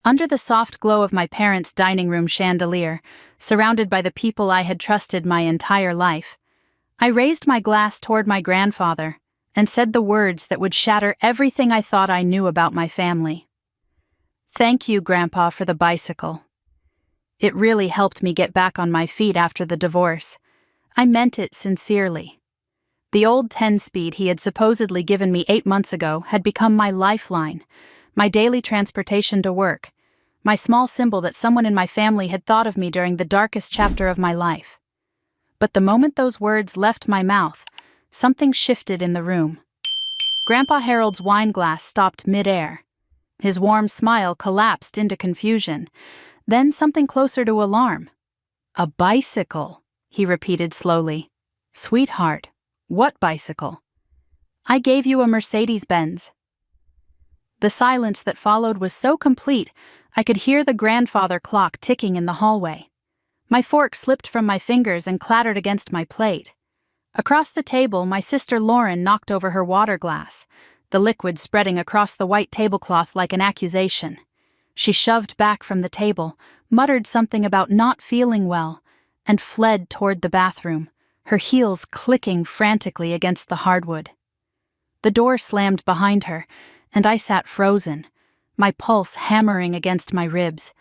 Under the soft glow of my parents' dining room chandelier, surrounded by the people I had trusted my entire life, I raised my glass toward my grandfather and said the words that would shatter everything I thought I knew about my family. "Thank you, Grandpa, for the bicycle. It really helped me get back on my feet after the divorce. I meant it sincerely." The old 10-speed he had supposedly given me 8 months ago had become my lifeline, my daily transportation to work, my small symbol that someone in my family had thought of me during the darkest chapter of my life. But the moment those words left my mouth, something shifted in the room. Grandpa Harold's wine glass stopped mid-air. His warm smile collapsed into confusion, then something closer to alarm. "A bicycle," he repeated slowly. "Sweetheart, what bicycle?" "I gave you a Mercedes Benz." The silence that followed was so complete, I could hear the grandfather clock ticking in the hallway. My fork slipped from my fingers and clattered against my plate. Across the table, my sister Lauren knocked over her water glass, the liquid spreading across the white tablecloth like an accusation. She shoved back from the table, muttered something about not feeling well, and fled toward the bathroom, her heels clicking frantically against the hardwood. The door slammed behind her, and I sat frozen, my pulse hammering against my ribs,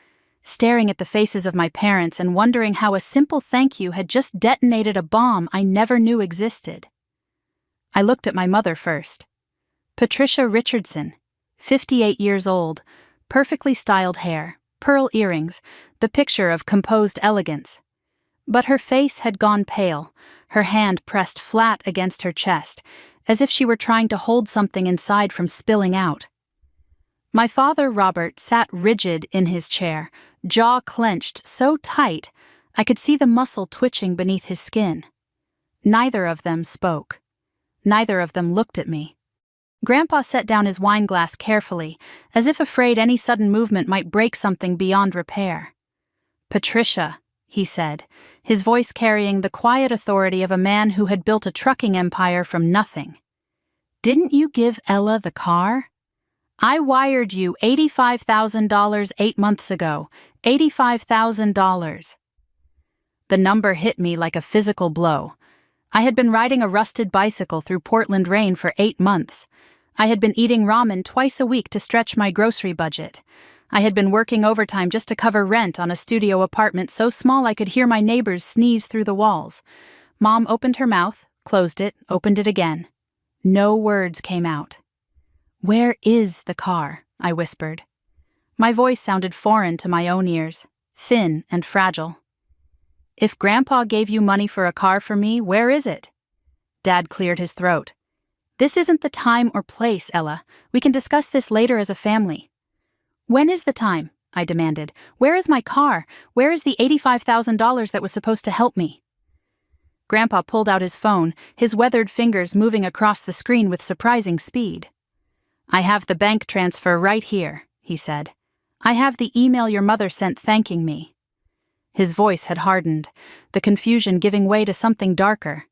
staring at the faces of my parents and wondering how a simple thank you had just detonated a bomb I never knew existed. I looked at my mother first. Patricia Richardson, 58 years old, perfectly styled hair, pearl earrings, the picture of composed elegance. But her face had gone pale, her hand pressed flat against her chest, as if she were trying to hold something inside from spilling out. My father, Robert, sat rigid in his chair, jaw clenched so tight I could see the muscle twitching beneath his skin. Neither of them spoke. Neither of them looked at me. Grandpa set down his wine glass carefully, as if afraid any sudden movement might break something beyond repair. "Patricia," he said, his voice carrying the quiet authority of a man who had built a trucking empire from nothing. "Didn't you give Ella the car? I wired you $85,000 8 months ago. $85,000. The number hit me like a physical blow. I had been riding a rusted bicycle through Portland rain for 8 months. I had been eating ramen twice a week to stretch my grocery budget. I had been working overtime just to cover rent on a studio apartment so small I could hear my neighbors sneeze through the walls. Mom opened her mouth, closed it, opened it again. No words came out. "Where is the car?" I whispered. My voice sounded foreign to my own ears, thin and fragile. "If Grandpa gave you money for a car for me, where is it?" Dad cleared his throat. "This isn't the time or place, Ella. We can discuss this later as a family." "When is the time?" I demanded. "Where is my car? Where is the $85,000 that was supposed to help me?" Grandpa pulled out his phone, his weathered fingers moving across the screen with surprising speed. "I have the bank transfer right here," he said. "I have the email your mother sent thanking me." His voice had hardened, the confusion giving way to something darker.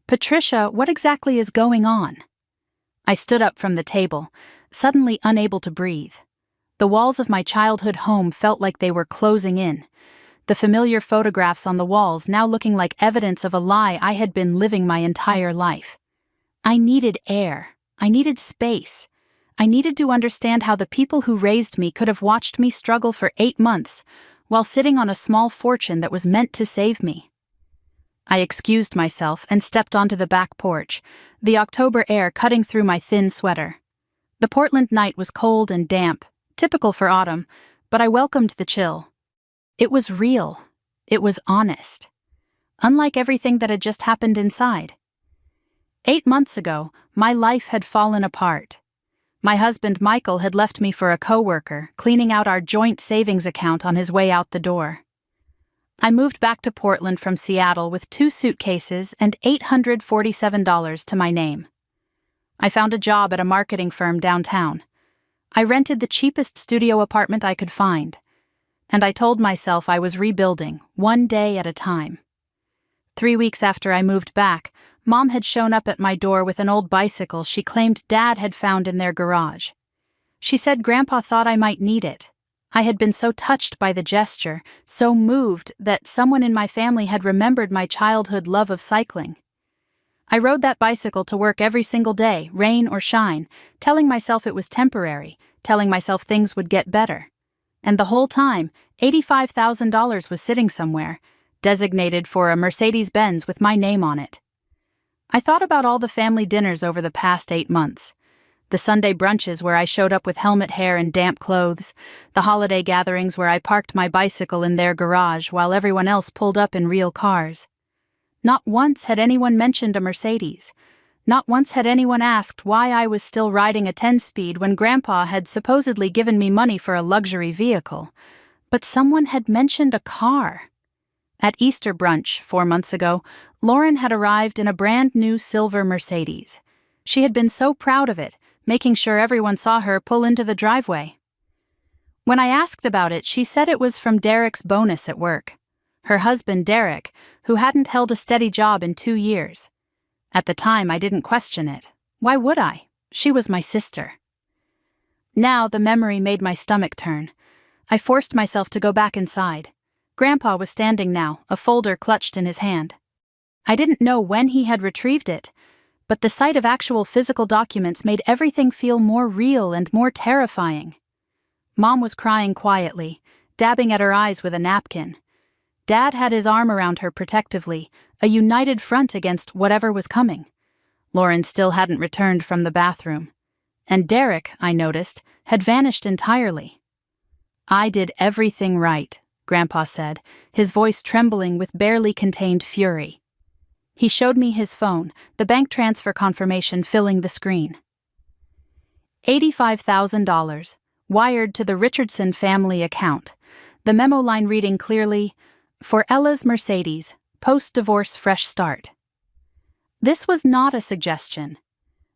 "Patricia, what exactly is going on?" I stood up from the table, suddenly unable to breathe. The walls of my childhood home felt like they were closing in, the familiar photographs on the walls now looking like evidence of a lie I had been living my entire life. I needed air. I needed space. I needed to understand how the people who raised me could have watched me struggle for 8 months while sitting on a small fortune that was meant to save me. I excused myself and stepped onto the back porch, the October air cutting through my thin sweater. The Portland night was cold and damp, typical for autumn, but I welcomed the chill. It was real. It was honest. Unlike everything that had just happened inside. 8 months ago, my life had fallen apart. My husband Michael had left me for a coworker, cleaning out our joint savings account on his way out the door. I moved back to Portland from Seattle with 2 suitcases and $847 to my name. I found a job at a marketing firm downtown. I rented the cheapest studio apartment I could find, and I told myself I was rebuilding, one day at a time. 3 weeks after I moved back, Mom had shown up at my door with an old bicycle she claimed Dad had found in their garage. She said Grandpa thought I might need it. I had been so touched by the gesture, so moved that someone in my family had remembered my childhood love of cycling. I rode that bicycle to work every single day, rain or shine, telling myself it was temporary, telling myself things would get better. And the whole time, $85,000 was sitting somewhere, designated for a Mercedes Benz with my name on it. I thought about all the family dinners over the past 8 months. The Sunday brunches where I showed up with helmet hair and damp clothes, the holiday gatherings where I parked my bicycle in their garage while everyone else pulled up in real cars. Not once had anyone mentioned a Mercedes. Not once had anyone asked why I was still riding a 10-speed when Grandpa had supposedly given me money for a luxury vehicle. But someone had mentioned a car. At Easter brunch 4 months ago, Lauren had arrived in a brand new silver Mercedes. She had been so proud of it, making sure everyone saw her pull into the driveway. When I asked about it, she said it was from Derek's bonus at work. Her husband, Derek, who hadn't held a steady job in 2 years. At the time, I didn't question it. Why would I? She was my sister. Now, the memory made my stomach turn. I forced myself to go back inside. Grandpa was standing now, a folder clutched in his hand. I didn't know when he had retrieved it, but the sight of actual physical documents made everything feel more real and more terrifying. Mom was crying quietly, dabbing at her eyes with a napkin. Dad had his arm around her protectively, a united front against whatever was coming. Lauren still hadn't returned from the bathroom. And Derek, I noticed, had vanished entirely. "I did everything right," Grandpa said, his voice trembling with barely contained fury. He showed me his phone, the bank transfer confirmation filling the screen. $85,000, wired to the Richardson family account, the memo line reading clearly, "For Ella's Mercedes, post-divorce fresh start." This was not a suggestion.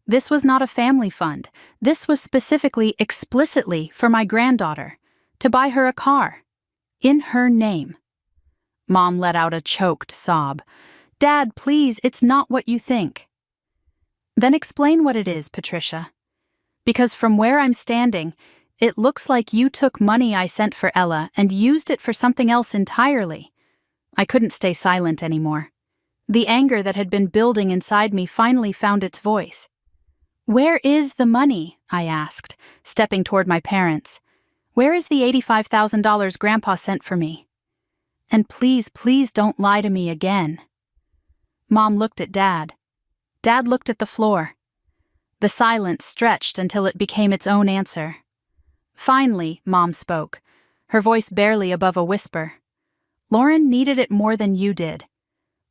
This was not a family fund. This was specifically, explicitly for my granddaughter, to buy her a car. In her name. Mom let out a choked sob. "Dad, please, it's not what you think." "Then explain what it is, Patricia. Because from where I'm standing, it looks like you took money I sent for Ella and used it for something else entirely." I couldn't stay silent anymore. The anger that had been building inside me finally found its voice. "Where is the money?" I asked, stepping toward my parents. "Where is the $85,000 Grandpa sent for me? And please, please don't lie to me again." Mom looked at Dad. Dad looked at the floor. The silence stretched until it became its own answer. Finally, Mom spoke, her voice barely above a whisper. "Lauren needed it more than you did."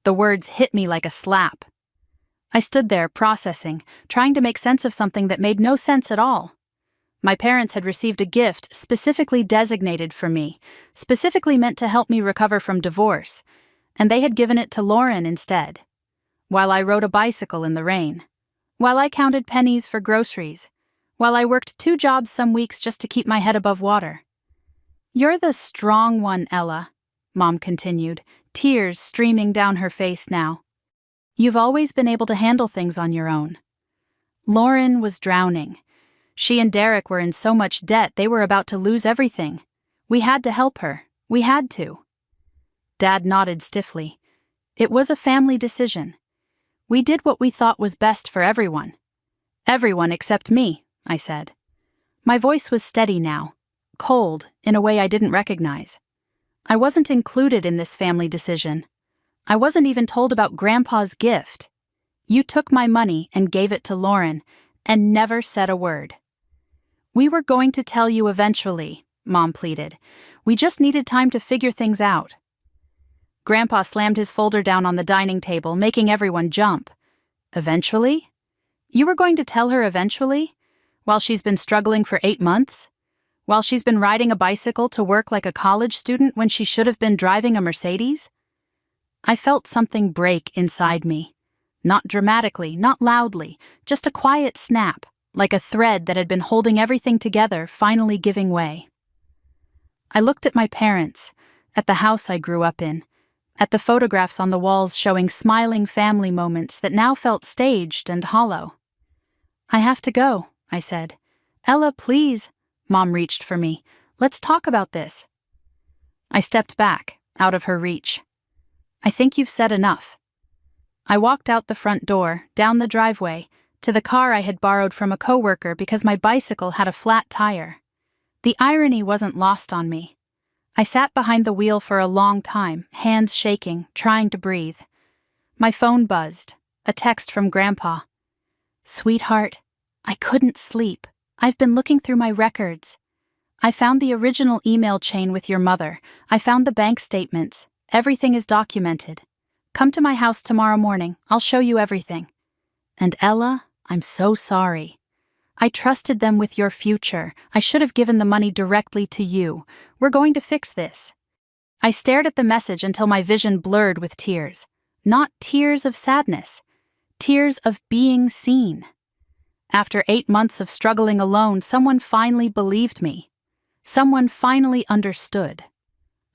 The words hit me like a slap. I stood there, processing, trying to make sense of something that made no sense at all. My parents had received a gift specifically designated for me, specifically meant to help me recover from divorce, and they had given it to Lauren instead. While I rode a bicycle in the rain, while I counted pennies for groceries, while I worked 2 jobs some weeks just to keep my head above water. "You're the strong one, Ella," Mom continued, tears streaming down her face now. "You've always been able to handle things on your own." Lauren was drowning. She and Derek were in so much debt they were about to lose everything. We had to help her. We had to. Dad nodded stiffly. It was a family decision. We did what we thought was best for everyone. "Everyone except me," I said. My voice was steady now, cold in a way I didn't recognize. I wasn't included in this family decision. I wasn't even told about Grandpa's gift. You took my money and gave it to Lauren, and never said a word. "We were going to tell you eventually," Mom pleaded. "We just needed time to figure things out." Grandpa slammed his folder down on the dining table, making everyone jump. "Eventually? You were going to tell her eventually? While she's been struggling for 8 months? While she's been riding a bicycle to work like a college student when she should have been driving a Mercedes?" I felt something break inside me. Not dramatically, not loudly, just a quiet snap, like a thread that had been holding everything together finally giving way. I looked at my parents, at the house I grew up in, at the photographs on the walls showing smiling family moments that now felt staged and hollow. "I have to go," I said. "Ella, please." Mom reached for me. Let's talk about this." I stepped back, out of her reach. "I think you've said enough." I walked out the front door, down the driveway, to the car I had borrowed from a coworker because my bicycle had a flat tire. The irony wasn't lost on me. I sat behind the wheel for a long time, hands shaking, trying to breathe. My phone buzzed, a text from Grandpa. "Sweetheart, I couldn't sleep. I've been looking through my records. I found the original email chain with your mother. I found the bank statements. Everything is documented. Come to my house tomorrow morning. I'll show you everything. And Ella, I'm so sorry. I trusted them with your future. I should have given the money directly to you. We're going to fix this." I stared at the message until my vision blurred with tears. Not tears of sadness. Tears of being seen. After 8 months of struggling alone, someone finally believed me. Someone finally understood.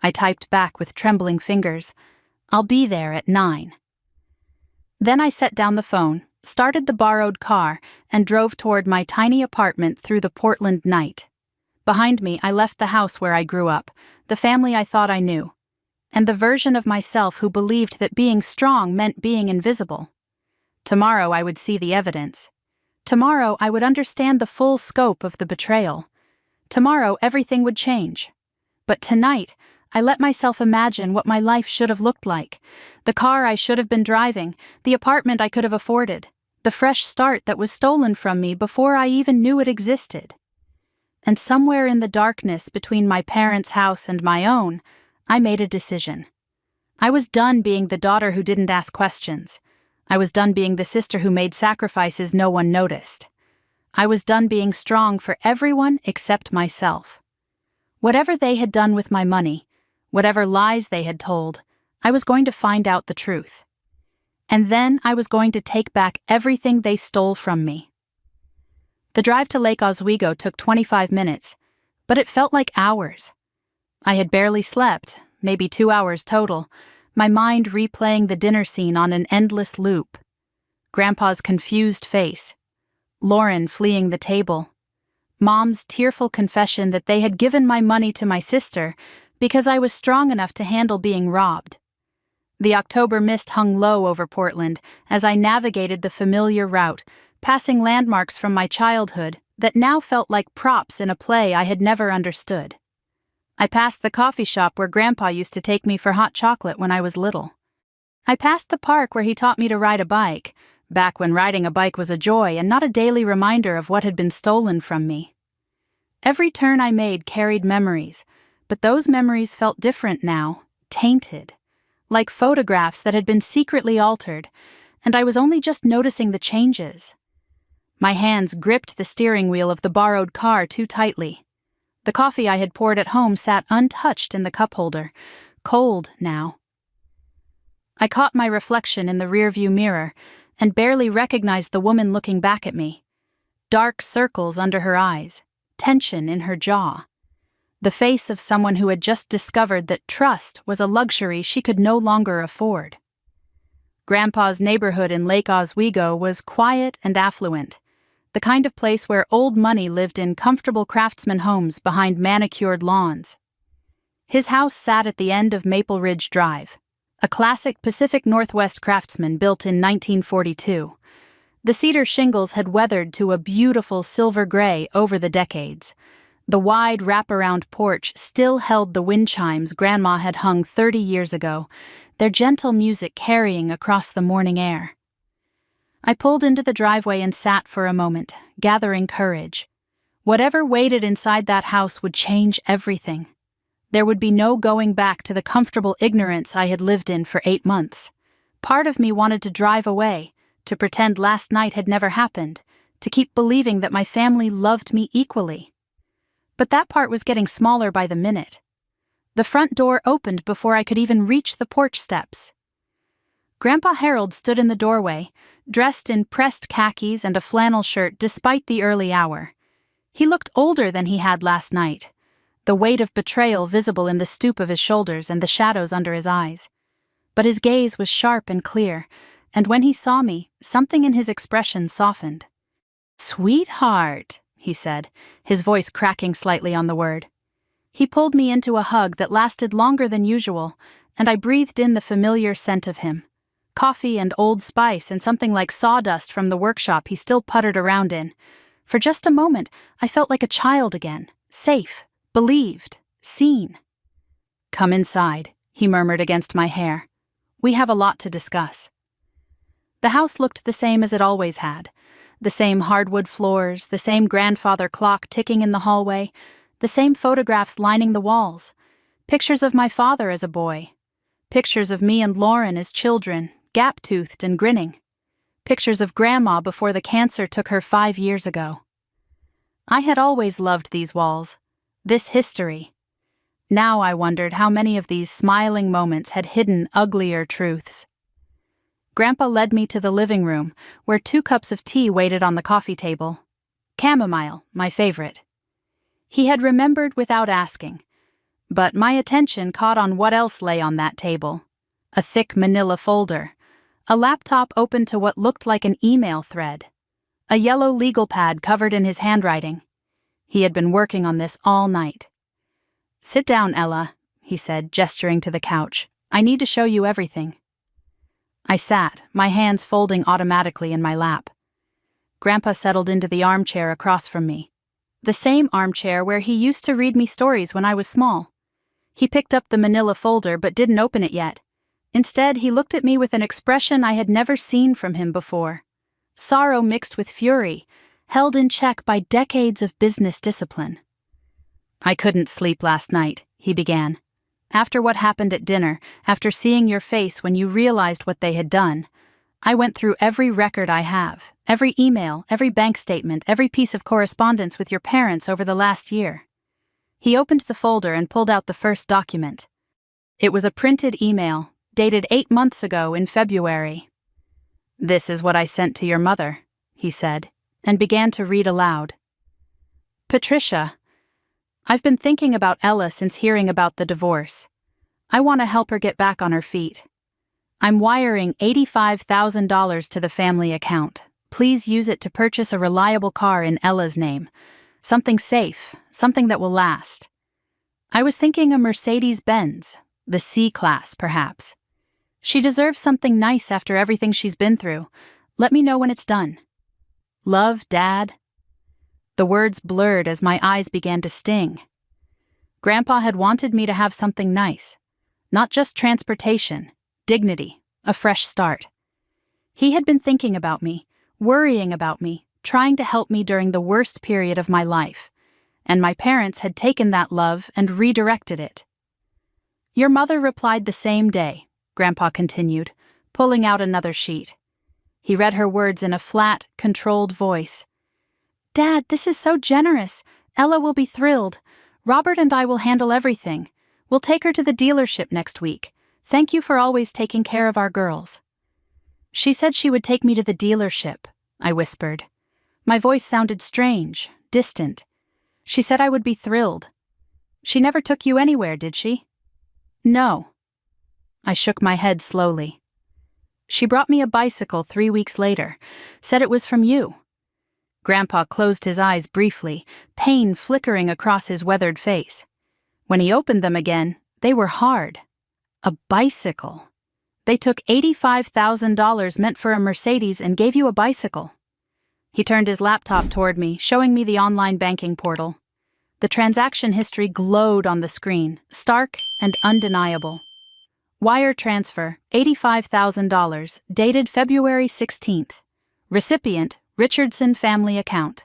I typed back with trembling fingers, "I'll be there at 9. Then I set down the phone, started the borrowed car, and drove toward my tiny apartment through the Portland night. Behind me, I left the house where I grew up, the family I thought I knew, and the version of myself who believed that being strong meant being invisible. Tomorrow I would see the evidence. Tomorrow I would understand the full scope of the betrayal. Tomorrow everything would change. But tonight, I let myself imagine what my life should have looked like, the car I should have been driving, the apartment I could have afforded, the fresh start that was stolen from me before I even knew it existed. And somewhere in the darkness between my parents' house and my own, I made a decision. I was done being the daughter who didn't ask questions. I was done being the sister who made sacrifices no one noticed. I was done being strong for everyone except myself. Whatever they had done with my money, whatever lies they had told, I was going to find out the truth. And then I was going to take back everything they stole from me. The drive to Lake Oswego took 25 minutes, but it felt like hours. I had barely slept, maybe 2 hours total, my mind replaying the dinner scene on an endless loop. Grandpa's confused face, Lauren fleeing the table, Mom's tearful confession that they had given my money to my sister because I was strong enough to handle being robbed. The October mist hung low over Portland as I navigated the familiar route, passing landmarks from my childhood that now felt like props in a play I had never understood. I passed the coffee shop where Grandpa used to take me for hot chocolate when I was little. I passed the park where he taught me to ride a bike, back when riding a bike was a joy and not a daily reminder of what had been stolen from me. Every turn I made carried memories, but those memories felt different now, tainted, like photographs that had been secretly altered, and I was only just noticing the changes. My hands gripped the steering wheel of the borrowed car too tightly. The coffee I had poured at home sat untouched in the cup holder, cold now. I caught my reflection in the rearview mirror and barely recognized the woman looking back at me. Dark circles under her eyes, tension in her jaw. The face of someone who had just discovered that trust was a luxury she could no longer afford. Grandpa's neighborhood in Lake Oswego was quiet and affluent, the kind of place where old money lived in comfortable craftsman homes behind manicured lawns. His house sat at the end of Maple Ridge Drive, a classic Pacific Northwest craftsman built in 1942. The cedar shingles had weathered to a beautiful silver gray over the decades. The wide wraparound porch still held the wind chimes Grandma had hung 30 years ago, their gentle music carrying across the morning air. I pulled into the driveway and sat for a moment, gathering courage. Whatever waited inside that house would change everything. There would be no going back to the comfortable ignorance I had lived in for 8 months. Part of me wanted to drive away, to pretend last night had never happened, to keep believing that my family loved me equally. But that part was getting smaller by the minute. The front door opened before I could even reach the porch steps. Grandpa Harold stood in the doorway, dressed in pressed khakis and a flannel shirt despite the early hour. He looked older than he had last night, the weight of betrayal visible in the stoop of his shoulders and the shadows under his eyes. But his gaze was sharp and clear, and when he saw me, something in his expression softened. "Sweetheart," he said, his voice cracking slightly on the word. He pulled me into a hug that lasted longer than usual, and I breathed in the familiar scent of him. Coffee and Old Spice and something like sawdust from the workshop he still puttered around in. For just a moment, I felt like a child again, safe, believed, seen. "Come inside," he murmured against my hair. "We have a lot to discuss." The house looked the same as it always had. The same hardwood floors, the same grandfather clock ticking in the hallway, the same photographs lining the walls. Pictures of my father as a boy. Pictures of me and Lauren as children, gap-toothed and grinning. Pictures of Grandma before the cancer took her 5 years ago. I had always loved these walls, this history. Now I wondered how many of these smiling moments had hidden uglier truths. Grandpa led me to the living room, where 2 cups of tea waited on the coffee table. Chamomile, my favorite. He had remembered without asking, but my attention caught on what else lay on that table. A thick manila folder, a laptop open to what looked like an email thread, a yellow legal pad covered in his handwriting. He had been working on this all night. "Sit down, Ella," he said, gesturing to the couch. "I need to show you everything." I sat, my hands folding automatically in my lap. Grandpa settled into the armchair across from me. The same armchair where he used to read me stories when I was small. He picked up the manila folder but didn't open it yet. Instead, he looked at me with an expression I had never seen from him before. Sorrow mixed with fury, held in check by decades of business discipline. "I couldn't sleep last night," he began. "After what happened at dinner, after seeing your face when you realized what they had done, I went through every record I have, every email, every bank statement, every piece of correspondence with your parents over the last year." He opened the folder and pulled out the first document. It was a printed email, dated 8 months ago in February. "This is what I sent to your mother," he said, and began to read aloud. "Patricia, I've been thinking about Ella since hearing about the divorce. I want to help her get back on her feet. I'm wiring $85,000 to the family account. Please use it to purchase a reliable car in Ella's name. Something safe, something that will last. I was thinking a Mercedes Benz, the C-Class perhaps. She deserves something nice after everything she's been through. Let me know when it's done. Love, Dad." The words blurred as my eyes began to sting. Grandpa had wanted me to have something nice. Not just transportation, dignity, a fresh start. He had been thinking about me, worrying about me, trying to help me during the worst period of my life. And my parents had taken that love and redirected it. "Your mother replied the same day," Grandpa continued, pulling out another sheet. He read her words in a flat, controlled voice. "Dad, this is so generous. Ella will be thrilled. Robert and I will handle everything. We'll take her to the dealership next week. Thank you for always taking care of our girls." "She said she would take me to the dealership," I whispered. My voice sounded strange, distant. "She said I would be thrilled. She never took you anywhere, did she?" "No." I shook my head slowly. "She brought me a bicycle 3 weeks later, said it was from you." Grandpa closed his eyes briefly, pain flickering across his weathered face. When he opened them again, they were hard. A bicycle. They took $85,000 meant for a Mercedes and gave you a bicycle. He turned his laptop toward me, showing me the online banking portal. The transaction history glowed on the screen, stark and undeniable. Wire transfer, $85,000, dated February 16th. Recipient, Richardson family account.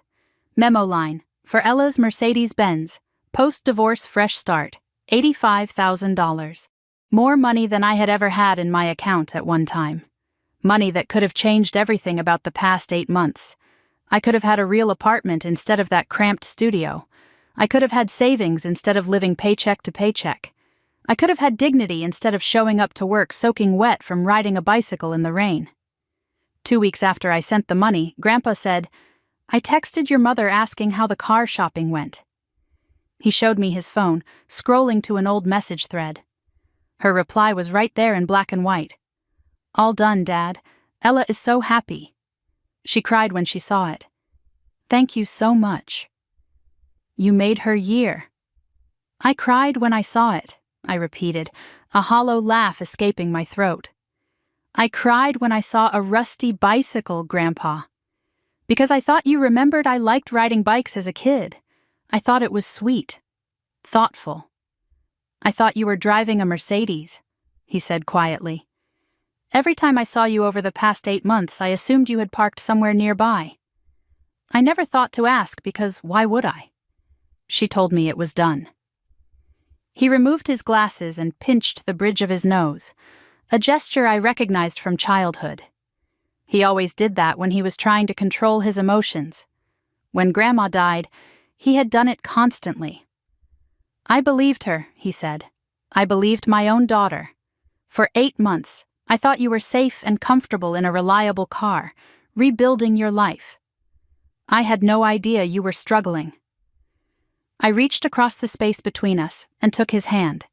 Memo line, for Ella's Mercedes Benz, post-divorce fresh start, $85,000. More money than I had ever had in my account at one time. Money that could have changed everything about the past 8 months. I could have had a real apartment instead of that cramped studio. I could have had savings instead of living paycheck to paycheck. I could have had dignity instead of showing up to work soaking wet from riding a bicycle in the rain. 2 weeks after I sent the money, Grandpa said, "I texted your mother asking how the car shopping went." He showed me his phone, scrolling to an old message thread. Her reply was right there in black and white. "All done, Dad. Ella is so happy." She cried when she saw it. "Thank you so much. You made her year." I cried when I saw it, I repeated, a hollow laugh escaping my throat. I cried when I saw a rusty bicycle, Grandpa. Because I thought you remembered I liked riding bikes as a kid. I thought it was sweet, thoughtful. I thought you were driving a Mercedes, he said quietly. Every time I saw you over the past 8 months, I assumed you had parked somewhere nearby. I never thought to ask because why would I? She told me it was done. He removed his glasses and pinched the bridge of his nose, a gesture I recognized from childhood. He always did that when he was trying to control his emotions. When Grandma died, he had done it constantly. I believed her, he said. I believed my own daughter. For 8 months, I thought you were safe and comfortable in a reliable car, rebuilding your life. I had no idea you were struggling. I reached across the space between us and took his hand.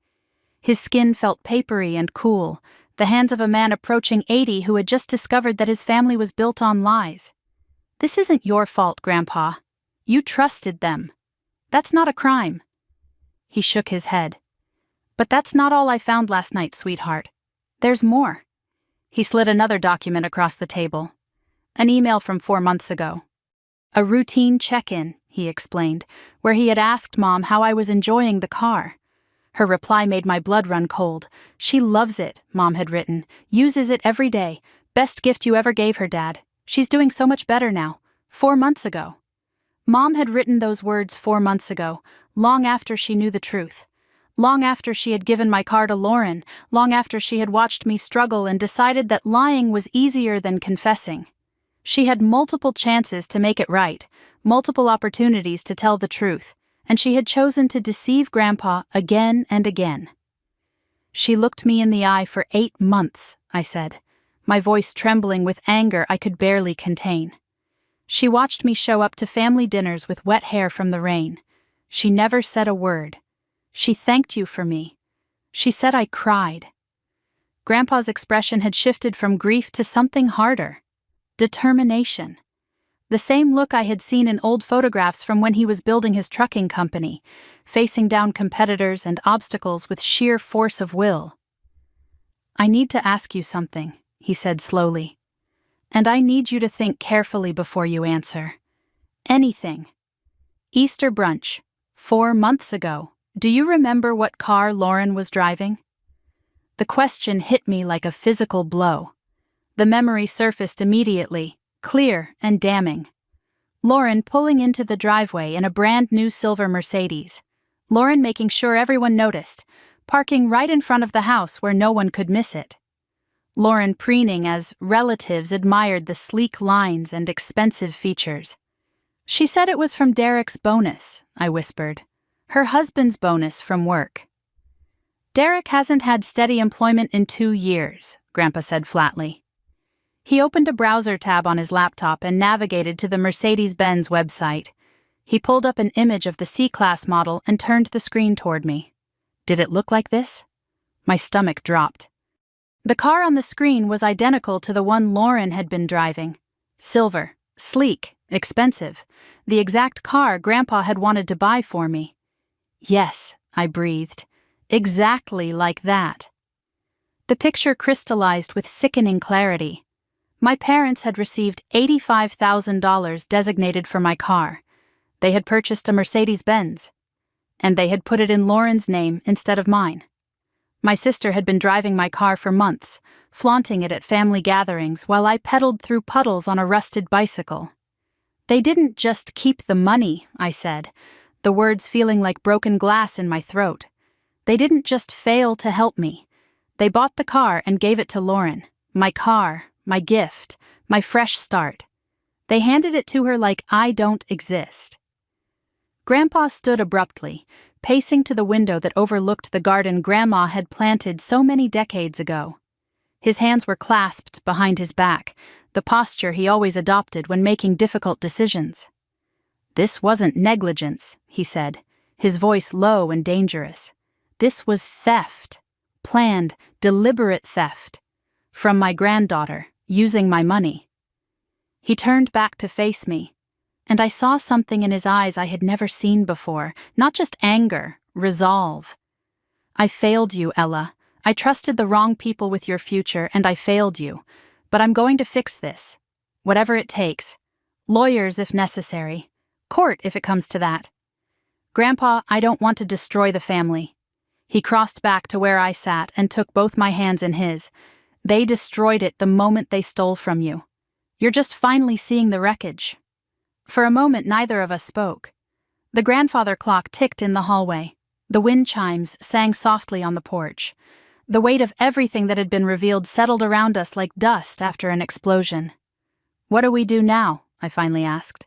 His skin felt papery and cool, the hands of a man approaching 80 who had just discovered that his family was built on lies. This isn't your fault, Grandpa. You trusted them. That's not a crime. He shook his head. But that's not all I found last night, sweetheart. There's more. He slid another document across the table. An email from 4 months ago. A routine check-in, he explained, where he had asked Mom how I was enjoying the car. Her reply made my blood run cold. She loves it, Mom had written. Uses it every day. Best gift you ever gave her, Dad. She's doing so much better now. 4 months ago. Mom had written those words 4 months ago, long after she knew the truth. Long after she had given my car to Lauren, long after she had watched me struggle and decided that lying was easier than confessing. She had multiple chances to make it right, multiple opportunities to tell the truth, and she had chosen to deceive Grandpa again and again. She looked me in the eye for 8 months, I said, my voice trembling with anger I could barely contain. She watched me show up to family dinners with wet hair from the rain. She never said a word. She thanked you for me. She said I cried. Grandpa's expression had shifted from grief to something harder. Determination. The same look I had seen in old photographs from when he was building his trucking company, facing down competitors and obstacles with sheer force of will. I need to ask you something, he said slowly. And I need you to think carefully before you answer. Anything. Easter brunch, 4 months ago. Do you remember what car Lauren was driving? The question hit me like a physical blow. The memory surfaced immediately, clear and damning. Lauren pulling into the driveway in a brand new silver Mercedes. Lauren making sure everyone noticed, parking right in front of the house where no one could miss it. Lauren preening as relatives admired the sleek lines and expensive features. She said it was from Derek's bonus, I whispered. Her husband's bonus from work. Derek hasn't had steady employment in 2 years, Grandpa said flatly. He opened a browser tab on his laptop and navigated to the Mercedes Benz website. He pulled up an image of the C-Class model and turned the screen toward me. Did it look like this? My stomach dropped. The car on the screen was identical to the one Lauren had been driving. Silver, sleek, expensive. The exact car Grandpa had wanted to buy for me. Yes, I breathed. Exactly like that. The picture crystallized with sickening clarity. My parents had received $85,000 designated for my car. They had purchased a Mercedes Benz. And they had put it in Lauren's name instead of mine. My sister had been driving my car for months, flaunting it at family gatherings while I pedaled through puddles on a rusted bicycle. They didn't just keep the money, I said, the words feeling like broken glass in my throat. They didn't just fail to help me. They bought the car and gave it to Lauren. My car, my gift, my fresh start. They handed it to her like I don't exist. Grandpa stood abruptly, pacing to the window that overlooked the garden Grandma had planted so many decades ago. His hands were clasped behind his back, the posture he always adopted when making difficult decisions. This wasn't negligence, he said, his voice low and dangerous. This was theft. Planned, deliberate theft. From my granddaughter, using my money. He turned back to face me, and I saw something in his eyes I had never seen before, not just anger, resolve. I failed you, Ella. I trusted the wrong people with your future, and I failed you. But I'm going to fix this. Whatever it takes. Lawyers if necessary. Court if it comes to that. Grandpa, I don't want to destroy the family. He crossed back to where I sat and took both my hands in his. They destroyed it the moment they stole from you. You're just finally seeing the wreckage. For a moment, neither of us spoke. The grandfather clock ticked in the hallway. The wind chimes sang softly on the porch. The weight of everything that had been revealed settled around us like dust after an explosion. What do we do now? I finally asked.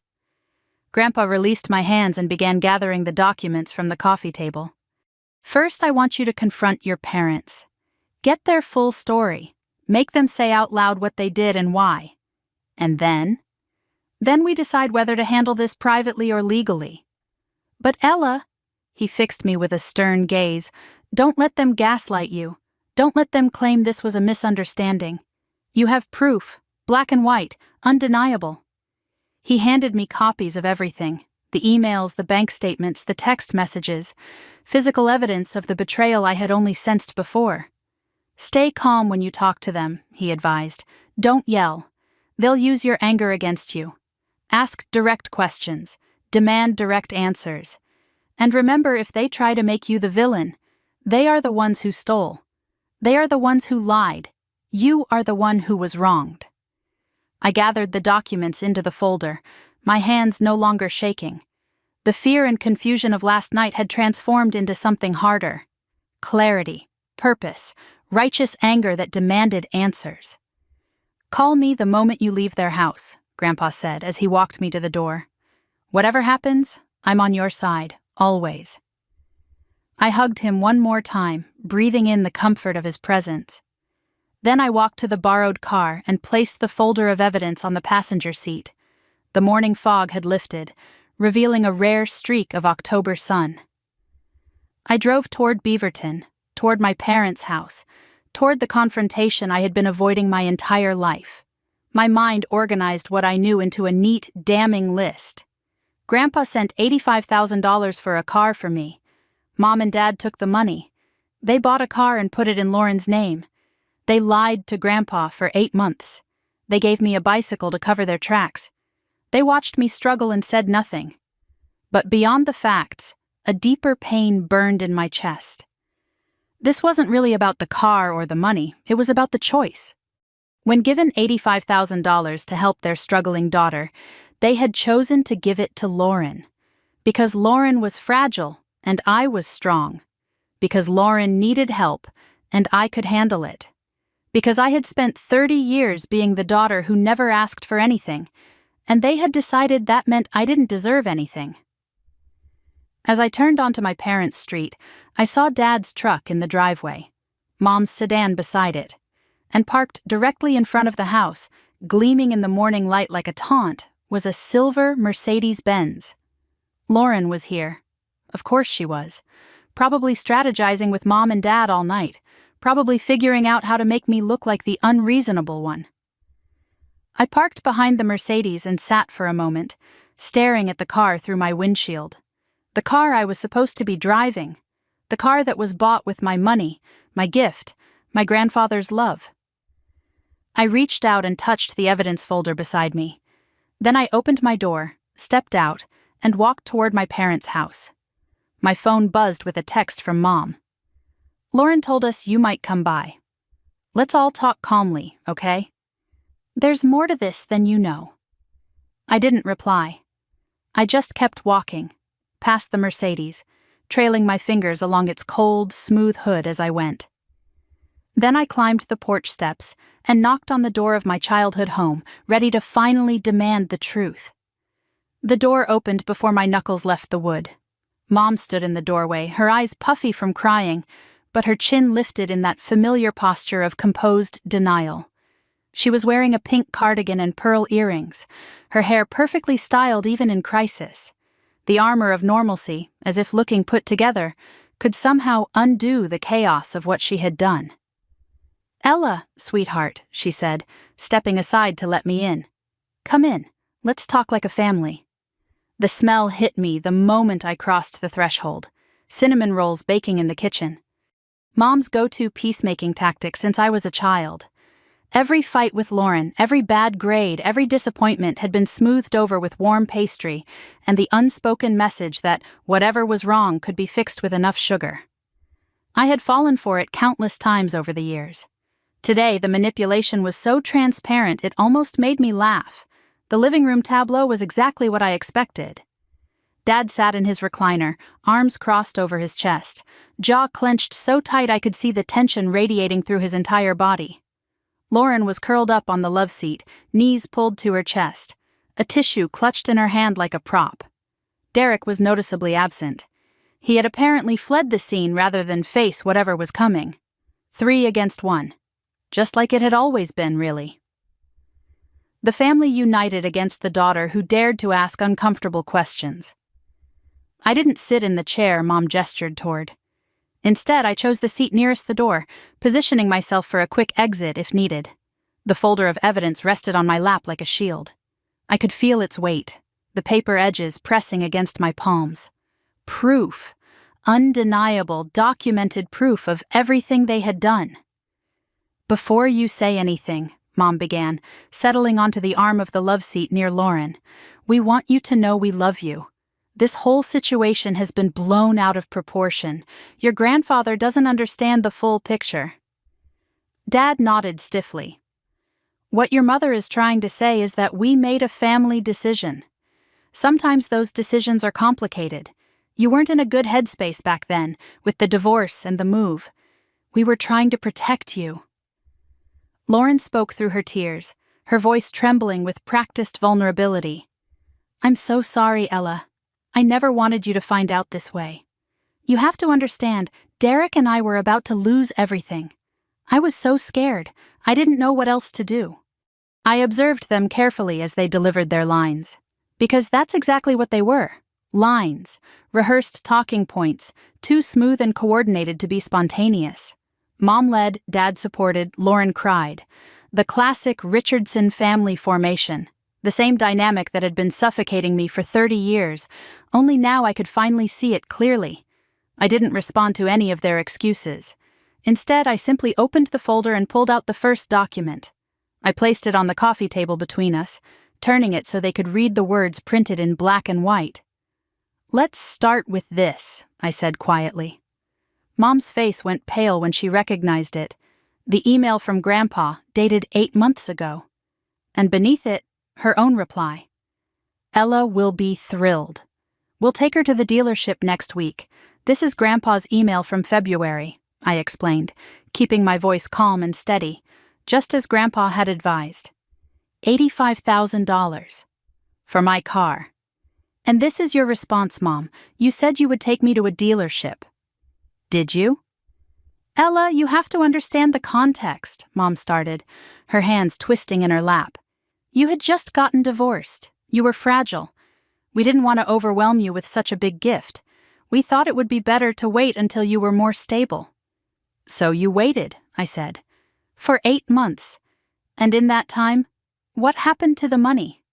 Grandpa released my hands and began gathering the documents from the coffee table. First, I want you to confront your parents. Get their full story. Make them say out loud what they did and why. And then we decide whether to handle this privately or legally. But Ella, he fixed me with a stern gaze, don't let them gaslight you. Don't let them claim this was a misunderstanding. You have proof, black and white, undeniable. He handed me copies of everything, the emails, the bank statements, the text messages, physical evidence of the betrayal I had only sensed before. Stay calm when you talk to them, he advised. Don't yell. They'll use your anger against you. Ask direct questions. Demand direct answers. And remember, if they try to make you the villain, they are the ones who stole. They are the ones who lied. You are the one who was wronged. I gathered the documents into the folder, my hands no longer shaking. The fear and confusion of last night had transformed into something harder. Clarity, purpose, righteous anger that demanded answers. Call me the moment you leave their house, Grandpa said as he walked me to the door. Whatever happens, I'm on your side, always. I hugged him one more time, breathing in the comfort of his presence. Then I walked to the borrowed car and placed the folder of evidence on the passenger seat. The morning fog had lifted, revealing a rare streak of October sun. I drove toward Beaverton, toward my parents' house, toward the confrontation I had been avoiding my entire life. My mind organized what I knew into a neat, damning list. Grandpa sent $85,000 for a car for me. Mom and Dad took the money. They bought a car and put it in Lauren's name. They lied to Grandpa for 8 months. They gave me a bicycle to cover their tracks. They watched me struggle and said nothing. But beyond the facts, a deeper pain burned in my chest. This wasn't really about the car or the money, it was about the choice. When given $85,000 to help their struggling daughter, they had chosen to give it to Lauren. Because Lauren was fragile and I was strong. Because Lauren needed help and I could handle it. Because I had spent 30 years being the daughter who never asked for anything, and they had decided that meant I didn't deserve anything. As I turned onto my parents' street, I saw Dad's truck in the driveway, Mom's sedan beside it, and parked directly in front of the house, gleaming in the morning light like a taunt, was a silver Mercedes Benz. Lauren was here. Of course she was. Probably strategizing with Mom and Dad all night, probably figuring out how to make me look like the unreasonable one. I parked behind the Mercedes and sat for a moment, staring at the car through my windshield. The car I was supposed to be driving. The car that was bought with my money, my gift, my grandfather's love. I reached out and touched the evidence folder beside me. Then I opened my door, stepped out, and walked toward my parents' house. My phone buzzed with a text from Mom. Lauren told us you might come by. Let's all talk calmly, okay? There's more to this than you know. I didn't reply. I just kept walking, past the Mercedes, trailing my fingers along its cold, smooth hood as I went. Then I climbed the porch steps and knocked on the door of my childhood home, ready to finally demand the truth. The door opened before my knuckles left the wood. Mom stood in the doorway, her eyes puffy from crying, but her chin lifted in that familiar posture of composed denial. She was wearing a pink cardigan and pearl earrings, her hair perfectly styled even in crisis. The armor of normalcy, as if looking put together, could somehow undo the chaos of what she had done. "Ella, sweetheart," she said, stepping aside to let me in. "Come in. Let's talk like a family." The smell hit me the moment I crossed the threshold. cinnamon rolls baking in the kitchen. Mom's go-to peacemaking tactic since I was a child. Every fight with Lauren, every bad grade, every disappointment had been smoothed over with warm pastry and the unspoken message that whatever was wrong could be fixed with enough sugar. I had fallen for it countless times over the years. Today, the manipulation was so transparent it almost made me laugh. The living room tableau was exactly what I expected. Dad sat in his recliner, arms crossed over his chest, jaw clenched so tight I could see the tension radiating through his entire body. Lauren was curled up on the love seat, knees pulled to her chest, a tissue clutched in her hand like a prop. Derek was noticeably absent. He had apparently fled the scene rather than face whatever was coming. 3 against 1. Just like it had always been, really. The family united against the daughter who dared to ask uncomfortable questions. I didn't sit in the chair Mom gestured toward. Instead, I chose the seat nearest the door, positioning myself for a quick exit if needed. The folder of evidence rested on my lap like a shield. I could feel its weight, the paper edges pressing against my palms. Proof. Undeniable, documented proof of everything they had done. "Before you say anything," Mom began, settling onto the arm of the love seat near Lauren, "we want you to know we love you. This whole situation has been blown out of proportion. Your grandfather doesn't understand the full picture." Dad nodded stiffly. "What your mother is trying to say is that we made a family decision. Sometimes those decisions are complicated. You weren't in a good headspace back then, with the divorce and the move. We were trying to protect you." Lauren spoke through her tears, her voice trembling with practiced vulnerability. "I'm so sorry, Ella. I never wanted you to find out this way. You have to understand, Derek and I were about to lose everything. I was so scared, I didn't know what else to do." I observed them carefully as they delivered their lines. Because that's exactly what they were. Lines, rehearsed talking points, too smooth and coordinated to be spontaneous. Mom led, Dad supported, Lauren cried. The classic Richardson family formation. The same dynamic that had been suffocating me for 30 years, only now I could finally see it clearly. I didn't respond to any of their excuses. Instead, I simply opened the folder and pulled out the first document. I placed it on the coffee table between us, turning it so they could read the words printed in black and white. "Let's start with this," I said quietly. Mom's face went pale when she recognized it. The email from Grandpa, dated 8 months ago. And beneath it, her own reply. "Ella will be thrilled. We'll take her to the dealership next week. This is Grandpa's email from February," I explained, keeping my voice calm and steady, just as Grandpa had advised. $85,000. For my car. "And this is your response, Mom. You said you would take me to a dealership." "Did you?" "Ella, you have to understand the context," Mom started, her hands twisting in her lap. "You had just gotten divorced. You were fragile. We didn't want to overwhelm you with such a big gift. We thought it would be better to wait until you were more stable." "So you waited," I said. "For 8 months. And in that time, what happened to the money?"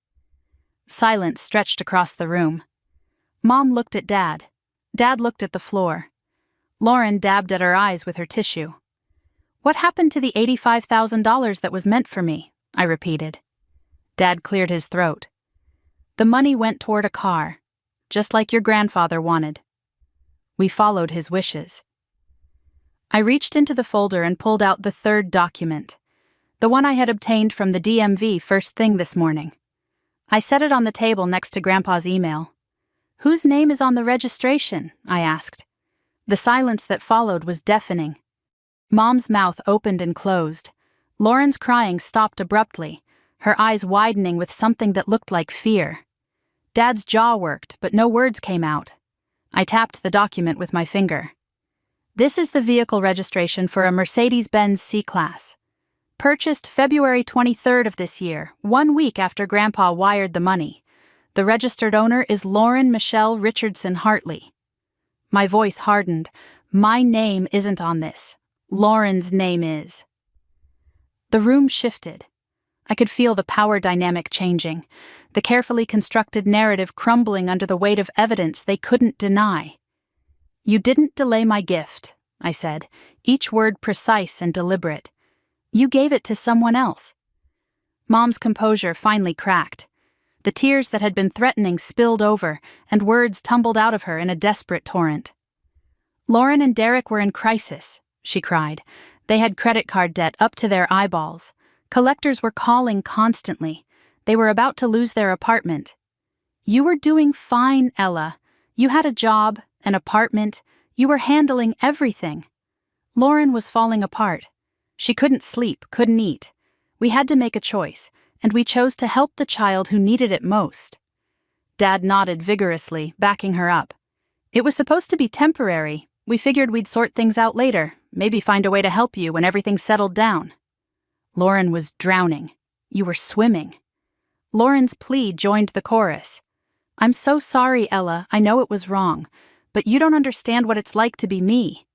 Silence stretched across the room. Mom looked at Dad. Dad looked at the floor. Lauren dabbed at her eyes with her tissue. "What happened to the $85,000 that was meant for me?" I repeated. Dad cleared his throat. "The money went toward a car, just like your grandfather wanted." We followed his wishes. I reached into the folder and pulled out the third document, the one I had obtained from the DMV first thing this morning. I set it on the table next to Grandpa's email. "Whose name is on the registration?" I asked. The silence that followed was deafening. Mom's mouth opened and closed. Lauren's crying stopped abruptly, her eyes widening with something that looked like fear. Dad's jaw worked, but no words came out. I tapped the document with my finger. "This is the vehicle registration for a Mercedes Benz C-Class. Purchased February 23rd of this year, 1 week after Grandpa wired the money. The registered owner is Lauren Michelle Richardson Hartley." My voice hardened. "My name isn't on this. Lauren's name is." The room shifted. I could feel the power dynamic changing, the carefully constructed narrative crumbling under the weight of evidence they couldn't deny. You didn't delay my gift, I said, each word precise and deliberate. You gave it to someone else. Mom's composure finally cracked. The tears that had been threatening spilled over, and words tumbled out of her in a desperate torrent. Lauren and Derek were in crisis, she cried. They had credit card debt up to their eyeballs. Collectors were calling constantly. They were about to lose their apartment. You were doing fine, Ella. You had a job, an apartment. You were handling everything. Lauren was falling apart. She couldn't sleep, couldn't eat. We had to make a choice, and we chose to help the child who needed it most. Dad nodded vigorously, backing her up. It was supposed to be temporary. We figured we'd sort things out later, maybe find a way to help you when everything settled down. Lauren was drowning. You were swimming. Lauren's plea joined the chorus. I'm so sorry, Ella, I know it was wrong, but you don't understand what it's like to be me.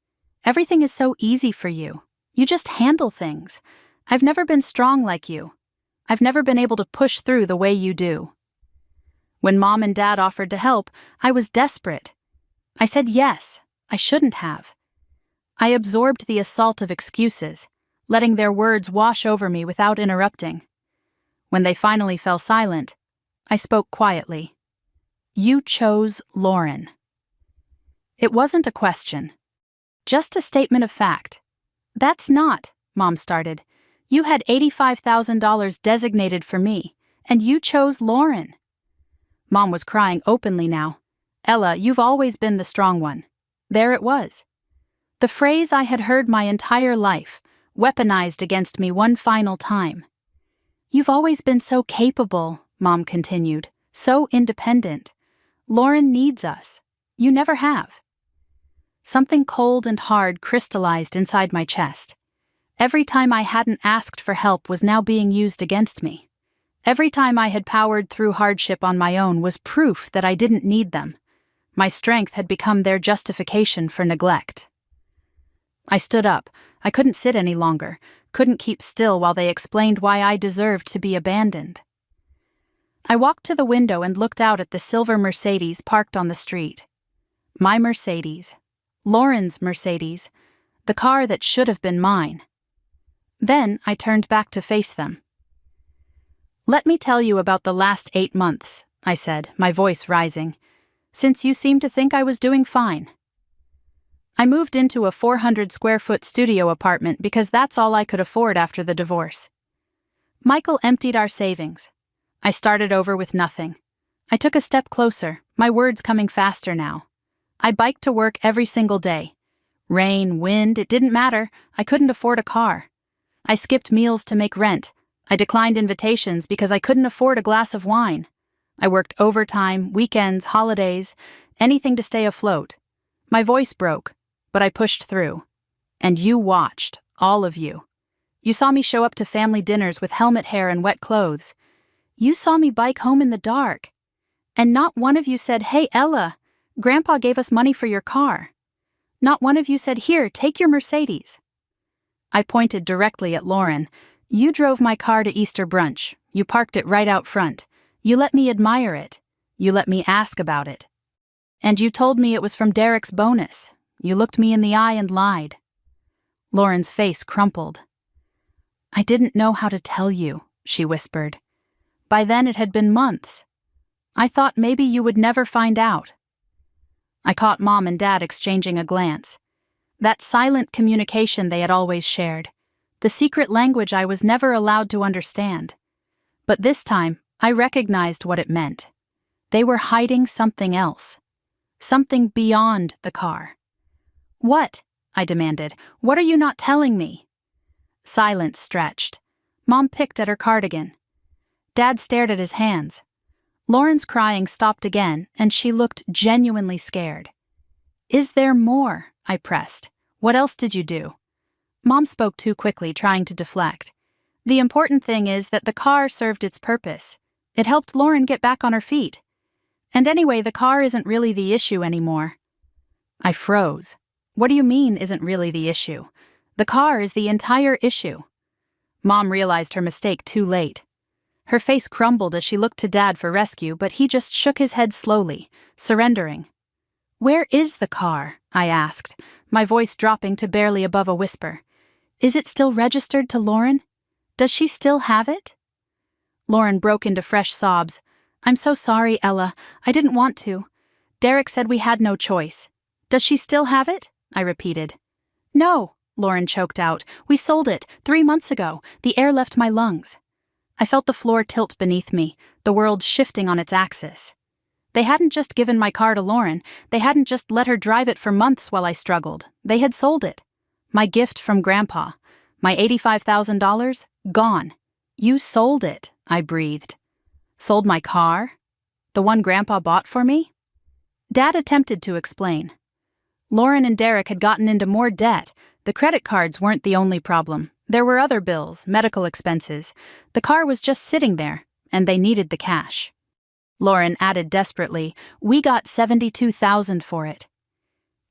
Everything is so easy for you. You just handle things. I've never been strong like you. I've never been able to push through the way you do. When Mom and Dad offered to help, I was desperate. I said yes. I shouldn't have. I absorbed the assault of excuses, letting their words wash over me without interrupting. When they finally fell silent, I spoke quietly. You chose Lauren. It wasn't a question, just a statement of fact. That's not, Mom started. You had $85,000 designated for me, and you chose Lauren. Mom was crying openly now. Ella, you've always been the strong one. There it was. The phrase I had heard my entire life, weaponized against me one final time. You've always been so capable, Mom continued, so independent. Lauren needs us. You never have. Something cold and hard crystallized inside my chest. Every time I hadn't asked for help was now being used against me. Every time I had powered through hardship on my own was proof that I didn't need them. My strength had become their justification for neglect. I stood up. I couldn't sit any longer, couldn't keep still while they explained why I deserved to be abandoned. I walked to the window and looked out at the silver Mercedes parked on the street. My Mercedes. Lauren's Mercedes. The car that should have been mine. Then I turned back to face them. Let me tell you about the last 8 months, I said, my voice rising, since you seem to think I was doing fine. I moved into a 400-square-foot studio apartment because that's all I could afford after the divorce. Michael emptied our savings. I started over with nothing. I took a step closer, my words coming faster now. I biked to work every single day. Rain, wind, it didn't matter. I couldn't afford a car. I skipped meals to make rent. I declined invitations because I couldn't afford a glass of wine. I worked overtime, weekends, holidays, anything to stay afloat. My voice broke, but I pushed through. And you watched, all of you. You saw me show up to family dinners with helmet hair and wet clothes. You saw me bike home in the dark. And not one of you said, "Hey, Ella, Grandpa gave us money for your car." Not one of you said, "Here, take your Mercedes." I pointed directly at Lauren. You drove my car to Easter brunch. You parked it right out front. You let me admire it. You let me ask about it. And you told me it was from Derek's bonus. You looked me in the eye and lied. Lauren's face crumpled. I didn't know how to tell you, she whispered. By then it had been months. I thought maybe you would never find out. I caught Mom and Dad exchanging a glance. That silent communication they had always shared. The secret language I was never allowed to understand. But this time, I recognized what it meant. They were hiding something else. Something beyond the car. What? I demanded. What are you not telling me? Silence stretched. Mom picked at her cardigan. Dad stared at his hands. Lauren's crying stopped again, and she looked genuinely scared. Is there more? I pressed. What else did you do? Mom spoke too quickly, trying to deflect. The important thing is that the car served its purpose. It helped Lauren get back on her feet. And anyway, the car isn't really the issue anymore. I froze. What do you mean isn't really the issue? The car is the entire issue. Mom realized her mistake too late. Her face crumbled as she looked to Dad for rescue, but he just shook his head slowly, surrendering. "Where is the car?" I asked, my voice dropping to barely above a whisper. "Is it still registered to Lauren? Does she still have it?" Lauren broke into fresh sobs. "I'm so sorry, Ella. I didn't want to. Derek said we had no choice. Does she still have it?" I repeated. "No," Lauren choked out. "We sold it 3 months ago. The air left my lungs." I felt the floor tilt beneath me, the world shifting on its axis. They hadn't just given my car to Lauren. They hadn't just let her drive it for months while I struggled. They had sold it. My gift from Grandpa. My $85,000? Gone. "You sold it," I breathed. "Sold my car? The one Grandpa bought for me?" Dad attempted to explain. Lauren and Derek had gotten into more debt. The credit cards weren't the only problem. There were other bills, medical expenses. The car was just sitting there, and they needed the cash. Lauren added desperately, "We got $72,000 for it."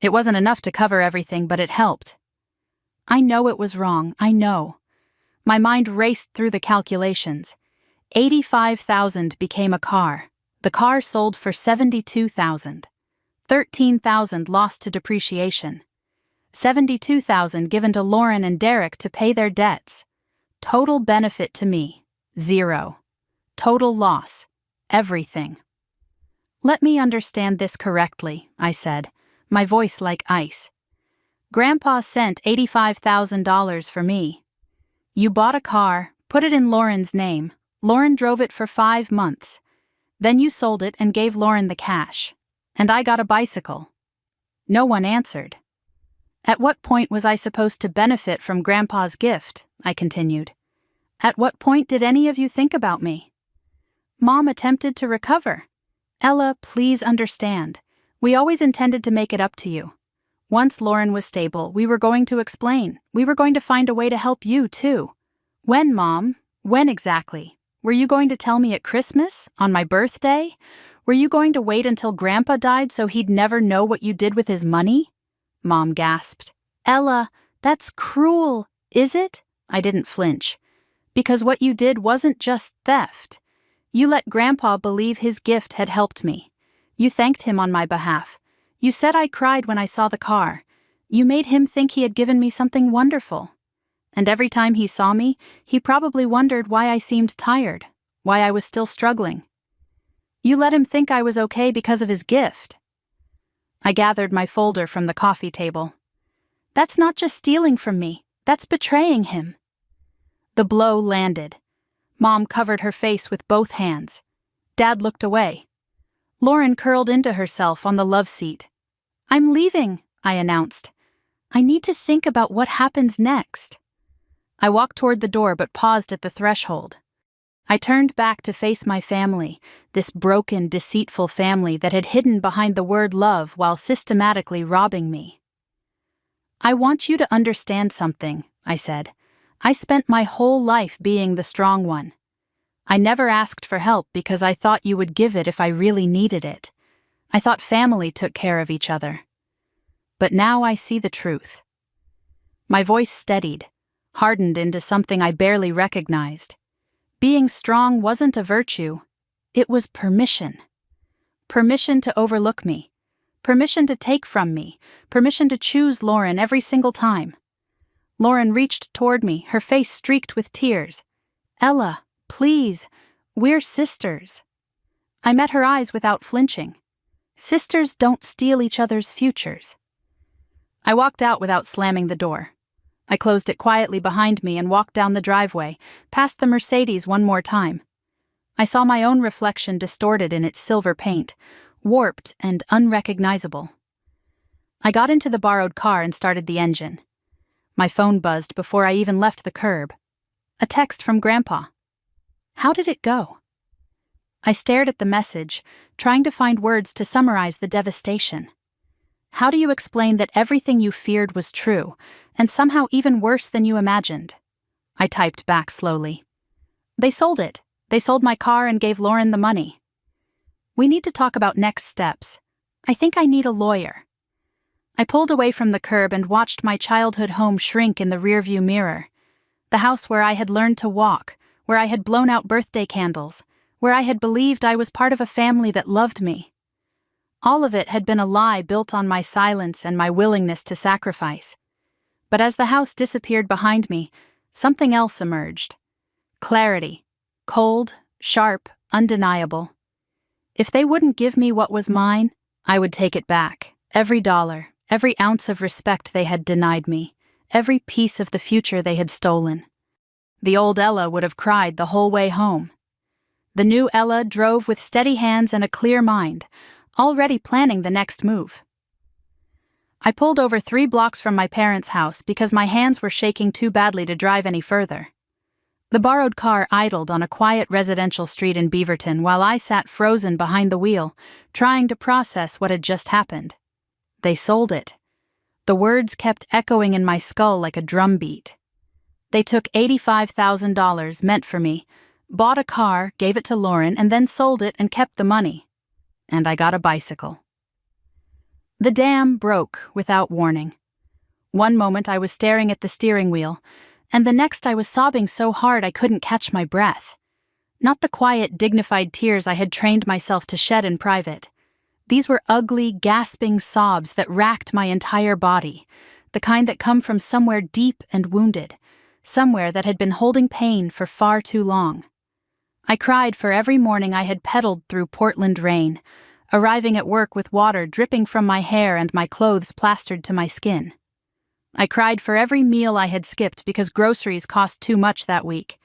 It wasn't enough to cover everything, but it helped. I know it was wrong, I know. My mind raced through the calculations. 85,000 became a car. The car sold for 72,000. 13,000 lost to depreciation. 72,000 given to Lauren and Derek to pay their debts. Total benefit to me, 0. Total loss, everything. "Let me understand this correctly," I said, my voice like ice. "Grandpa sent $85,000 for me. You bought a car, put it in Lauren's name. Lauren drove it for 5 months. Then you sold it and gave Lauren the cash. And I got a bicycle." No one answered. "At what point was I supposed to benefit from Grandpa's gift?" I continued. "At what point did any of you think about me?" Mom attempted to recover. "Ella, please understand. We always intended to make it up to you. Once Lauren was stable, we were going to explain. We were going to find a way to help you, too." "When, Mom? When exactly? Were you going to tell me at Christmas? On my birthday? Were you going to wait until Grandpa died so he'd never know what you did with his money?" Mom gasped. "Ella, that's cruel, is it?" I didn't flinch. "Because what you did wasn't just theft. You let Grandpa believe his gift had helped me. You thanked him on my behalf. You said I cried when I saw the car. You made him think he had given me something wonderful. And every time he saw me, he probably wondered why I seemed tired, why I was still struggling. You let him think I was okay because of his gift." I gathered my folder from the coffee table. "That's not just stealing from me, that's betraying him." The blow landed. Mom covered her face with both hands. Dad looked away. Lauren curled into herself on the love seat. "I'm leaving," I announced. "I need to think about what happens next." I walked toward the door but paused at the threshold. I turned back to face my family, this broken, deceitful family that had hidden behind the word love while systematically robbing me. "I want you to understand something," I said. "I spent my whole life being the strong one. I never asked for help because I thought you would give it if I really needed it. I thought family took care of each other. But now I see the truth." My voice steadied, hardened into something I barely recognized. Being strong wasn't a virtue. It was permission. Permission to overlook me. Permission to take from me. Permission to choose Lauren every single time. Lauren reached toward me, her face streaked with tears. "Ella, please, we're sisters." I met her eyes without flinching. Sisters don't steal each other's futures. I walked out without slamming the door. I closed it quietly behind me and walked down the driveway, past the Mercedes one more time. I saw my own reflection distorted in its silver paint, warped and unrecognizable. I got into the borrowed car and started the engine. My phone buzzed before I even left the curb. A text from Grandpa. How did it go? I stared at the message, trying to find words to summarize the devastation. How do you explain that everything you feared was true, and somehow even worse than you imagined? I typed back slowly. They sold it. They sold my car and gave Lauren the money. We need to talk about next steps. I think I need a lawyer. I pulled away from the curb and watched my childhood home shrink in the rearview mirror. The house where I had learned to walk, where I had blown out birthday candles, where I had believed I was part of a family that loved me. All of it had been a lie built on my silence and my willingness to sacrifice. But as the house disappeared behind me, something else emerged. Clarity. Cold, sharp, undeniable. If they wouldn't give me what was mine, I would take it back. Every dollar, every ounce of respect they had denied me, every piece of the future they had stolen. The old Ella would have cried the whole way home. The new Ella drove with steady hands and a clear mind, already planning the next move. I pulled over 3 blocks from my parents' house because my hands were shaking too badly to drive any further. The borrowed car idled on a quiet residential street in Beaverton while I sat frozen behind the wheel, trying to process what had just happened. They sold it. The words kept echoing in my skull like a drum beat. They took $85,000 meant for me, bought a car, gave it to Lauren, and then sold it and kept the money. And I got a bicycle. The dam broke without warning. One moment I was staring at the steering wheel, and the next I was sobbing so hard I couldn't catch my breath. Not the quiet, dignified tears I had trained myself to shed in private. These were ugly, gasping sobs that racked my entire body, the kind that come from somewhere deep and wounded, somewhere that had been holding pain for far too long. I cried for every morning I had pedaled through Portland rain, arriving at work with water dripping from my hair and my clothes plastered to my skin. I cried for every meal I had skipped because groceries cost too much that week.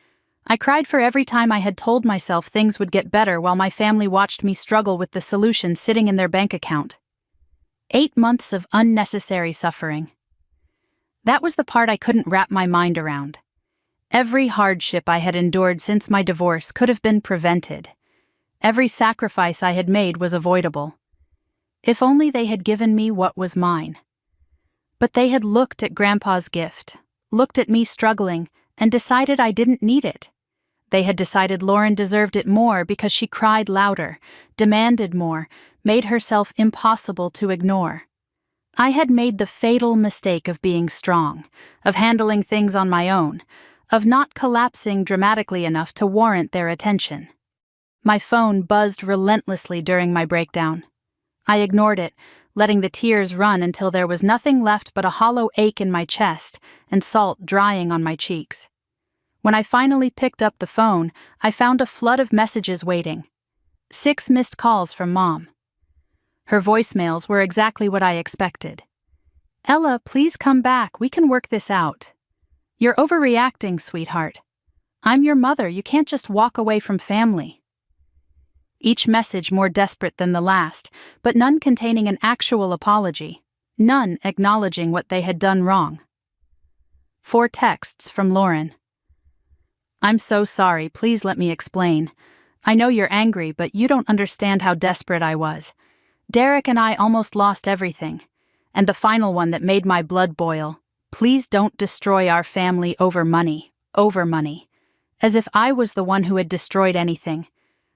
I cried for every time I had told myself things would get better while my family watched me struggle with the solution sitting in their bank account. 8 months of unnecessary suffering. That was the part I couldn't wrap my mind around. Every hardship I had endured since my divorce could have been prevented. Every sacrifice I had made was avoidable. If only they had given me what was mine. But they had looked at Grandpa's gift, looked at me struggling, and decided I didn't need it. They had decided Lauren deserved it more because she cried louder, demanded more, made herself impossible to ignore. I had made the fatal mistake of being strong, of handling things on my own, of not collapsing dramatically enough to warrant their attention. My phone buzzed relentlessly during my breakdown. I ignored it, letting the tears run until there was nothing left but a hollow ache in my chest and salt drying on my cheeks. When I finally picked up the phone, I found a flood of messages waiting. 6 missed calls from Mom. Her voicemails were exactly what I expected. "Ella, please come back. We can work this out. You're overreacting, sweetheart. I'm your mother. You can't just walk away from family." Each message more desperate than the last, but none containing an actual apology, none acknowledging what they had done wrong. 4 texts from Lauren. "I'm so sorry, please let me explain. I know you're angry, but you don't understand how desperate I was. Derek and I almost lost everything. And the final one that made my blood boil. Please don't destroy our family over money. Over money. As if I was the one who had destroyed anything.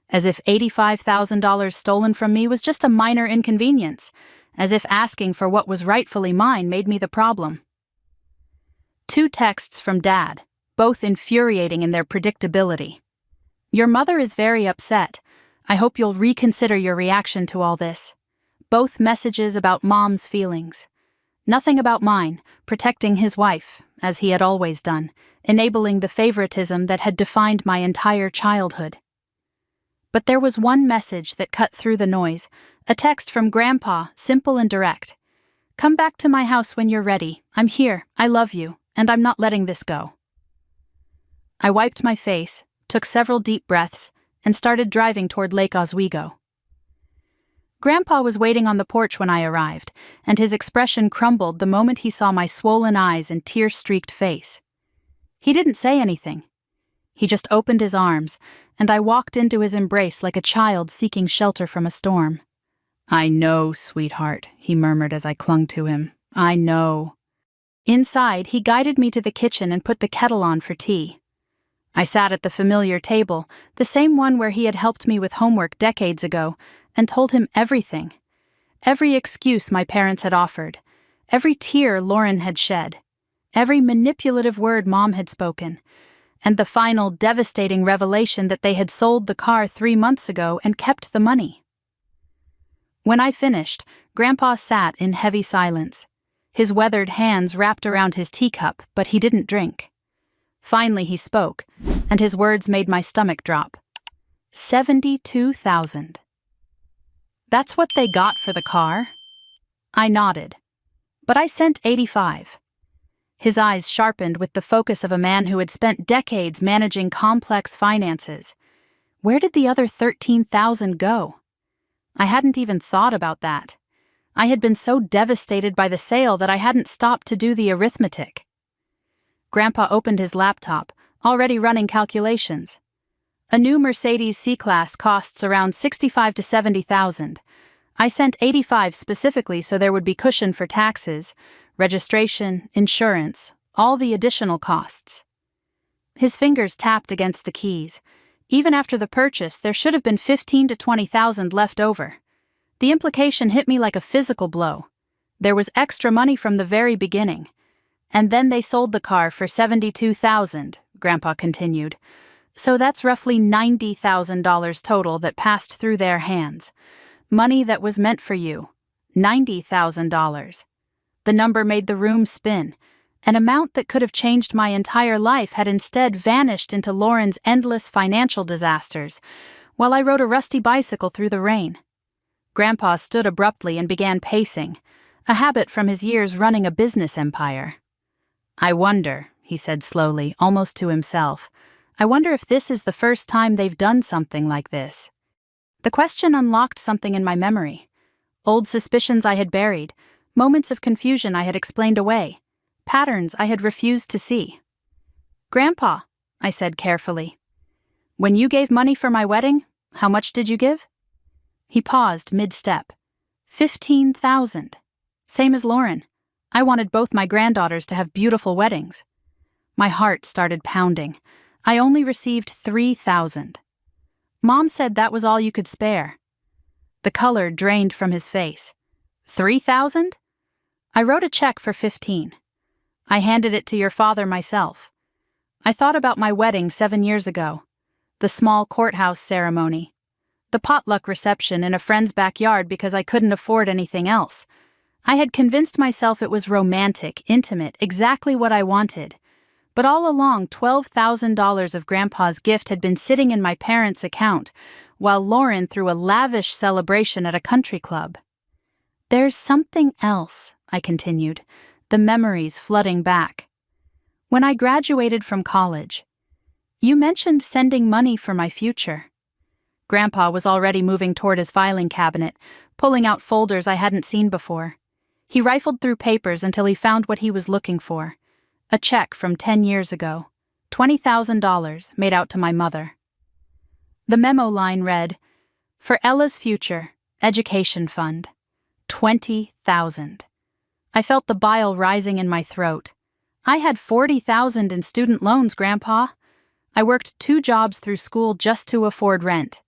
As if $85,000 stolen from me was just a minor inconvenience. As if asking for what was rightfully mine made me the problem." 2 texts from Dad, both infuriating in their predictability. "Your mother is very upset. I hope you'll reconsider your reaction to all this." Both messages about Mom's feelings. Nothing about mine, protecting his wife, as he had always done, enabling the favoritism that had defined my entire childhood. But there was one message that cut through the noise, a text from Grandpa, simple and direct. "Come back to my house when you're ready. I'm here, I love you, and I'm not letting this go." I wiped my face, took several deep breaths, and started driving toward Lake Oswego. Grandpa was waiting on the porch when I arrived, and his expression crumbled the moment he saw my swollen eyes and tear-streaked face. He didn't say anything. He just opened his arms, and I walked into his embrace like a child seeking shelter from a storm. "I know, sweetheart," he murmured as I clung to him. "I know." Inside, he guided me to the kitchen and put the kettle on for tea. I sat at the familiar table, the same one where he had helped me with homework decades ago, and told him everything. Every excuse my parents had offered, every tear Lauren had shed, every manipulative word Mom had spoken, and the final devastating revelation that they had sold the car 3 months ago and kept the money. When I finished, Grandpa sat in heavy silence. His weathered hands wrapped around his teacup, but he didn't drink. Finally he spoke, and his words made my stomach drop. 72,000. That's what they got for the car? I nodded. But I sent 85. His eyes sharpened with the focus of a man who had spent decades managing complex finances. Where did the other 13,000 go? I hadn't even thought about that. I had been so devastated by the sale that I hadn't stopped to do the arithmetic. Grandpa opened his laptop, already running calculations. A new Mercedes C-Class costs around 65 to 70,000. I sent 85 specifically so there would be cushion for taxes, registration, insurance, all the additional costs. His fingers tapped against the keys. Even after the purchase, there should have been 15 to 20,000 left over. The implication hit me like a physical blow. There was extra money from the very beginning. And then they sold the car for 72,000, Grandpa continued. So that's roughly $90,000 total that passed through their hands. Money that was meant for you. $90,000. The number made the room spin. An amount that could have changed my entire life had instead vanished into Lauren's endless financial disasters, while I rode a rusty bicycle through the rain. Grandpa stood abruptly and began pacing, a habit from his years running a business empire. I wonder, he said slowly, almost to himself, I wonder if this is the first time they've done something like this. The question unlocked something in my memory. Old suspicions I had buried, moments of confusion I had explained away, patterns I had refused to see. Grandpa, I said carefully, when you gave money for my wedding, how much did you give? He paused mid-step. 15,000. Same as Lauren. I wanted both my granddaughters to have beautiful weddings. My heart started pounding. I only received 3,000. Mom said that was all you could spare. The color drained from his face. 3,000? I wrote a check for 15. I handed it to your father myself. I thought about my wedding 7 years ago. The small courthouse ceremony. The potluck reception in a friend's backyard because I couldn't afford anything else. I had convinced myself it was romantic, intimate, exactly what I wanted. But all along, $12,000 of Grandpa's gift had been sitting in my parents' account, while Lauren threw a lavish celebration at a country club. There's something else, I continued, the memories flooding back. When I graduated from college, you mentioned sending money for my future. Grandpa was already moving toward his filing cabinet, pulling out folders I hadn't seen before. He rifled through papers until he found what he was looking for. A check from 10 years ago. $20,000 made out to my mother. The memo line read, "For Ella's future, education fund. 20,000. I felt the bile rising in my throat. I had 40,000 in student loans, Grandpa. I worked 2 jobs through school just to afford rent.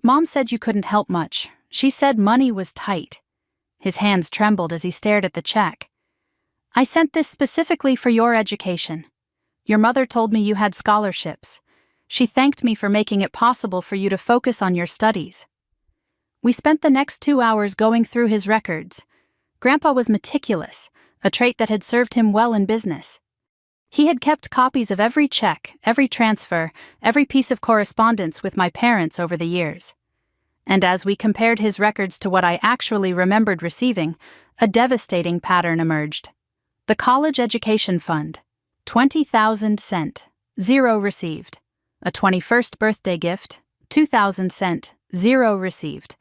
Mom said you couldn't help much. She said money was tight." His hands trembled as he stared at the check. "I sent this specifically for your education. Your mother told me you had scholarships. She thanked me for making it possible for you to focus on your studies." We spent the next 2 hours going through his records. Grandpa was meticulous, a trait that had served him well in business. He had kept copies of every check, every transfer, every piece of correspondence with my parents over the years. And as we compared his records to what I actually remembered receiving, a devastating pattern emerged. The college education fund. 20,000 sent. 0 received. A 21st birthday gift. 2,000 sent. 0 received.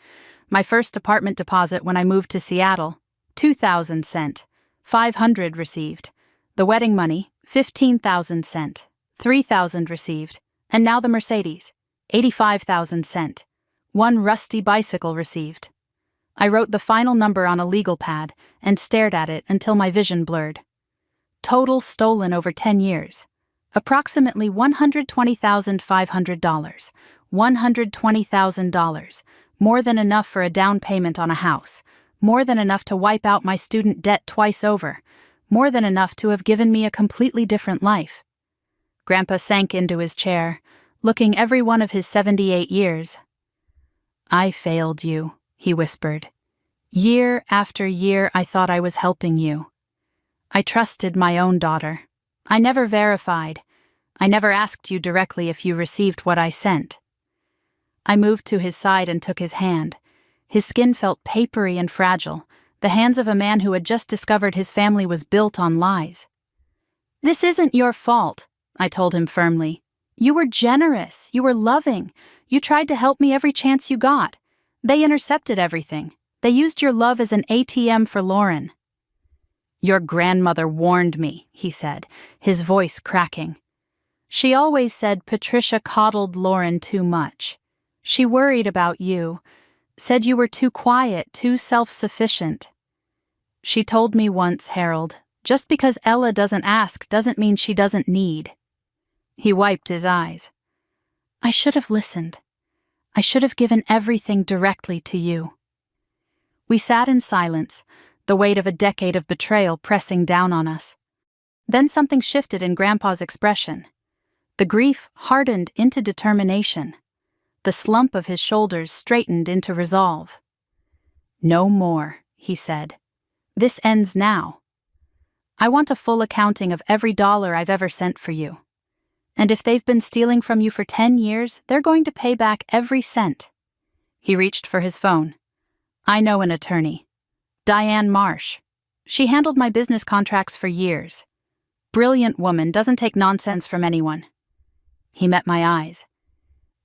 My first apartment deposit when I moved to Seattle. 2,000 sent. 500 received. The wedding money. 15,000 sent. 3,000 received. And now the Mercedes. 85,000 sent. 1 rusty bicycle received. I wrote the final number on a legal pad and stared at it until my vision blurred. Total stolen over 10 years. Approximately $120,500. $120,000. More than enough for a down payment on a house. More than enough to wipe out my student debt twice over. More than enough to have given me a completely different life. Grandpa sank into his chair, looking every one of his 78 years. "I failed you," he whispered. Year after year, I thought I was helping you. I trusted my own daughter. I never verified. I never asked you directly if you received what I sent. I moved to his side and took his hand. His skin felt papery and fragile, the hands of a man who had just discovered his family was built on lies. "This isn't your fault," I told him firmly. "You were generous. You were loving. You tried to help me every chance you got. They intercepted everything. They used your love as an ATM for Lauren." "Your grandmother warned me," he said, his voice cracking. "She always said Patricia coddled Lauren too much. She worried about you, said you were too quiet, too self-sufficient. She told me once, Harold, just because Ella doesn't ask doesn't mean she doesn't need." He wiped his eyes. "I should have listened. I should have given everything directly to you." We sat in silence, the weight of a decade of betrayal pressing down on us. Then something shifted in Grandpa's expression. The grief hardened into determination. The slump of his shoulders straightened into resolve. "No more," he said. "This ends now. I want a full accounting of every dollar I've ever sent for you. And if they've been stealing from you for 10 years, they're going to pay back every cent." He reached for his phone. "I know an attorney. Diane Marsh. She handled my business contracts for years. Brilliant woman, doesn't take nonsense from anyone." He met my eyes.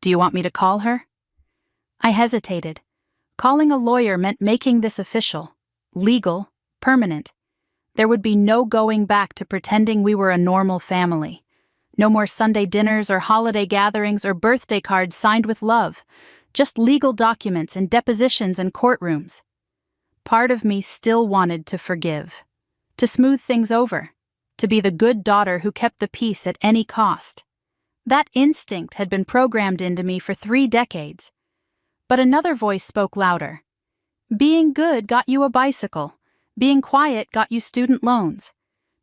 "Do you want me to call her?" I hesitated. Calling a lawyer meant making this official, legal, permanent. There would be no going back to pretending we were a normal family. No more Sunday dinners or holiday gatherings or birthday cards signed with love. Just legal documents and depositions and courtrooms. Part of me still wanted to forgive, to smooth things over, to be the good daughter who kept the peace at any cost. That instinct had been programmed into me for 3 decades. But another voice spoke louder. "Being good got you a bicycle. Being quiet got you student loans.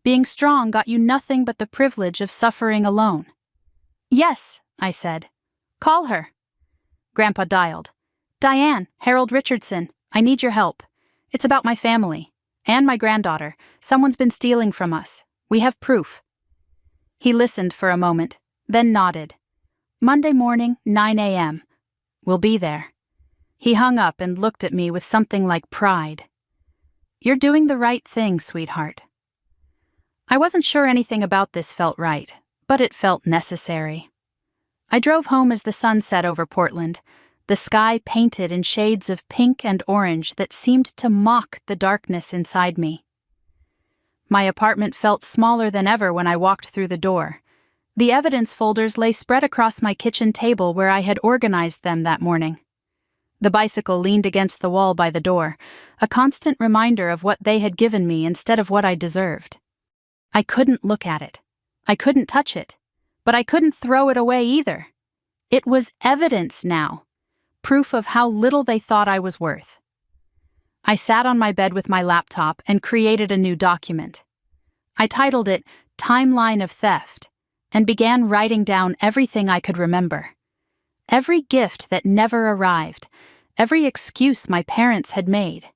Being strong got you nothing but the privilege of suffering alone." "Yes," I said. "Call her." Grandpa dialed. "Diane, Harold Richardson, I need your help. It's about my family. And my granddaughter. Someone's been stealing from us. We have proof." He listened for a moment, then nodded. "Monday morning, 9 a.m. We'll be there." He hung up and looked at me with something like pride. "You're doing the right thing, sweetheart." I wasn't sure anything about this felt right, but it felt necessary. I drove home as the sun set over Portland, the sky painted in shades of pink and orange that seemed to mock the darkness inside me. My apartment felt smaller than ever when I walked through the door. The evidence folders lay spread across my kitchen table where I had organized them that morning. The bicycle leaned against the wall by the door, a constant reminder of what they had given me instead of what I deserved. I couldn't look at it. I couldn't touch it. But I couldn't throw it away either. It was evidence now, proof of how little they thought I was worth. I sat on my bed with my laptop and created a new document. I titled it Timeline of Theft and began writing down everything I could remember. Every gift that never arrived, every excuse my parents had made,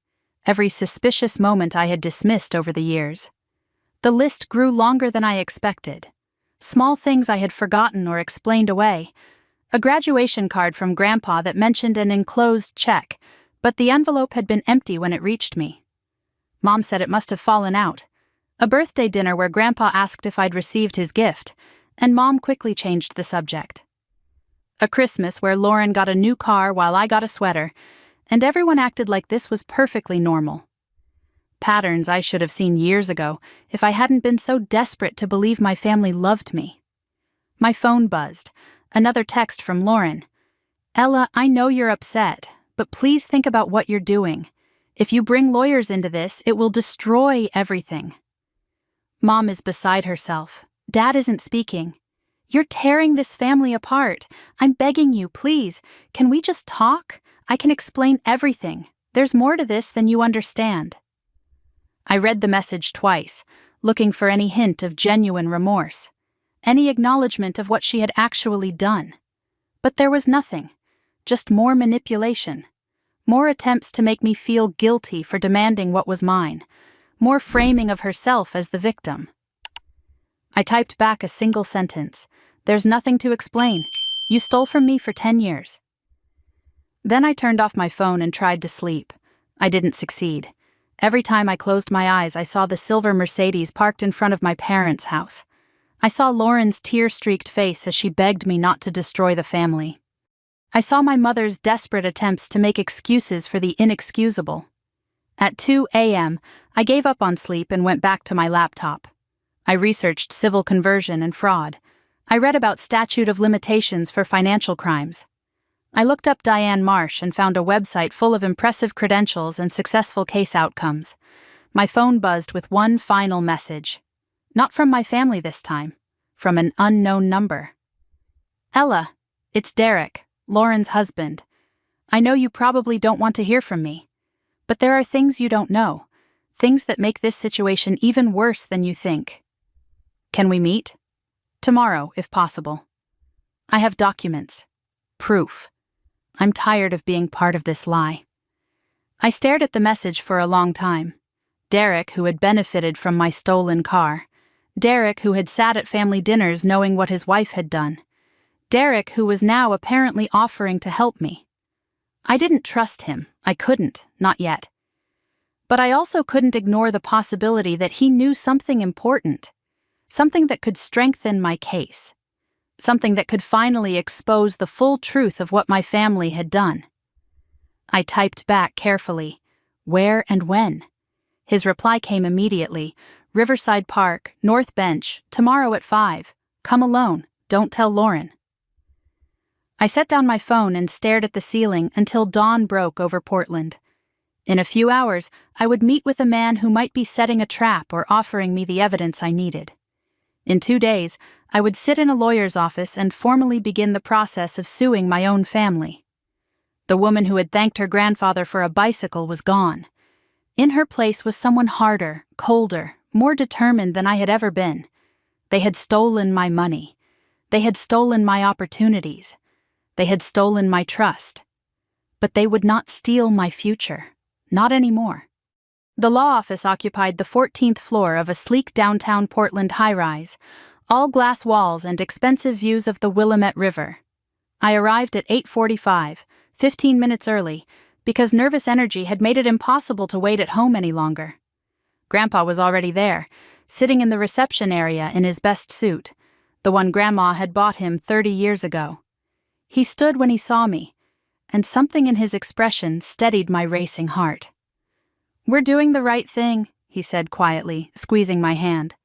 every suspicious moment I had dismissed over the years. The list grew longer than I expected. Small things I had forgotten or explained away. A graduation card from Grandpa that mentioned an enclosed check, but the envelope had been empty when it reached me. Mom said it must have fallen out. A birthday dinner where Grandpa asked if I'd received his gift, and Mom quickly changed the subject. A Christmas where Lauren got a new car while I got a sweater, and everyone acted like this was perfectly normal. Patterns I should have seen years ago if I hadn't been so desperate to believe my family loved me. My phone buzzed. Another text from Lauren. "Ella, I know you're upset, but please think about what you're doing. If you bring lawyers into this, it will destroy everything." Mom is beside herself. Dad isn't speaking. "You're tearing this family apart. I'm begging you, please. Can we just talk? I can explain everything. There's more to this than you understand." I read the message twice, looking for any hint of genuine remorse, any acknowledgement of what she had actually done. But there was nothing, just more manipulation, More attempts to make me feel guilty for demanding what was mine. More framing of herself as the victim. I typed back a single sentence. "There's nothing to explain. You stole from me for 10 years. Then I turned off my phone and tried to sleep. I didn't succeed. Every time I closed my eyes, I saw the silver Mercedes parked in front of my parents' house. I saw Lauren's tear-streaked face as she begged me not to destroy the family. I saw my mother's desperate attempts to make excuses for the inexcusable. At 2 a.m., I gave up on sleep and went back to my laptop. I researched civil conversion and fraud. I read about statute of limitations for financial crimes. I looked up Diane Marsh and found a website full of impressive credentials and successful case outcomes. My phone buzzed with one final message. Not from my family this time, from an unknown number. "Ella, it's Derek, Lauren's husband. I know you probably don't want to hear from me, but there are things you don't know, things that make this situation even worse than you think. Can we meet? Tomorrow, if possible. I have documents. Proof. I'm tired of being part of this lie." I stared at the message for a long time. Derek, who had benefited from my stolen car. Derek, who had sat at family dinners knowing what his wife had done. Derek, who was now apparently offering to help me. I didn't trust him. I couldn't, not yet. But I also couldn't ignore the possibility that he knew something important. Something that could strengthen my case. Something that could finally expose the full truth of what my family had done. I typed back carefully, "Where and when?" His reply came immediately. "Riverside Park, North Bench, tomorrow at 5. Come alone, don't tell Lauren." I set down my phone and stared at the ceiling until dawn broke over Portland. In a few hours, I would meet with a man who might be setting a trap or offering me the evidence I needed. In 2 days, I would sit in a lawyer's office and formally begin the process of suing my own family. The woman who had thanked her grandfather for a bicycle was gone. In her place was someone harder, colder, more determined than I had ever been. They had stolen my money. They had stolen my opportunities. They had stolen my trust. But they would not steal my future. Not anymore. The law office occupied the 14th floor of a sleek downtown Portland high-rise, all glass walls and expensive views of the Willamette River. I arrived at 8:45, 15 minutes early, because nervous energy had made it impossible to wait at home any longer. Grandpa was already there, sitting in the reception area in his best suit, the one Grandma had bought him 30 years ago. He stood when he saw me, and something in his expression steadied my racing heart. "We're doing the right thing," he said quietly, squeezing my hand.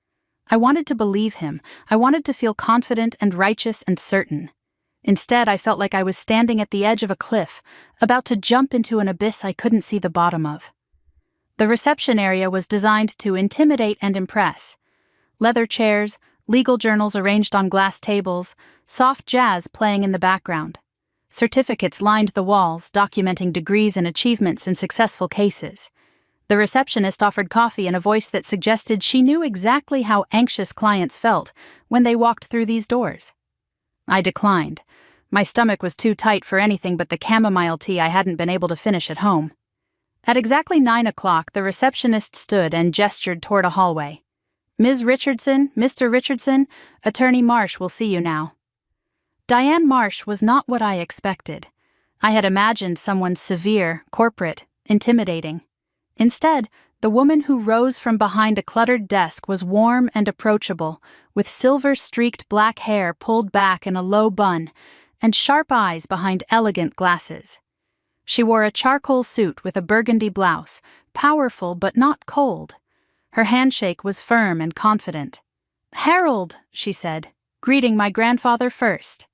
I wanted to believe him. I wanted to feel confident and righteous and certain. Instead, I felt like I was standing at the edge of a cliff, about to jump into an abyss I couldn't see the bottom of. The reception area was designed to intimidate and impress. Leather chairs, legal journals arranged on glass tables, soft jazz playing in the background. Certificates lined the walls, documenting degrees and achievements in successful cases. The receptionist offered coffee in a voice that suggested she knew exactly how anxious clients felt when they walked through these doors. I declined. My stomach was too tight for anything but the chamomile tea I hadn't been able to finish at home. At exactly 9 o'clock, the receptionist stood and gestured toward a hallway. "Ms. Richardson, Mr. Richardson, Attorney Marsh will see you now." Diane Marsh was not what I expected. I had imagined someone severe, corporate, intimidating. Instead, the woman who rose from behind a cluttered desk was warm and approachable, with silver-streaked black hair pulled back in a low bun and sharp eyes behind elegant glasses. She wore a charcoal suit with a burgundy blouse, powerful but not cold. Her handshake was firm and confident. "Harold," she said, greeting my grandfather first.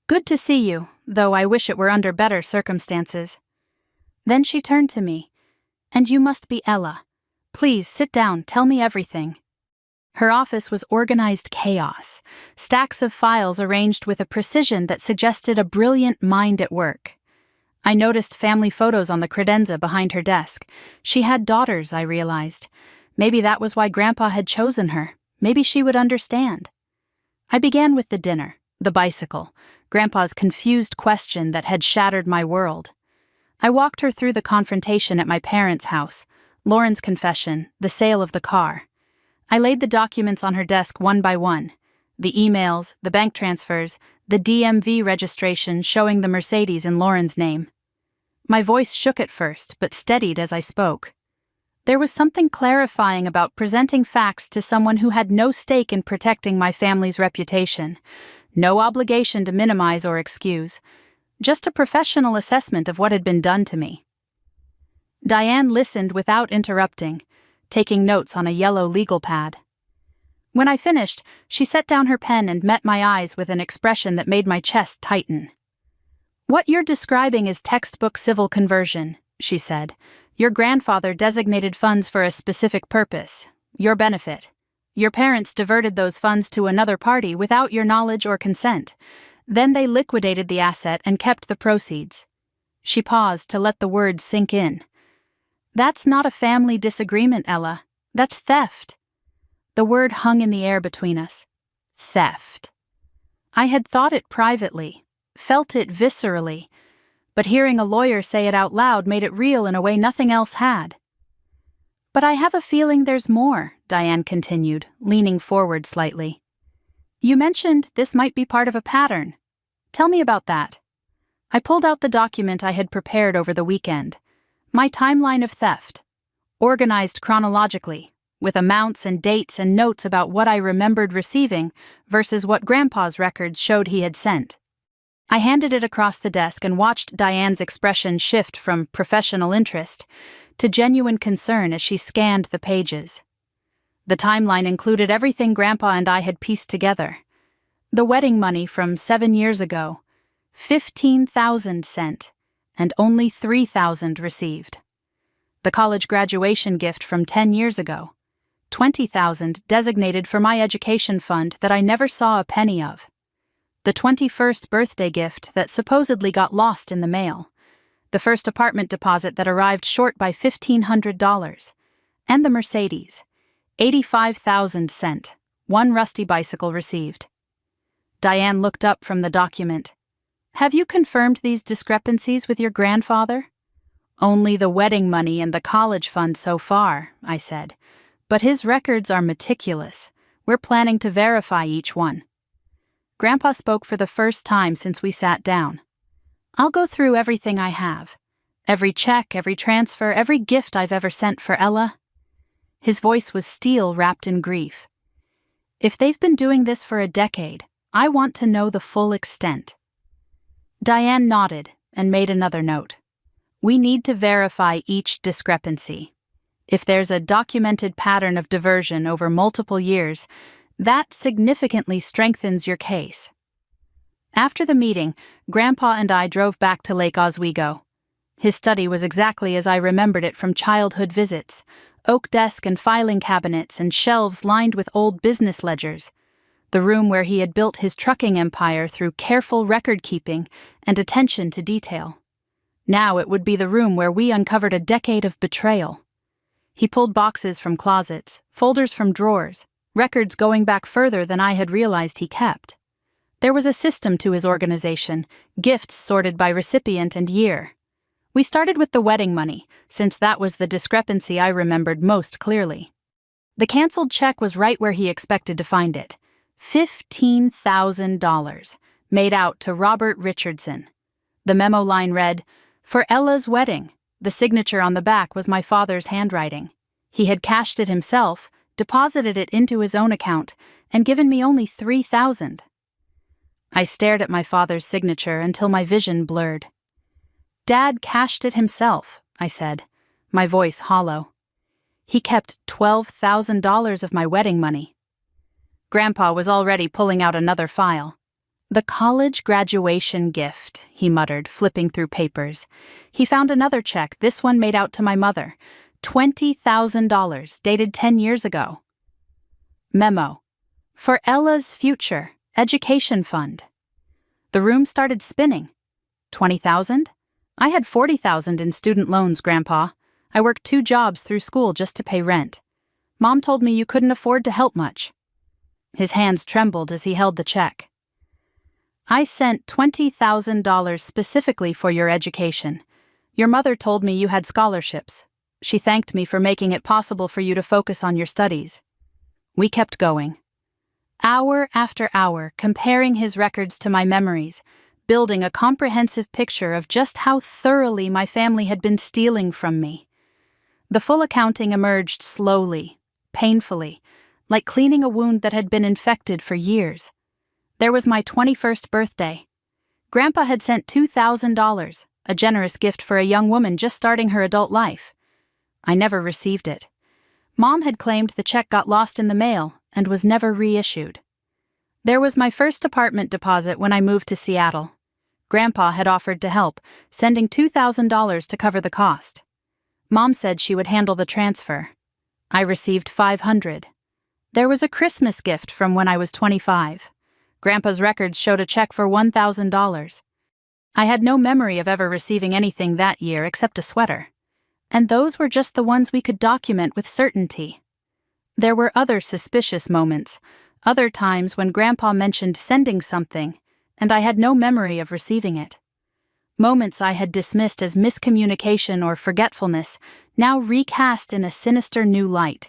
"Good to see you, though I wish it were under better circumstances." Then she turned to me. "And you must be Ella. Please sit down, tell me everything." Her office was organized chaos, stacks of files arranged with a precision that suggested a brilliant mind at work. I noticed family photos on the credenza behind her desk. She had daughters, I realized. Maybe that was why Grandpa had chosen her. Maybe she would understand. I began with the dinner, the bicycle, Grandpa's confused question that had shattered my world. I walked her through the confrontation at my parents' house, Lauren's confession, the sale of the car. I laid the documents on her desk one by one. The emails, the bank transfers, the DMV registration showing the Mercedes in Lauren's name. My voice shook at first, but steadied as I spoke. There was something clarifying about presenting facts to someone who had no stake in protecting my family's reputation, no obligation to minimize or excuse, just a professional assessment of what had been done to me. Diane listened without interrupting, taking notes on a yellow legal pad. When I finished, she set down her pen and met my eyes with an expression that made my chest tighten. "What you're describing is textbook civil conversion," she said. "Your grandfather designated funds for a specific purpose, your benefit. Your parents diverted those funds to another party without your knowledge or consent. Then they liquidated the asset and kept the proceeds." She paused to let the words sink in. "That's not a family disagreement, Ella. That's theft." The word hung in the air between us. Theft. I had thought it privately, felt it viscerally, but hearing a lawyer say it out loud made it real in a way nothing else had. "But I have a feeling there's more," Diane continued, leaning forward slightly. "You mentioned this might be part of a pattern. Tell me about that." I pulled out the document I had prepared over the weekend. My timeline of theft, organized chronologically, with amounts and dates and notes about what I remembered receiving versus what Grandpa's records showed he had sent. I handed it across the desk and watched Diane's expression shift from professional interest to genuine concern as she scanned the pages. The timeline included everything Grandpa and I had pieced together. The wedding money from 7 years ago, 15,000 sent, and only 3,000 received. The college graduation gift from 10 years ago, 20,000 designated for my education fund that I never saw a penny of. The 21st birthday gift that supposedly got lost in the mail. The first apartment deposit that arrived short by $1,500. And the Mercedes, 85,000 sent, one rusty bicycle received. Diane looked up from the document. "Have you confirmed these discrepancies with your grandfather?" "Only the wedding money and the college fund so far," I said. "But his records are meticulous. We're planning to verify each one." Grandpa spoke for the first time since we sat down. "I'll go through everything I have. Every check, every transfer, every gift I've ever sent for Ella." His voice was steel wrapped in grief. "If they've been doing this for a decade, I want to know the full extent." Diane nodded and made another note. "We need to verify each discrepancy. If there's a documented pattern of diversion over multiple years, that significantly strengthens your case." After the meeting, Grandpa and I drove back to Lake Oswego. His study was exactly as I remembered it from childhood visits: oak desk and filing cabinets and shelves lined with old business ledgers. The room where he had built his trucking empire through careful record-keeping and attention to detail. Now it would be the room where we uncovered a decade of betrayal. He pulled boxes from closets, folders from drawers, records going back further than I had realized he kept. There was a system to his organization, gifts sorted by recipient and year. We started with the wedding money, since that was the discrepancy I remembered most clearly. The canceled check was right where he expected to find it. $15,000, made out to Robert Richardson. The memo line read, "For Ella's wedding." The signature on the back was my father's handwriting. He had cashed it himself, deposited it into his own account, and given me only $3,000. I stared at my father's signature until my vision blurred. "Dad cashed it himself," I said, my voice hollow. "He kept $12,000 of my wedding money." Grandpa was already pulling out another file. "The college graduation gift," he muttered, flipping through papers. He found another check, this one made out to my mother. $20,000, dated 10 years ago. Memo: "For Ella's future, education fund." The room started spinning. 20,000? I had 40,000 in student loans, Grandpa. I worked 2 jobs through school just to pay rent. Mom told me you couldn't afford to help much. His hands trembled as he held the check. "I sent $20,000 specifically for your education. Your mother told me you had scholarships. She thanked me for making it possible for you to focus on your studies. We kept going. Hour after hour, comparing his records to my memories, building a comprehensive picture of just how thoroughly my family had been stealing from me. The full accounting emerged slowly, painfully, like cleaning a wound that had been infected for years. There was my 21st birthday. Grandpa had sent $2,000, a generous gift for a young woman just starting her adult life. I never received it. Mom had claimed the check got lost in the mail and was never reissued. There was my first apartment deposit when I moved to Seattle. Grandpa had offered to help, sending $2,000 to cover the cost. Mom said she would handle the transfer. I received $500. There was a Christmas gift from when I was 25. Grandpa's records showed a check for $1,000. I had no memory of ever receiving anything that year except a sweater. And those were just the ones we could document with certainty. There were other suspicious moments, other times when Grandpa mentioned sending something, and I had no memory of receiving it. Moments I had dismissed as miscommunication or forgetfulness, now recast in a sinister new light.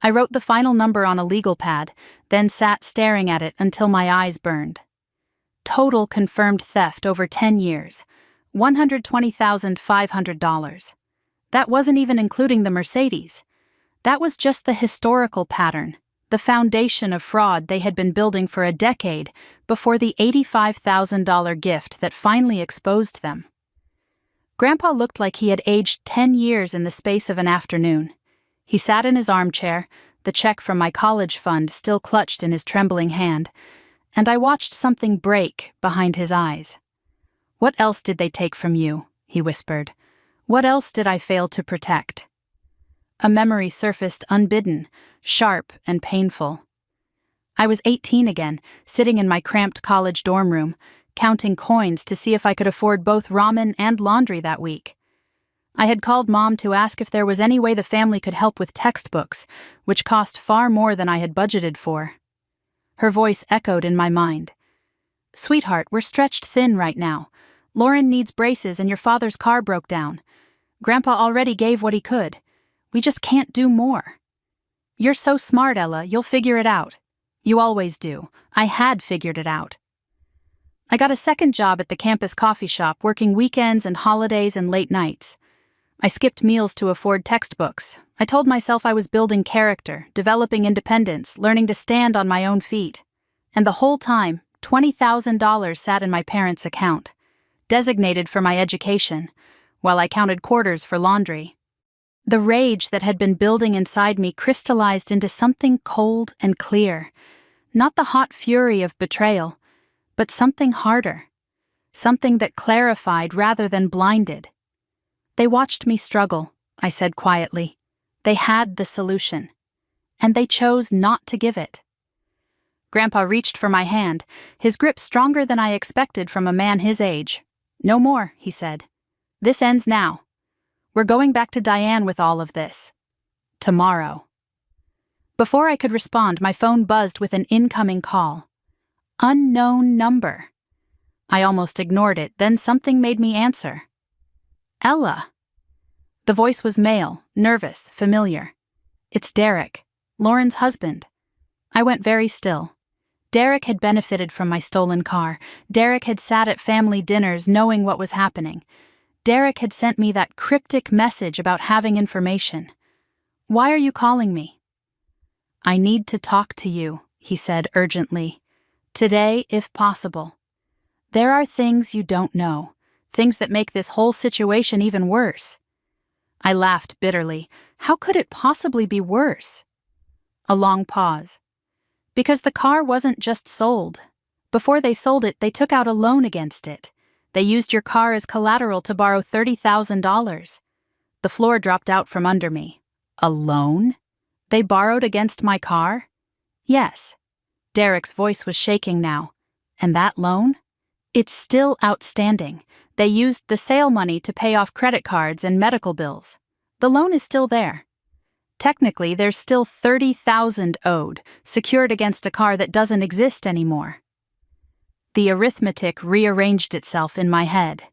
I wrote the final number on a legal pad, then sat staring at it until my eyes burned. Total confirmed theft over 10 years, $120,500. That wasn't even including the Mercedes. That was just the historical pattern, the foundation of fraud they had been building for a decade before the $85,000 gift that finally exposed them. Grandpa looked like he had aged 10 years in the space of an afternoon. He sat in his armchair, the check from my college fund still clutched in his trembling hand, and I watched something break behind his eyes. "What else did they take from you?" he whispered. "What else did I fail to protect?" A memory surfaced unbidden, sharp and painful. I was 18 again, sitting in my cramped college dorm room, counting coins to see if I could afford both ramen and laundry that week. I had called Mom to ask if there was any way the family could help with textbooks, which cost far more than I had budgeted for. Her voice echoed in my mind. "Sweetheart, we're stretched thin right now. Lauren needs braces and your father's car broke down. Grandpa already gave what he could. We just can't do more." "You're so smart, Ella, you'll figure it out." "You always do. I had figured it out." I got a second job at the campus coffee shop, working weekends and holidays and late nights. I skipped meals to afford textbooks. I told myself I was building character, developing independence, learning to stand on my own feet. And the whole time, $20,000 sat in my parents' account, designated for my education, while I counted quarters for laundry. The rage that had been building inside me crystallized into something cold and clear, not the hot fury of betrayal, but something harder, something that clarified rather than blinded. "They watched me struggle," I said quietly. "They had the solution, and they chose not to give it." Grandpa reached for my hand, his grip stronger than I expected from a man his age. "No more," he said. "This ends now. We're going back to Diane with all of this. Tomorrow." Before I could respond, my phone buzzed with an incoming call. Unknown number. I almost ignored it, then something made me answer. "Ella." The voice was male, nervous, familiar. "It's Derek, Lauren's husband." I went very still. Derek had benefited from my stolen car. Derek had sat at family dinners knowing what was happening. Derek had sent me that cryptic message about having information. "Why are you calling me?" "I need to talk to you," he said urgently. "Today, if possible. There are things you don't know, things that make this whole situation even worse." I laughed bitterly. How could it possibly be worse? A long pause. "Because the car wasn't just sold. Before they sold it, they took out a loan against it. They used your car as collateral to borrow $30,000. The floor dropped out from under me. A loan? They borrowed against my car? Yes. Derek's voice was shaking now. And that loan? It's still outstanding. They used the sale money to pay off credit cards and medical bills. The loan is still there. Technically, there's still $30,000 owed, secured against a car that doesn't exist anymore." The arithmetic rearranged itself in my head.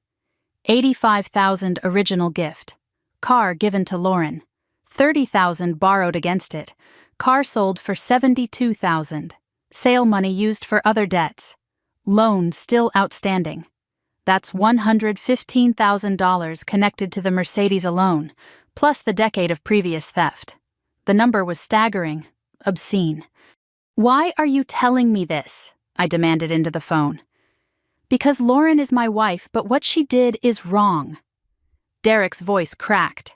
$85,000 original gift. Car given to Lauren. $30,000 borrowed against it. Car sold for $72,000. Sale money used for other debts. Loan still outstanding. That's $115,000 connected to the Mercedes alone, plus the decade of previous theft. The number was staggering, obscene. "Why are you telling me this?" I demanded into the phone. "Because Lauren is my wife, but what she did is wrong." Derek's voice cracked.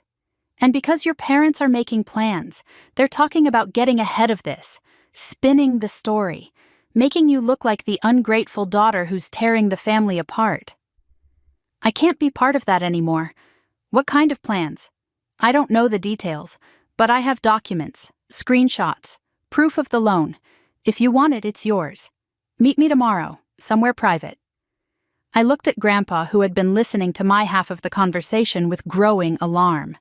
"And because your parents are making plans, they're talking about getting ahead of this, spinning the story, making you look like the ungrateful daughter who's tearing the family apart." "I can't be part of that anymore." "What kind of plans?" "I don't know the details, but I have documents, screenshots, proof of the loan. If you want it, it's yours. Meet me tomorrow, somewhere private." I looked at Grandpa, who had been listening to my half of the conversation with growing alarm.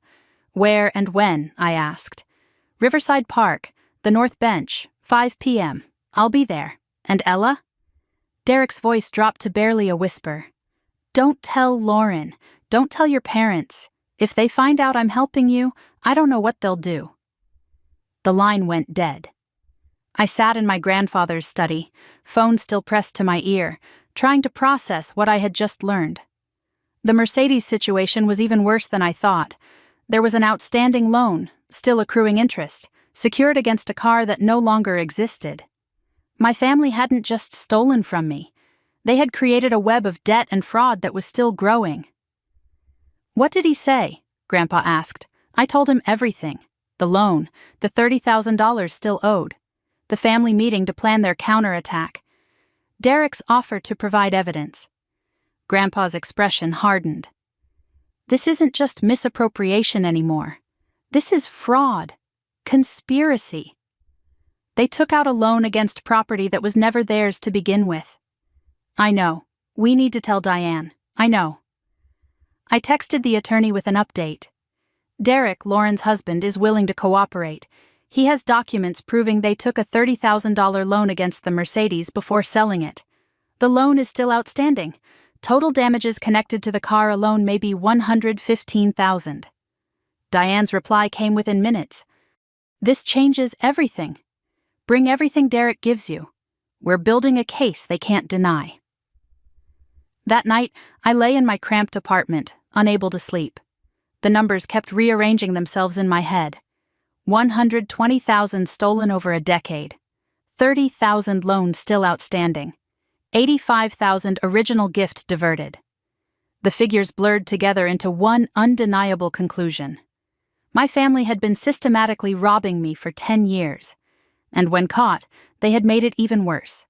"Where and when?" I asked. "Riverside Park, the North Bench, 5 p.m. I'll be there. And Ella?" Derek's voice dropped to barely a whisper. "Don't tell Lauren. Don't tell your parents. If they find out I'm helping you, I don't know what they'll do." The line went dead. I sat in my grandfather's study, phone still pressed to my ear, trying to process what I had just learned. The Mercedes situation was even worse than I thought. There was an outstanding loan, still accruing interest, secured against a car that no longer existed. My family hadn't just stolen from me. They had created a web of debt and fraud that was still growing. "What did he say?" Grandpa asked. I told him everything. The loan, the $30,000 still owed, the family meeting to plan their counterattack, Derek's offer to provide evidence. Grandpa's expression hardened. "This isn't just misappropriation anymore. This is fraud. Conspiracy. They took out a loan against property that was never theirs to begin with." "I know. We need to tell Diane. I know." I texted the attorney with an update. Derek, Lauren's husband, is willing to cooperate. He has documents proving they took a $30,000 loan against the Mercedes before selling it. The loan is still outstanding. Total damages connected to the car alone may be $115,000. Diane's reply came within minutes. "This changes everything. Bring everything Derek gives you. We're building a case they can't deny." That night, I lay in my cramped apartment, unable to sleep. The numbers kept rearranging themselves in my head. 120,000 stolen over a decade. 30,000 loans still outstanding. 85,000 original gift diverted. The figures blurred together into one undeniable conclusion. My family had been systematically robbing me for 10 years, and when caught, they had made it even worse.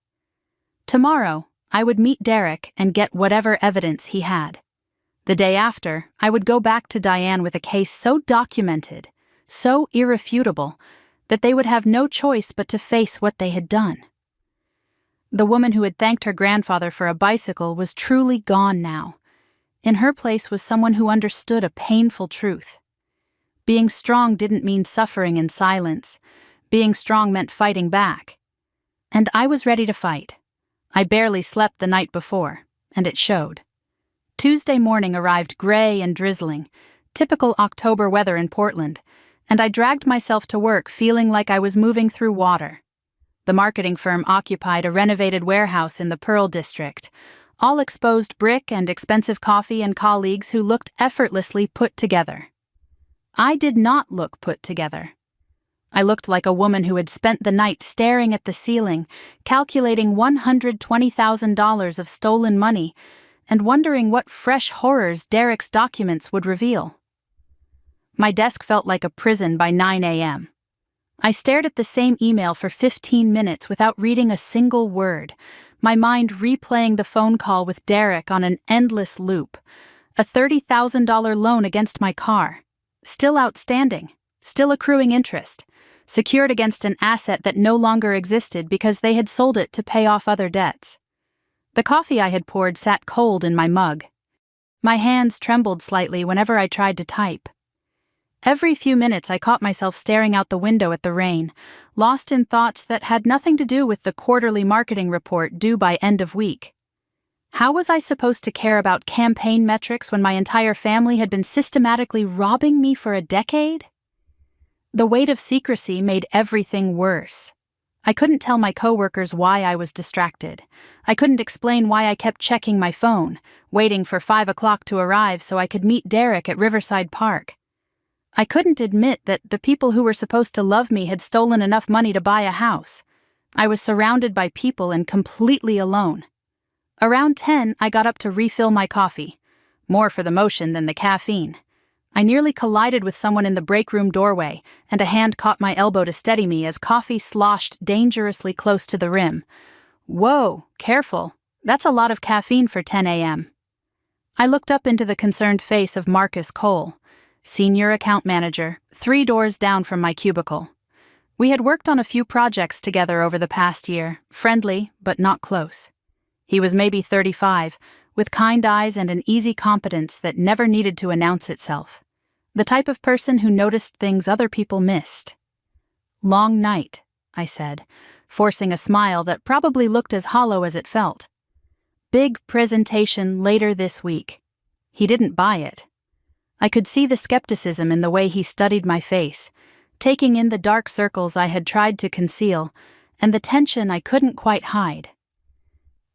Tomorrow, I would meet Derek and get whatever evidence he had. The day after, I would go back to Diane with a case so documented, so irrefutable, that they would have no choice but to face what they had done. The woman who had thanked her grandfather for a bicycle was truly gone now. In her place was someone who understood a painful truth. Being strong didn't mean suffering in silence. Being strong meant fighting back. And I was ready to fight. I barely slept the night before, and it showed. Tuesday morning arrived gray and drizzling, typical October weather in Portland, and I dragged myself to work feeling like I was moving through water. The marketing firm occupied a renovated warehouse in the Pearl District, all exposed brick and expensive coffee and colleagues who looked effortlessly put together. I did not look put together. I looked like a woman who had spent the night staring at the ceiling, calculating $120,000 of stolen money, and wondering what fresh horrors Derek's documents would reveal. My desk felt like a prison by 9 a.m. I stared at the same email for 15 minutes without reading a single word, my mind replaying the phone call with Derek on an endless loop. A $30,000 loan against my car. Still outstanding, still accruing interest, secured against an asset that no longer existed because they had sold it to pay off other debts. The coffee I had poured sat cold in my mug. My hands trembled slightly whenever I tried to type. Every few minutes I caught myself staring out the window at the rain, lost in thoughts that had nothing to do with the quarterly marketing report due by end of week. How was I supposed to care about campaign metrics when my entire family had been systematically robbing me for a decade? The weight of secrecy made everything worse. I couldn't tell my coworkers why I was distracted. I couldn't explain why I kept checking my phone, waiting for 5 o'clock to arrive so I could meet Derek at Riverside Park. I couldn't admit that the people who were supposed to love me had stolen enough money to buy a house. I was surrounded by people and completely alone. Around 10, I got up to refill my coffee, more for the motion than the caffeine. I nearly collided with someone in the break room doorway, and a hand caught my elbow to steady me as coffee sloshed dangerously close to the rim. Whoa, careful. That's a lot of caffeine for 10 a.m. I looked up into the concerned face of Marcus Cole, senior account manager, 3 doors down from my cubicle. We had worked on a few projects together over the past year, friendly but not close. He was maybe 35, with kind eyes and an easy competence that never needed to announce itself. The type of person who noticed things other people missed. "Long night," I said, forcing a smile that probably looked as hollow as it felt. "Big presentation later this week." He didn't buy it. I could see the skepticism in the way he studied my face, taking in the dark circles I had tried to conceal, and the tension I couldn't quite hide.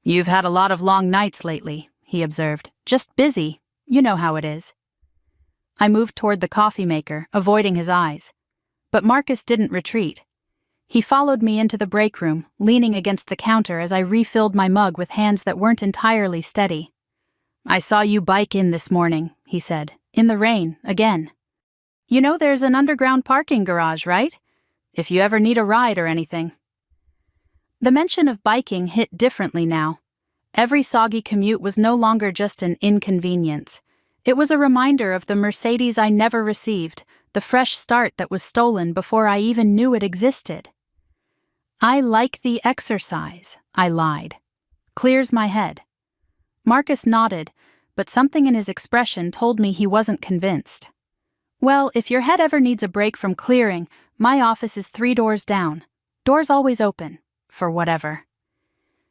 "You've had a lot of long nights lately," he observed. "Just busy. You know how it is." I moved toward the coffee maker, avoiding his eyes. But Marcus didn't retreat. He followed me into the break room, leaning against the counter as I refilled my mug with hands that weren't entirely steady. "I saw you bike in this morning," he said. "In the rain, again. You know there's an underground parking garage, right? If you ever need a ride or anything." The mention of biking hit differently now. Every soggy commute was no longer just an inconvenience. It was a reminder of the Mercedes I never received, the fresh start that was stolen before I even knew it existed. "I like the exercise," I lied. "Clears my head." Marcus nodded, but something in his expression told me he wasn't convinced. "Well, if your head ever needs a break from clearing, my office is 3 doors down. Doors always open. For whatever."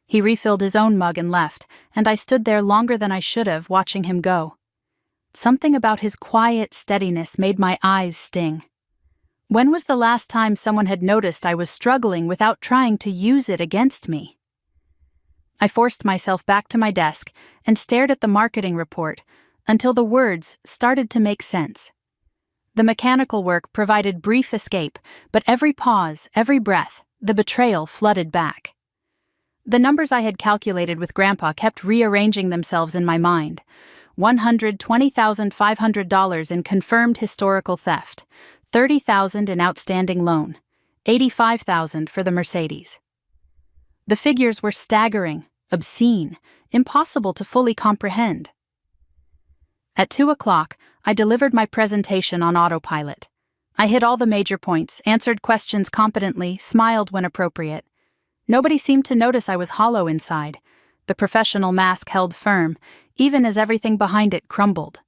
He refilled his own mug and left, and I stood there longer than I should have, watching him go. Something about his quiet steadiness made my eyes sting. When was the last time someone had noticed I was struggling without trying to use it against me? I forced myself back to my desk and stared at the marketing report until the words started to make sense. The mechanical work provided brief escape, but every pause, every breath, the betrayal flooded back. The numbers I had calculated with Grandpa kept rearranging themselves in my mind. $120,500 in confirmed historical theft, $30,000 in outstanding loan, $85,000 for the Mercedes. The figures were staggering, obscene, impossible to fully comprehend. At 2 o'clock, I delivered my presentation on autopilot. I hit all the major points, answered questions competently, smiled when appropriate. Nobody seemed to notice I was hollow inside. The professional mask held firm, even as everything behind it crumbled.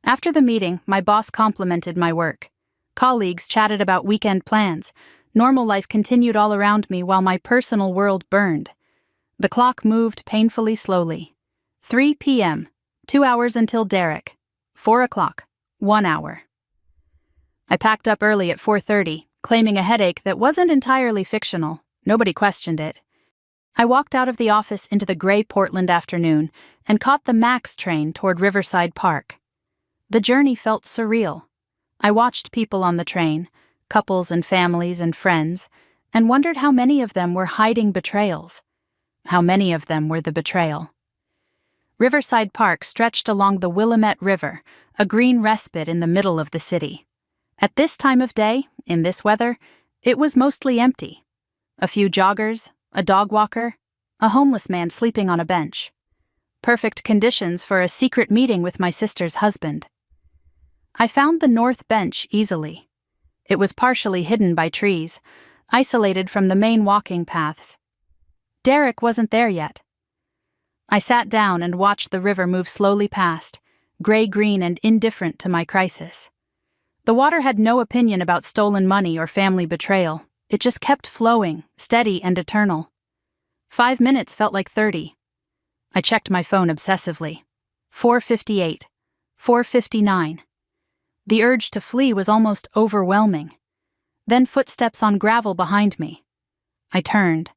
After the meeting, my boss complimented my work. Colleagues chatted about weekend plans. Normal life continued all around me while my personal world burned. The clock moved painfully slowly. 3 p.m., 2 hours until Derek. 4 o'clock, 1 hour. I packed up early at 4:30, claiming a headache that wasn't entirely fictional. Nobody questioned it. I walked out of the office into the gray Portland afternoon and caught the Max train toward Riverside Park. The journey felt surreal. I watched people on the train, couples and families and friends, and wondered how many of them were hiding betrayals. How many of them were the betrayal. Riverside Park stretched along the Willamette River, a green respite in the middle of the city. At this time of day, in this weather, it was mostly empty. A few joggers, a dog walker, a homeless man sleeping on a bench. Perfect conditions for a secret meeting with my sister's husband. I found the north bench easily. It was partially hidden by trees, isolated from the main walking paths. Derek wasn't there yet. I sat down and watched the river move slowly past, gray-green and indifferent to my crisis. The water had no opinion about stolen money or family betrayal. It just kept flowing, steady and eternal. 5 minutes felt like 30. I checked my phone obsessively. 4:58. 4:59. The urge to flee was almost overwhelming. Then footsteps on gravel behind me. I turned.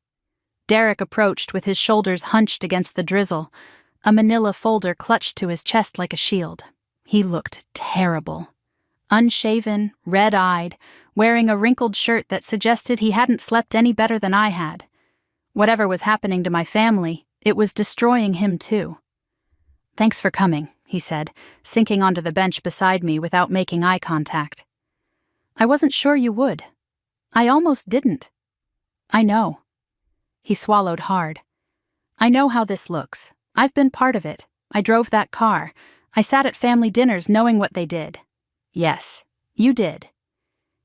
Derek approached with his shoulders hunched against the drizzle, a manila folder clutched to his chest like a shield. He looked terrible. Unshaven, red-eyed, wearing a wrinkled shirt that suggested he hadn't slept any better than I had. Whatever was happening to my family, it was destroying him too. "Thanks for coming," he said, sinking onto the bench beside me without making eye contact. "I wasn't sure you would. I almost didn't." "I know." He swallowed hard. "I know how this looks. I've been part of it. I drove that car. I sat at family dinners knowing what they did." "Yes, you did."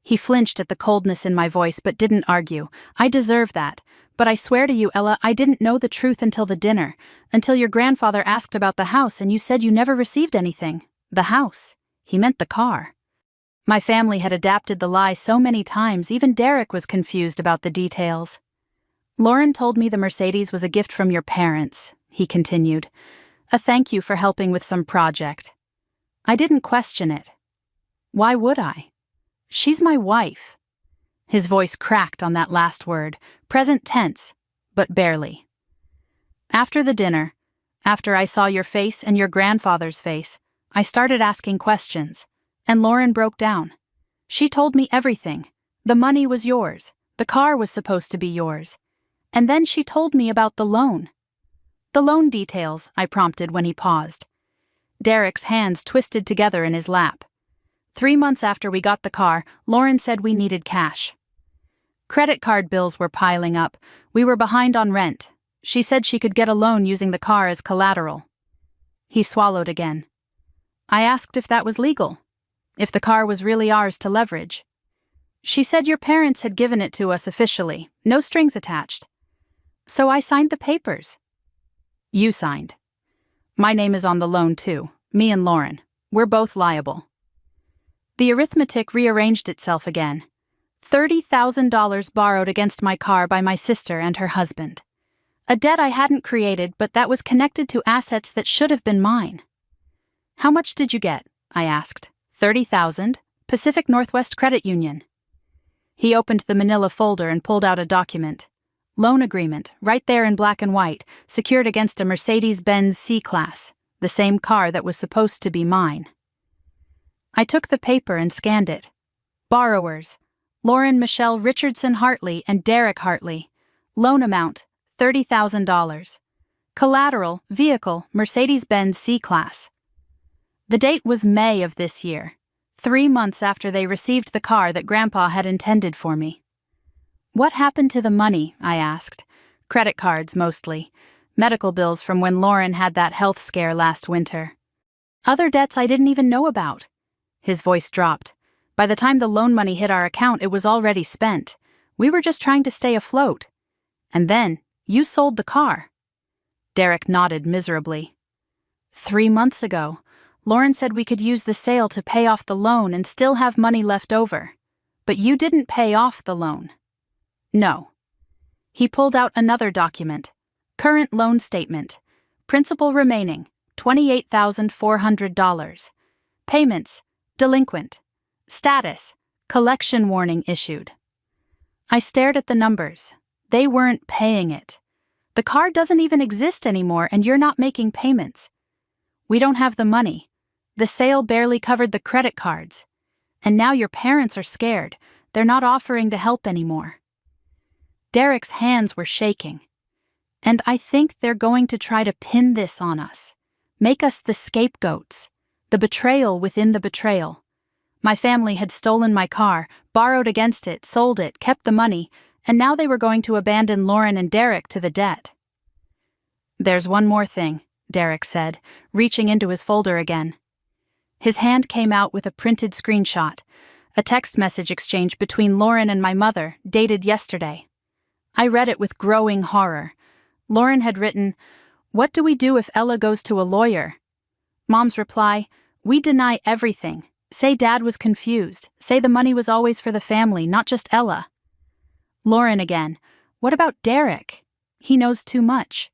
He flinched at the coldness in my voice but didn't argue. "I deserve that. But I swear to you, Ella, I didn't know the truth until the dinner, until your grandfather asked about the house and you said you never received anything. The house." He meant the car. My family had adapted the lie so many times, even Derek was confused about the details. "Lauren told me the Mercedes was a gift from your parents," he continued. "A thank you for helping with some project." I didn't question it. Why would I? She's my wife. His voice cracked on that last word, present tense, but barely. "After the dinner, after I saw your face and your grandfather's face, I started asking questions, and Lauren broke down. She told me everything. The money was yours. The car was supposed to be yours. And then she told me about the loan." "The loan details," I prompted when he paused. Derek's hands twisted together in his lap. 3 months after we got the car, Lauren said we needed cash. Credit card bills were piling up. We were behind on rent. She said she could get a loan using the car as collateral. He swallowed again. I asked if that was legal, if the car was really ours to leverage. She said your parents had given it to us officially, no strings attached. So I signed the papers. You signed. My name is on the loan too, me and Lauren. We're both liable. The arithmetic rearranged itself again. $30,000 borrowed against my car by my sister and her husband. A debt I hadn't created, but that was connected to assets that should have been mine. "How much did you get?" I asked. $30,000, Pacific Northwest Credit Union. He opened the manila folder and pulled out a document. Loan agreement, right there in black and white, secured against a Mercedes Benz C-Class, the same car that was supposed to be mine. I took the paper and scanned it. Borrowers: Lauren Michelle Richardson Hartley and Derek Hartley. Loan amount: $30,000. Collateral: vehicle, Mercedes Benz C-Class. The date was May of this year, 3 months after they received the car that Grandpa had intended for me. "What happened to the money?" I asked. "Credit cards, mostly. Medical bills from when Lauren had that health scare last winter. Other debts I didn't even know about." His voice dropped. "By the time the loan money hit our account, it was already spent. We were just trying to stay afloat. And then, you sold the car." Derek nodded miserably. 3 months ago, Lauren said we could use the sale to pay off the loan and still have money left over. But you didn't pay off the loan." "No." He pulled out another document. Current loan statement. Principal remaining, $28,400. Payments, delinquent. Status, collection warning issued. I stared at the numbers. They weren't paying it. The car doesn't even exist anymore and you're not making payments. We don't have the money. The sale barely covered the credit cards. And now your parents are scared. They're not offering to help anymore. Derek's hands were shaking. "And I think they're going to try to pin this on us. Make us the scapegoats. The betrayal within the betrayal. My family had stolen my car, borrowed against it, sold it, kept the money, and now they were going to abandon Lauren and Derek to the debt." "There's one more thing," Derek said, reaching into his folder again. His hand came out with a printed screenshot, a text message exchange between Lauren and my mother, dated yesterday. I read it with growing horror. Lauren had written, "What do we do if Ella goes to a lawyer?" Mom's reply, "We deny everything. Say Dad was confused. Say the money was always for the family, not just Ella." Lauren again, "What about Derek? He knows too much."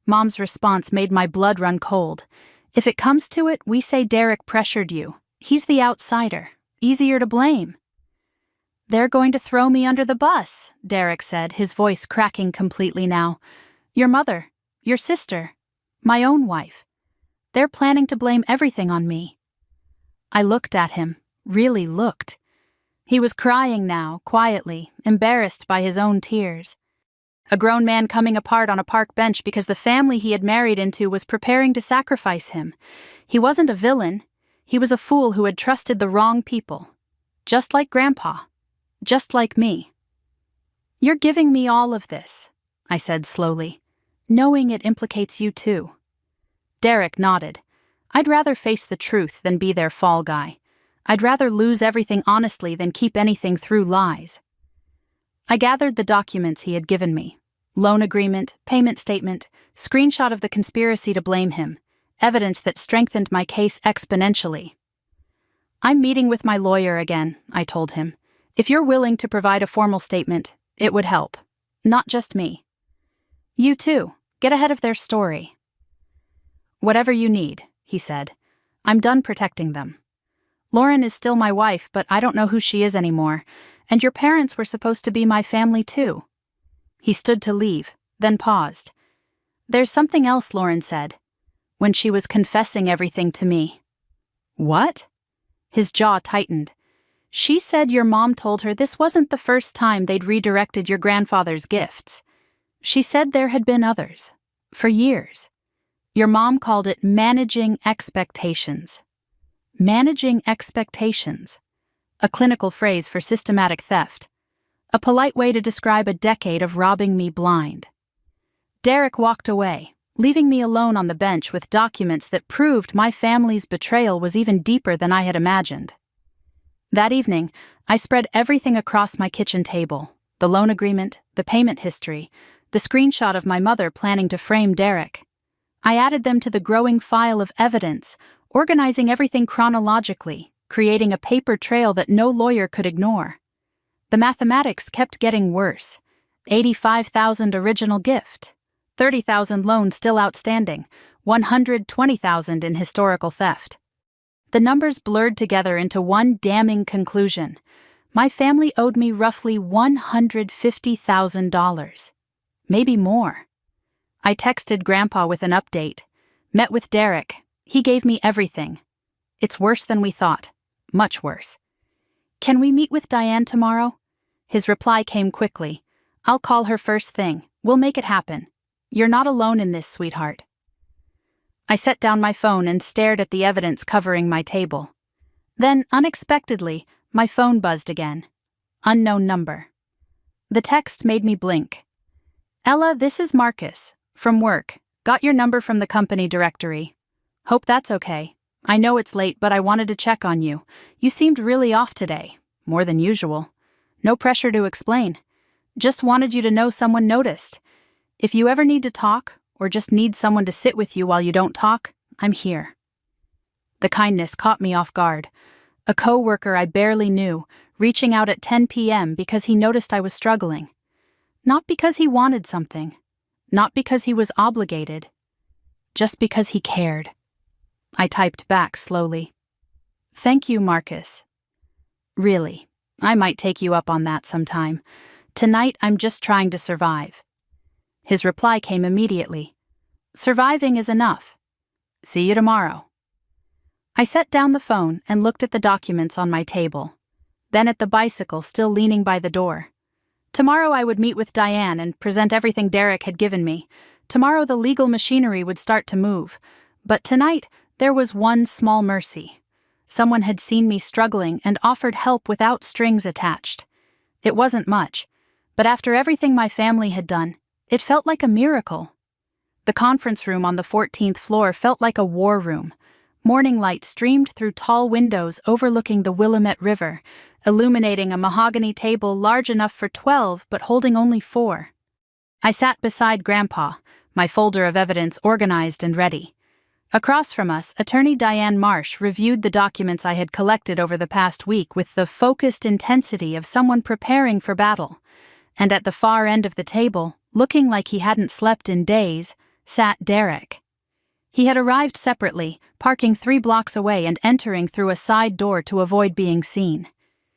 Mom's response made my blood run cold. If it comes to it, we say Derek pressured you. He's the outsider. Easier to blame. They're going to throw me under the bus, Derek said, his voice cracking completely now. Your mother, your sister, my own wife. They're planning to blame everything on me. I looked at him, really looked. He was crying now, quietly, embarrassed by his own tears. A grown man coming apart on a park bench because the family he had married into was preparing to sacrifice him. He wasn't a villain. He was a fool who had trusted the wrong people. Just like Grandpa. Just like me. You're giving me all of this, I said slowly, knowing it implicates you too. Derek nodded. I'd rather face the truth than be their fall guy. I'd rather lose everything honestly than keep anything through lies. I gathered the documents he had given me. Loan agreement, payment statement, screenshot of the conspiracy to blame him, evidence that strengthened my case exponentially. I'm meeting with my lawyer again, I told him. If you're willing to provide a formal statement, it would help. Not just me. You too. Get ahead of their story. Whatever you need, he said. I'm done protecting them. Lauren is still my wife, but I don't know who she is anymore, and your parents were supposed to be my family too. He stood to leave, then paused. There's something else Lauren said, when she was confessing everything to me. What? His jaw tightened. She said your mom told her this wasn't the first time they'd redirected your grandfather's gifts. She said there had been others, for years. Your mom called it managing expectations. Managing expectations. A clinical phrase for systematic theft. A polite way to describe a decade of robbing me blind. Derek walked away, leaving me alone on the bench with documents that proved my family's betrayal was even deeper than I had imagined. That evening, I spread everything across my kitchen table, the loan agreement, the payment history, the screenshot of my mother planning to frame Derek. I added them to the growing file of evidence, organizing everything chronologically, creating a paper trail that no lawyer could ignore. The mathematics kept getting worse. 85,000 original gift, 30,000 loan still outstanding, 120,000 in historical theft. The numbers blurred together into one damning conclusion. My family owed me roughly $150,000. Maybe more. I texted Grandpa with an update. Met with Derek. He gave me everything. It's worse than we thought. Much worse. Can we meet with Diane tomorrow? His reply came quickly. I'll call her first thing. We'll make it happen. You're not alone in this, sweetheart. I set down my phone and stared at the evidence covering my table. Then, unexpectedly, my phone buzzed again. Unknown number. The text made me blink. Ella, this is Marcus. From work. Got your number from the company directory. Hope that's okay. I know it's late, but I wanted to check on you. You seemed really off today. More than usual. No pressure to explain. Just wanted you to know someone noticed. If you ever need to talk, or just need someone to sit with you while you don't talk, I'm here. The kindness caught me off guard. A co-worker I barely knew, reaching out at 10 p.m. because he noticed I was struggling. Not because he wanted something. Not because he was obligated. Just because he cared. I typed back slowly. Thank you, Marcus. Really, I might take you up on that sometime. Tonight I'm just trying to survive. His reply came immediately. Surviving is enough. See you tomorrow. I set down the phone and looked at the documents on my table, then at the bicycle still leaning by the door. Tomorrow I would meet with Diane and present everything Derek had given me. Tomorrow the legal machinery would start to move. But tonight there was one small mercy. Someone had seen me struggling and offered help without strings attached. It wasn't much, but after everything my family had done, it felt like a miracle. The conference room on the 14th floor felt like a war room. Morning light streamed through tall windows overlooking the Willamette River, illuminating a mahogany table large enough for 12 but holding only 4. I sat beside Grandpa, my folder of evidence organized and ready. Across from us, attorney Diane Marsh reviewed the documents I had collected over the past week with the focused intensity of someone preparing for battle. And at the far end of the table, looking like he hadn't slept in days, sat Derek. He had arrived separately, parking 3 blocks away and entering through a side door to avoid being seen.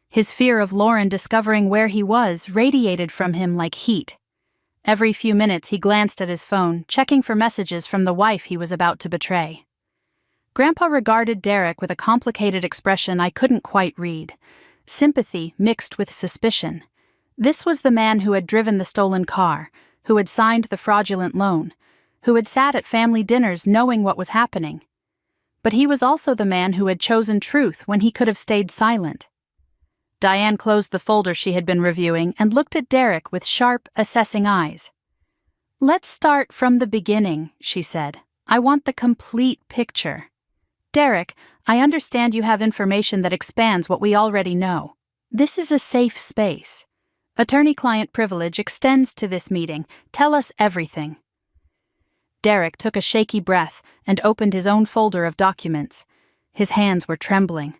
His fear of Lauren discovering where he was radiated from him like heat. Every few minutes he glanced at his phone, checking for messages from the wife he was about to betray. Grandpa regarded Derek with a complicated expression I couldn't quite read. Sympathy mixed with suspicion. This was the man who had driven the stolen car, who had signed the fraudulent loan, who had sat at family dinners knowing what was happening. But he was also the man who had chosen truth when he could have stayed silent. Diane closed the folder she had been reviewing and looked at Derek with sharp, assessing eyes. "Let's start from the beginning," she said. "I want the complete picture. Derek, I understand you have information that expands what we already know. This is a safe space. Attorney-client privilege extends to this meeting. Tell us everything." Derek took a shaky breath and opened his own folder of documents. His hands were trembling.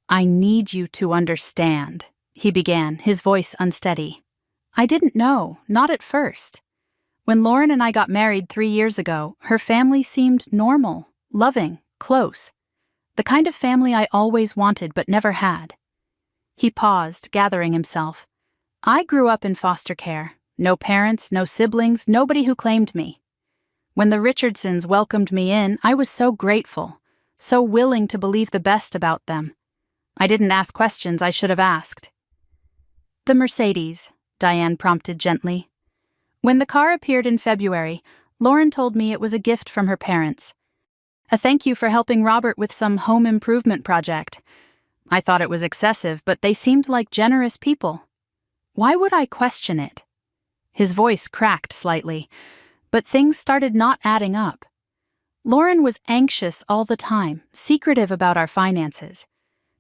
"I need you to understand," he began, his voice unsteady. "I didn't know, not at first. When Lauren and I got married 3 years ago, her family seemed normal, loving, close. The kind of family I always wanted but never had." He paused, gathering himself. "I grew up in foster care. No parents, no siblings, nobody who claimed me. When the Richardsons welcomed me in, I was so grateful, so willing to believe the best about them. I didn't ask questions I should have asked." "The Mercedes," Diane prompted gently. "When the car appeared in February, Lauren told me it was a gift from her parents. A thank you for helping Robert with some home improvement project. I thought it was excessive, but they seemed like generous people. Why would I question it?" His voice cracked slightly, but things started not adding up. Lauren was anxious all the time, secretive about our finances.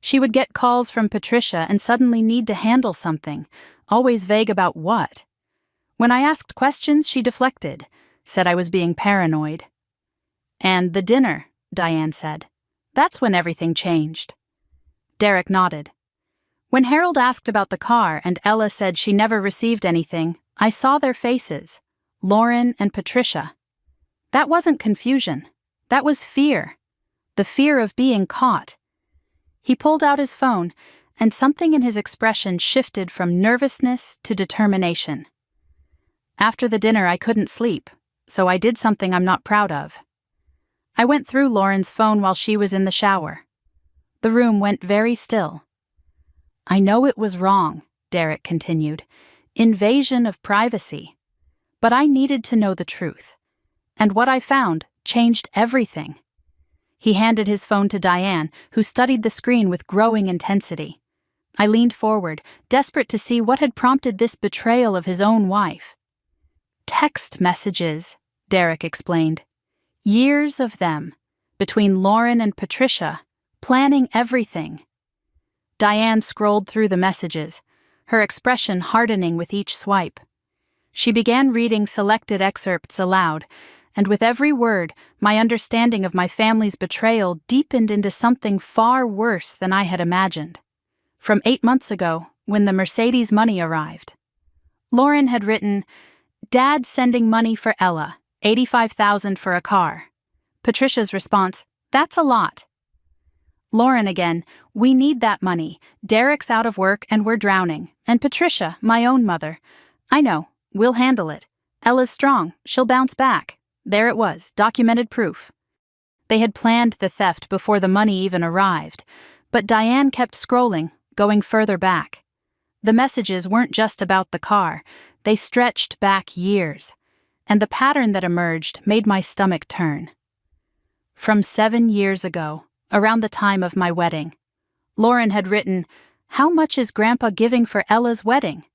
She would get calls from Patricia and suddenly need to handle something, always vague about what. When I asked questions, she deflected, said I was being paranoid. "And the dinner," Diane said. "That's when everything changed." Derek nodded. "When Harold asked about the car and Ella said she never received anything, I saw their faces, Lauren and Patricia. That wasn't confusion. That was fear. The fear of being caught." He pulled out his phone, and something in his expression shifted from nervousness to determination. "After the dinner, I couldn't sleep, so I did something I'm not proud of. I went through Lauren's phone while she was in the shower. The room went very still. I know it was wrong," Derek continued. "Invasion of privacy. But I needed to know the truth. And what I found changed everything." He handed his phone to Diane, who studied the screen with growing intensity. I leaned forward, desperate to see what had prompted this betrayal of his own wife. "Text messages," Derek explained. "Years of them, between Lauren and Patricia, planning everything." Diane scrolled through the messages, her expression hardening with each swipe. She began reading selected excerpts aloud, and with every word, my understanding of my family's betrayal deepened into something far worse than I had imagined. From 8 months ago, when the Mercedes money arrived. Lauren had written, "Dad sending money for Ella, $85,000 for a car." Patricia's response, "That's a lot." Lauren again, "We need that money. Derek's out of work and we're drowning." And Patricia, my own mother, "I know, we'll handle it. Ella's strong, she'll bounce back." There it was, documented proof. They had planned the theft before the money even arrived, but Diane kept scrolling, going further back. The messages weren't just about the car, they stretched back years, and the pattern that emerged made my stomach turn. From 7 years ago, around the time of my wedding, Lauren had written, "How much is Grandpa giving for Ella's wedding?"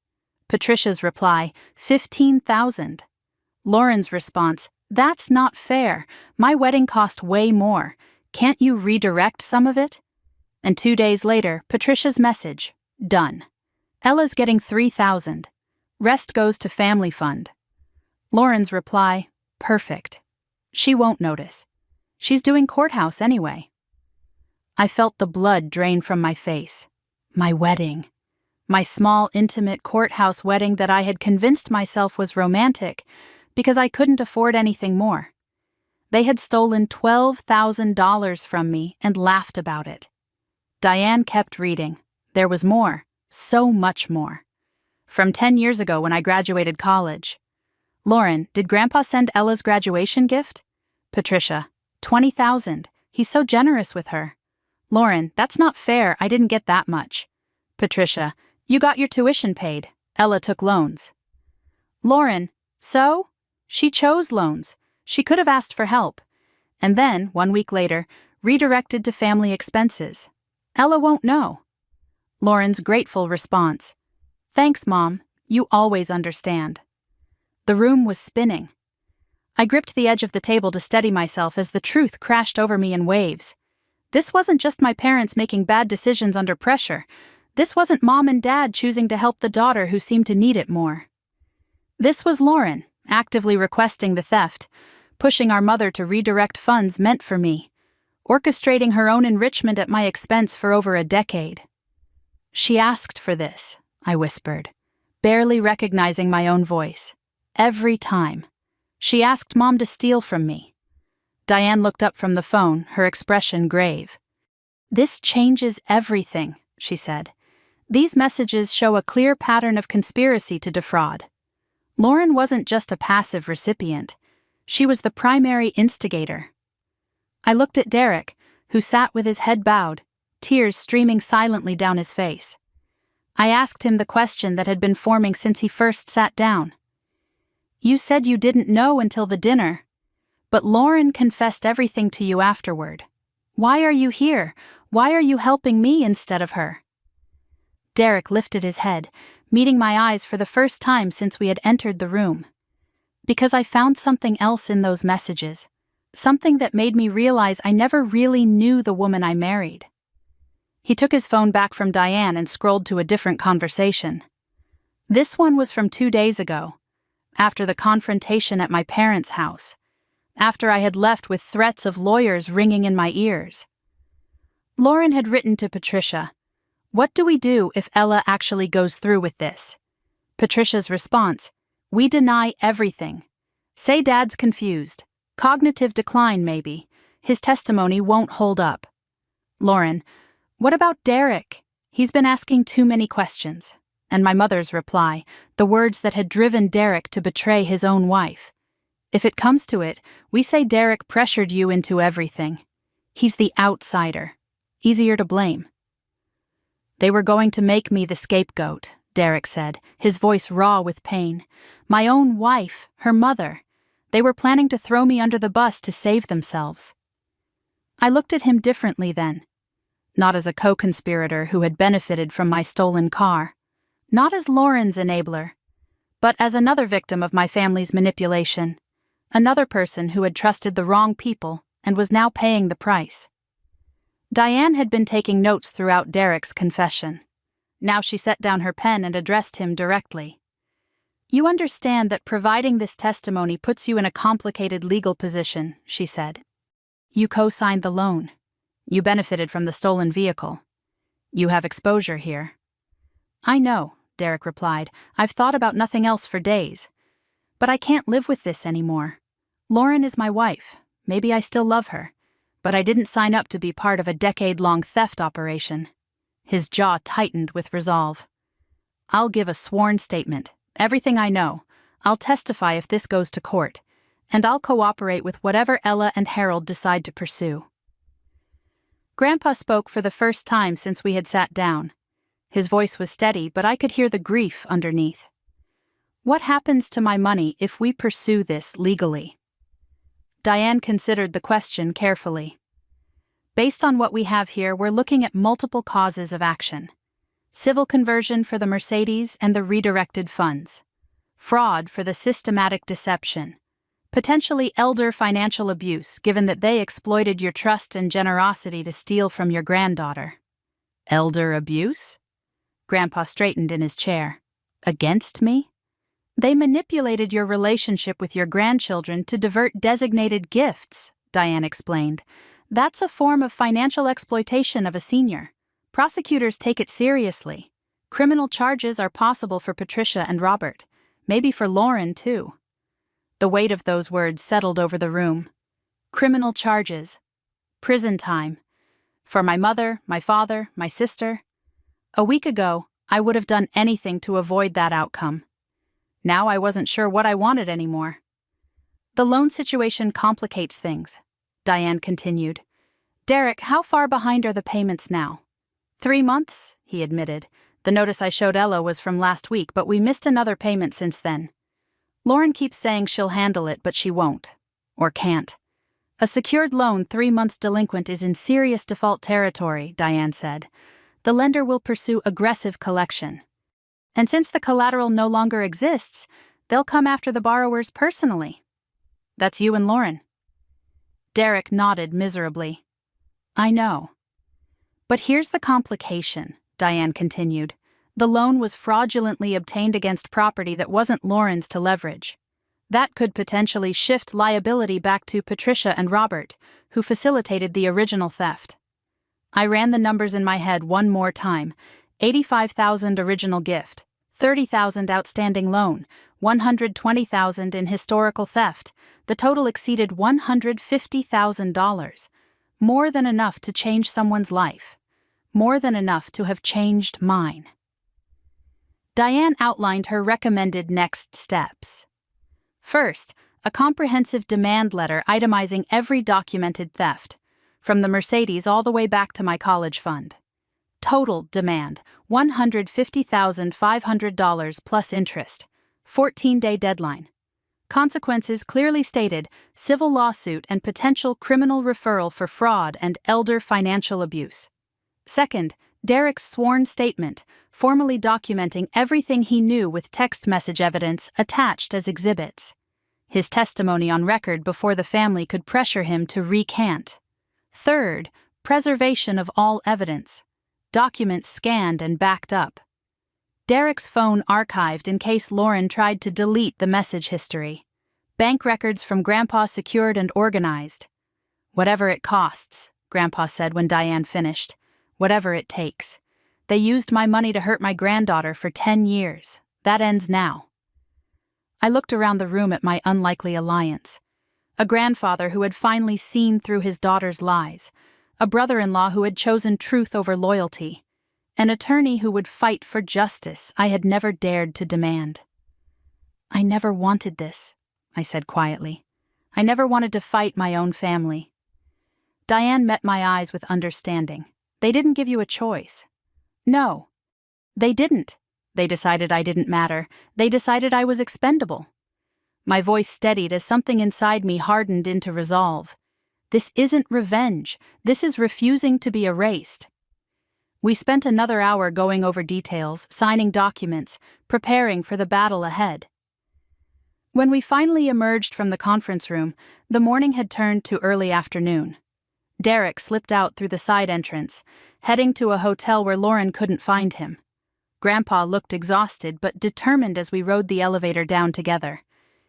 Patricia's reply, $15,000. Lauren's response, "That's not fair. My wedding cost way more. Can't you redirect some of it?" And 2 days later, Patricia's message, "Done. Ella's getting $3,000. Rest goes to family fund." Lauren's reply, "Perfect. She won't notice. She's doing courthouse anyway." I felt the blood drain from my face. My wedding. My small, intimate courthouse wedding that I had convinced myself was romantic because I couldn't afford anything more. They had stolen $12,000 from me and laughed about it. Diane kept reading. There was more, so much more. From 10 years ago when I graduated college. Lauren, did Grandpa send Ella's graduation gift? Patricia, $20,000. He's so generous with her. Lauren, that's not fair, I didn't get that much. Patricia, you got your tuition paid. Ella took loans. Lauren, so? She chose loans. She could have asked for help. And then, 1 week later, redirected to family expenses. Ella won't know. Lauren's grateful response. Thanks, Mom. You always understand. The room was spinning. I gripped the edge of the table to steady myself as the truth crashed over me in waves. This wasn't just my parents making bad decisions under pressure. This wasn't Mom and Dad choosing to help the daughter who seemed to need it more. This was Lauren, actively requesting the theft, pushing our mother to redirect funds meant for me, orchestrating her own enrichment at my expense for over a decade. She asked for this, I whispered, barely recognizing my own voice. Every time. She asked Mom to steal from me. Diane looked up from the phone, her expression grave. This changes everything, she said. These messages show a clear pattern of conspiracy to defraud. Lauren wasn't just a passive recipient. She was the primary instigator. I looked at Derek, who sat with his head bowed, tears streaming silently down his face. I asked him the question that had been forming since he first sat down. You said you didn't know until the dinner, but Lauren confessed everything to you afterward. Why are you here? Why are you helping me instead of her? Derek lifted his head, meeting my eyes for the first time since we had entered the room. Because I found something else in those messages, something that made me realize I never really knew the woman I married. He took his phone back from Diane and scrolled to a different conversation. This one was from 2 days ago, after the confrontation at my parents' house, after I had left with threats of lawyers ringing in my ears. Lauren had written to Patricia, "What do we do if Ella actually goes through with this?" Patricia's response, "We deny everything. Say Dad's confused. Cognitive decline, maybe. His testimony won't hold up." Lauren, "What about Derek? He's been asking too many questions." And my mother's reply, the words that had driven Derek to betray his own wife. "If it comes to it, we say Derek pressured you into everything. He's the outsider. Easier to blame." "They were going to make me the scapegoat," Derek said, his voice raw with pain. "My own wife, her mother. They were planning to throw me under the bus to save themselves." I looked at him differently then. Not as a co-conspirator who had benefited from my stolen car. Not as Lauren's enabler, but as another victim of my family's manipulation. Another person who had trusted the wrong people and was now paying the price. Diane had been taking notes throughout Derek's confession. Now she set down her pen and addressed him directly. "You understand that providing this testimony puts you in a complicated legal position," she said. "You co-signed the loan. You benefited from the stolen vehicle. You have exposure here." "I know," Derek replied. "I've thought about nothing else for days. But I can't live with this anymore. Lauren is my wife. Maybe I still love her. But I didn't sign up to be part of a decade-long theft operation." His jaw tightened with resolve. "I'll give a sworn statement. Everything I know. I'll testify if this goes to court. And I'll cooperate with whatever Ella and Harold decide to pursue." Grandpa spoke for the first time since we had sat down. His voice was steady, but I could hear the grief underneath. "What happens to my money if we pursue this legally?" Diane considered the question carefully. "Based on what we have here, we're looking at multiple causes of action. Civil conversion for the Mercedes and the redirected funds. Fraud for the systematic deception. Potentially elder financial abuse, given that they exploited your trust and generosity to steal from your granddaughter." "Elder abuse?" Grandpa straightened in his chair. "Against me?" "They manipulated your relationship with your grandchildren to divert designated gifts," Diane explained. "That's a form of financial exploitation of a senior. Prosecutors take it seriously. Criminal charges are possible for Patricia and Robert. Maybe for Lauren, too." The weight of those words settled over the room. Criminal charges. Prison time. For my mother, my father, my sister. A week ago, I would have done anything to avoid that outcome. Now I wasn't sure what I wanted anymore. The loan situation complicates things, Diane continued. Derek, how far behind are the payments now? 3 months, he admitted. The notice I showed Ella was from last week, but we missed another payment since then. Lauren keeps saying she'll handle it, but she won't. Or can't. A secured loan 3 months delinquent is in serious default territory, Diane said. The lender will pursue aggressive collection. And since the collateral no longer exists, they'll come after the borrowers personally. That's you and Lauren. Derek nodded miserably. I know. But here's the complication, Diane continued. The loan was fraudulently obtained against property that wasn't Lauren's to leverage. That could potentially shift liability back to Patricia and Robert, who facilitated the original theft. I ran the numbers in my head one more time. $85,000 original gift, $30,000 outstanding loan, $120,000 in historical theft. The total exceeded $150,000. More than enough to change someone's life. More than enough to have changed mine. Diane outlined her recommended next steps. First, a comprehensive demand letter itemizing every documented theft, from the Mercedes all the way back to my college fund. Total demand, $150,500 plus interest. 14-day deadline. Consequences clearly stated: civil lawsuit and potential criminal referral for fraud and elder financial abuse. Second, Derek's sworn statement, formally documenting everything he knew with text message evidence attached as exhibits. His testimony on record before the family could pressure him to recant. Third, preservation of all evidence. Documents scanned and backed up. Derek's phone archived in case Lauren tried to delete the message history. Bank records from Grandpa secured and organized. Whatever it costs, Grandpa said when Diane finished. Whatever it takes. They used my money to hurt my granddaughter for 10 years. That ends now. I looked around the room at my unlikely alliance. A grandfather who had finally seen through his daughter's lies. A brother-in-law who had chosen truth over loyalty. An attorney who would fight for justice I had never dared to demand. I never wanted this, I said quietly. I never wanted to fight my own family. Diane met my eyes with understanding. They didn't give you a choice. No. They didn't. They decided I didn't matter. They decided I was expendable. My voice steadied as something inside me hardened into resolve. This isn't revenge. This is refusing to be erased. We spent another hour going over details, signing documents, preparing for the battle ahead. When we finally emerged from the conference room, the morning had turned to early afternoon. Derek slipped out through the side entrance, heading to a hotel where Lauren couldn't find him. Grandpa looked exhausted but determined as we rode the elevator down together.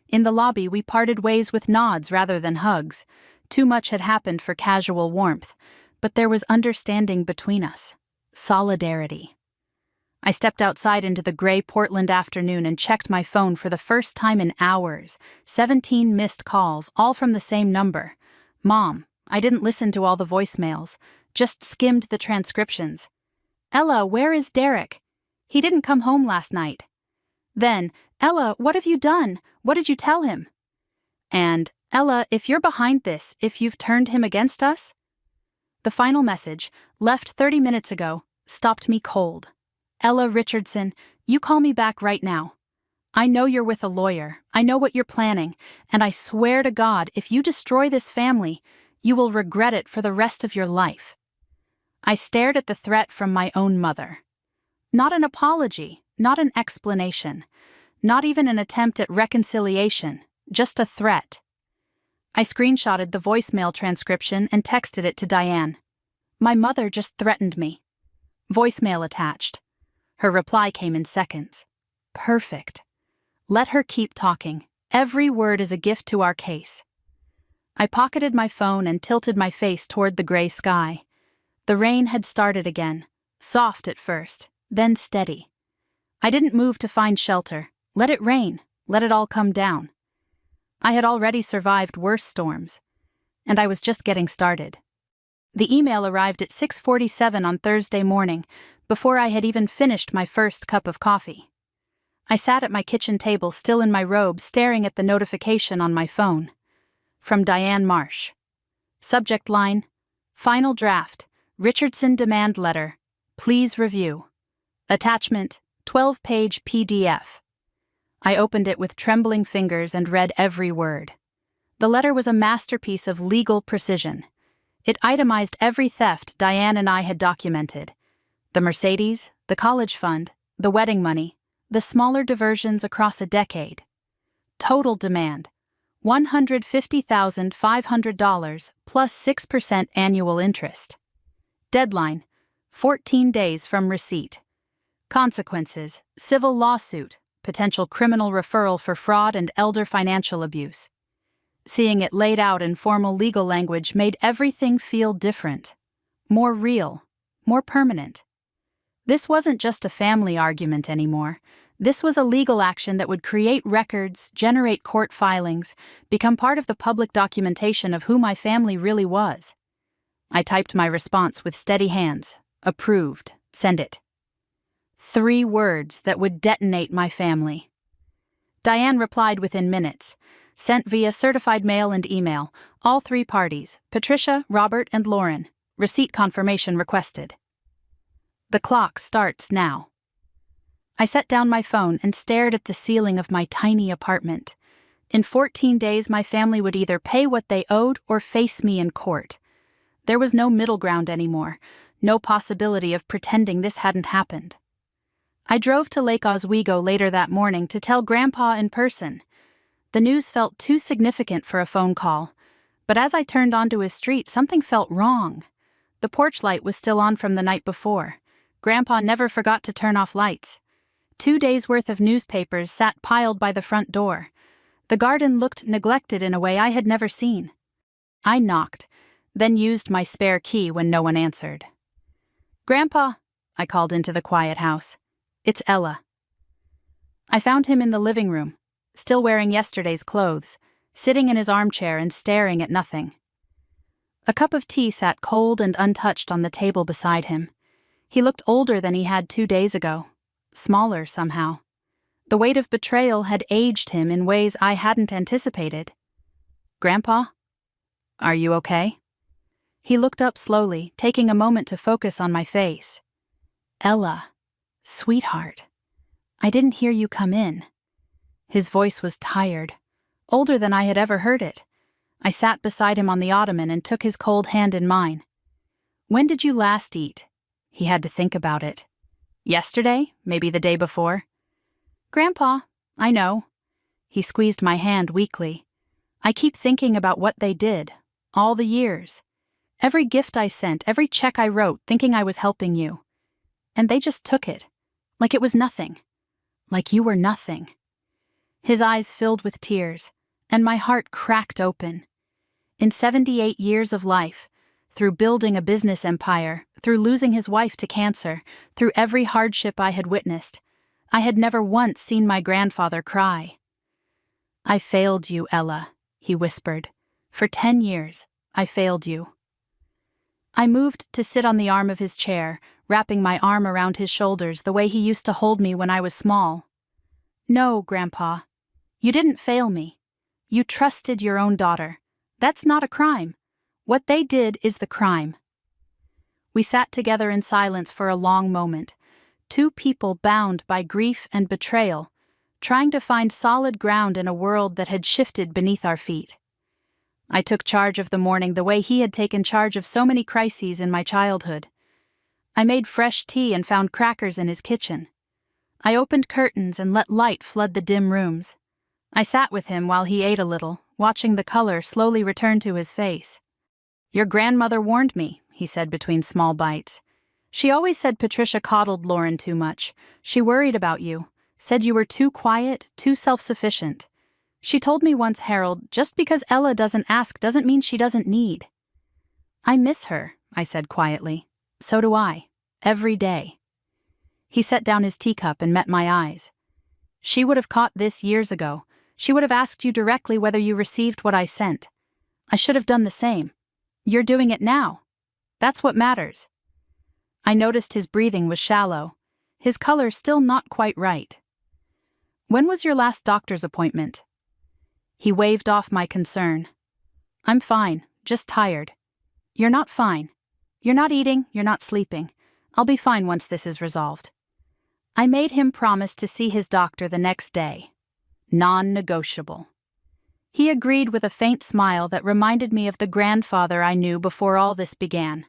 In the lobby, we parted ways with nods rather than hugs. Too much had happened for casual warmth, but there was understanding between us. Solidarity. I stepped outside into the gray Portland afternoon and checked my phone for the first time in hours. 17 missed calls, all from the same number. Mom. I didn't listen to all the voicemails, just skimmed the transcriptions. Ella, where is Derek? He didn't come home last night. Then, Ella, what have you done? What did you tell him? And, Ella, if you're behind this, if you've turned him against us? The final message, left 30 minutes ago, stopped me cold. Ella Richardson, you call me back right now. I know you're with a lawyer. I know what you're planning. And I swear to God, if you destroy this family, you will regret it for the rest of your life. I stared at the threat from my own mother. Not an apology, not an explanation, not even an attempt at reconciliation, just a threat. I screenshotted the voicemail transcription and texted it to Diane. My mother just threatened me. Voicemail attached. Her reply came in seconds. Perfect. Let her keep talking. Every word is a gift to our case. I pocketed my phone and tilted my face toward the gray sky. The rain had started again, soft at first, then steady. I didn't move to find shelter. Let it rain. Let it all come down. I had already survived worse storms, and I was just getting started. The email arrived at 6:47 on Thursday morning, before I had even finished my first cup of coffee. I sat at my kitchen table, still in my robe, staring at the notification on my phone. From Diane Marsh. Subject line: Final draft, Richardson demand letter. Please review. Attachment: 12-page PDF. I opened it with trembling fingers and read every word. The letter was a masterpiece of legal precision. It itemized every theft Diane and I had documented: the Mercedes, the college fund, the wedding money, the smaller diversions across a decade. Total demand: $150,500 plus 6% annual interest. Deadline: 14 days from receipt. Consequences: civil lawsuit, potential criminal referral for fraud and elder financial abuse. Seeing it laid out in formal legal language made everything feel different, more real, more permanent. This wasn't just a family argument anymore. This was a legal action that would create records, generate court filings, become part of the public documentation of who my family really was. I typed my response with steady hands. Approved. Send it. 3 words that would detonate my family. Diane replied within minutes. Sent via certified mail and email. All 3 parties: Patricia, Robert, and Lauren. Receipt confirmation requested. The clock starts now. I set down my phone and stared at the ceiling of my tiny apartment. In 14 days, my family would either pay what they owed or face me in court. There was no middle ground anymore, no possibility of pretending this hadn't happened. I drove to Lake Oswego later that morning to tell Grandpa in person. The news felt too significant for a phone call, but as I turned onto his street, something felt wrong. The porch light was still on from the night before. Grandpa never forgot to turn off lights. 2 days' worth of newspapers sat piled by the front door. The garden looked neglected in a way I had never seen. I knocked, then used my spare key when no one answered. "Grandpa," I called into the quiet house. "It's Ella." I found him in the living room, still wearing yesterday's clothes, sitting in his armchair and staring at nothing. A cup of tea sat cold and untouched on the table beside him. He looked older than he had 2 days ago, smaller somehow. The weight of betrayal had aged him in ways I hadn't anticipated. "Grandpa? Are you okay?" He looked up slowly, taking a moment to focus on my face. "Ella, sweetheart, I didn't hear you come in." His voice was tired, older than I had ever heard it. I sat beside him on the ottoman and took his cold hand in mine. "When did you last eat?" He had to think about it. "Yesterday? Maybe the day before?" "Grandpa, I know." He squeezed my hand weakly. "I keep thinking about what they did, all the years. Every gift I sent, every check I wrote, thinking I was helping you. And they just took it, like it was nothing. Like you were nothing." His eyes filled with tears, and my heart cracked open. In 78 years of life, through building a business empire, through losing his wife to cancer, through every hardship I had witnessed, I had never once seen my grandfather cry. "I failed you, Ella," he whispered. "For 10 years, I failed you." I moved to sit on the arm of his chair, wrapping my arm around his shoulders the way he used to hold me when I was small. "No, Grandpa, you didn't fail me. You trusted your own daughter. That's not a crime. What they did is the crime." We sat together in silence for a long moment, 2 people bound by grief and betrayal, trying to find solid ground in a world that had shifted beneath our feet. I took charge of the morning the way he had taken charge of so many crises in my childhood. I made fresh tea and found crackers in his kitchen. I opened curtains and let light flood the dim rooms. I sat with him while he ate a little, watching the color slowly return to his face. "Your grandmother warned me," he said between small bites. "She always said Patricia coddled Lauren too much. She worried about you, said you were too quiet, too self-sufficient. She told me once, Harold, just because Ella doesn't ask doesn't mean she doesn't need." "I miss her," I said quietly. "So do I. Every day." He set down his teacup and met my eyes. "She would have caught this years ago. She would have asked you directly whether you received what I sent. I should have done the same. You're doing it now. That's what matters." I noticed his breathing was shallow, his color still not quite right. "When was your last doctor's appointment?" He waved off my concern. "I'm fine, just tired." "You're not fine. You're not eating, you're not sleeping. I'll be fine once this is resolved." I made him promise to see his doctor the next day. Non-negotiable. He agreed with a faint smile that reminded me of the grandfather I knew before all this began.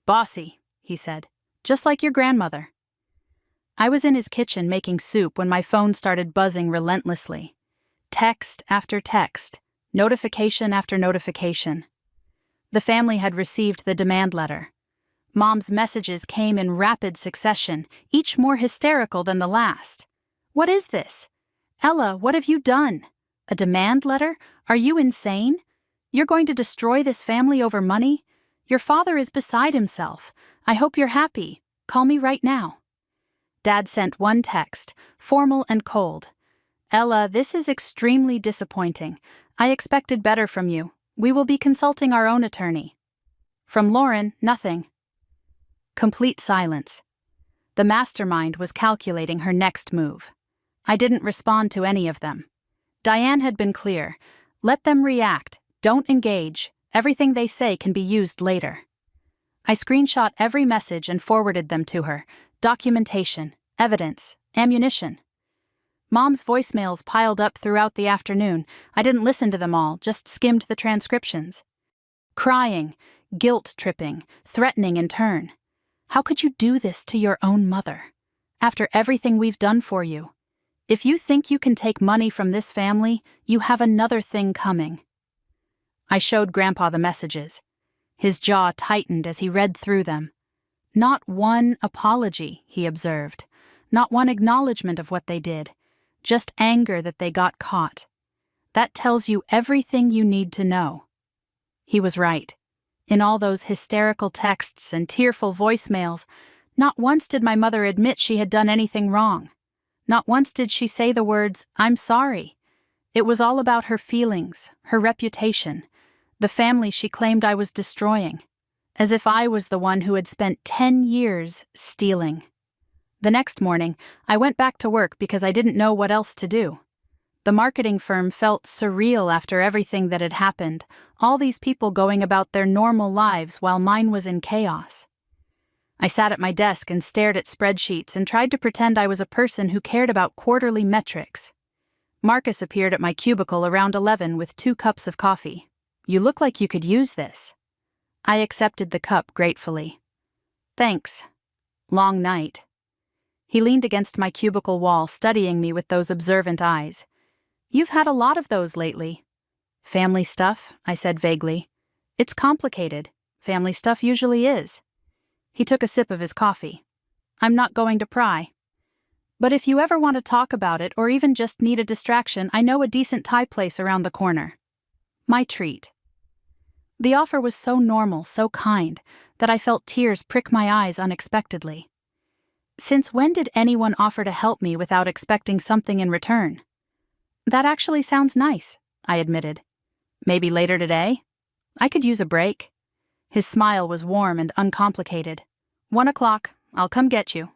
"Bossy," he said, "just like your grandmother." I was in his kitchen making soup when my phone started buzzing relentlessly. Text after text, notification after notification. The family had received the demand letter. Mom's messages came in rapid succession, each more hysterical than the last. "What is this? Ella, what have you done? A demand letter? Are you insane? You're going to destroy this family over money? Your father is beside himself. I hope you're happy. Call me right now." Dad sent one text, formal and cold. "Ella, this is extremely disappointing. I expected better from you. We will be consulting our own attorney." From Lauren, nothing. Complete silence. The mastermind was calculating her next move. I didn't respond to any of them. Diane had been clear. Let them react. Don't engage. Everything they say can be used later. I screenshot every message and forwarded them to her. Documentation, evidence, ammunition. Mom's voicemails piled up throughout the afternoon. I didn't listen to them all, just skimmed the transcriptions. Crying, guilt-tripping, threatening in turn. "How could you do this to your own mother? After everything we've done for you. If you think you can take money from this family, you have another thing coming." I showed Grandpa the messages. His jaw tightened as he read through them. Not one apology, he observed. Not one acknowledgement of what they did. Just anger that they got caught. That tells you everything you need to know. He was right. In all those hysterical texts and tearful voicemails, not once did my mother admit she had done anything wrong. Not once did she say the words, "I'm sorry." It was all about her feelings, her reputation, the family she claimed I was destroying, as if I was the one who had spent 10 years stealing. The next morning, I went back to work because I didn't know what else to do. The marketing firm felt surreal after everything that had happened, all these people going about their normal lives while mine was in chaos. I sat at my desk and stared at spreadsheets and tried to pretend I was a person who cared about quarterly metrics. Marcus appeared at my cubicle around 11 with 2 cups of coffee. "You look like you could use this." I accepted the cup gratefully. "Thanks. Long night." He leaned against my cubicle wall, studying me with those observant eyes. "You've had a lot of those lately." "Family stuff," I said vaguely. "It's complicated. Family stuff usually is." He took a sip of his coffee. "I'm not going to pry. But if you ever want to talk about it or even just need a distraction, I know a decent Thai place around the corner." My treat. The offer was so normal, so kind, that I felt tears prick my eyes unexpectedly. Since when did anyone offer to help me without expecting something in return? "That actually sounds nice," I admitted. "Maybe later today? I could use a break." His smile was warm and uncomplicated. 1 o'clock, I'll come get you."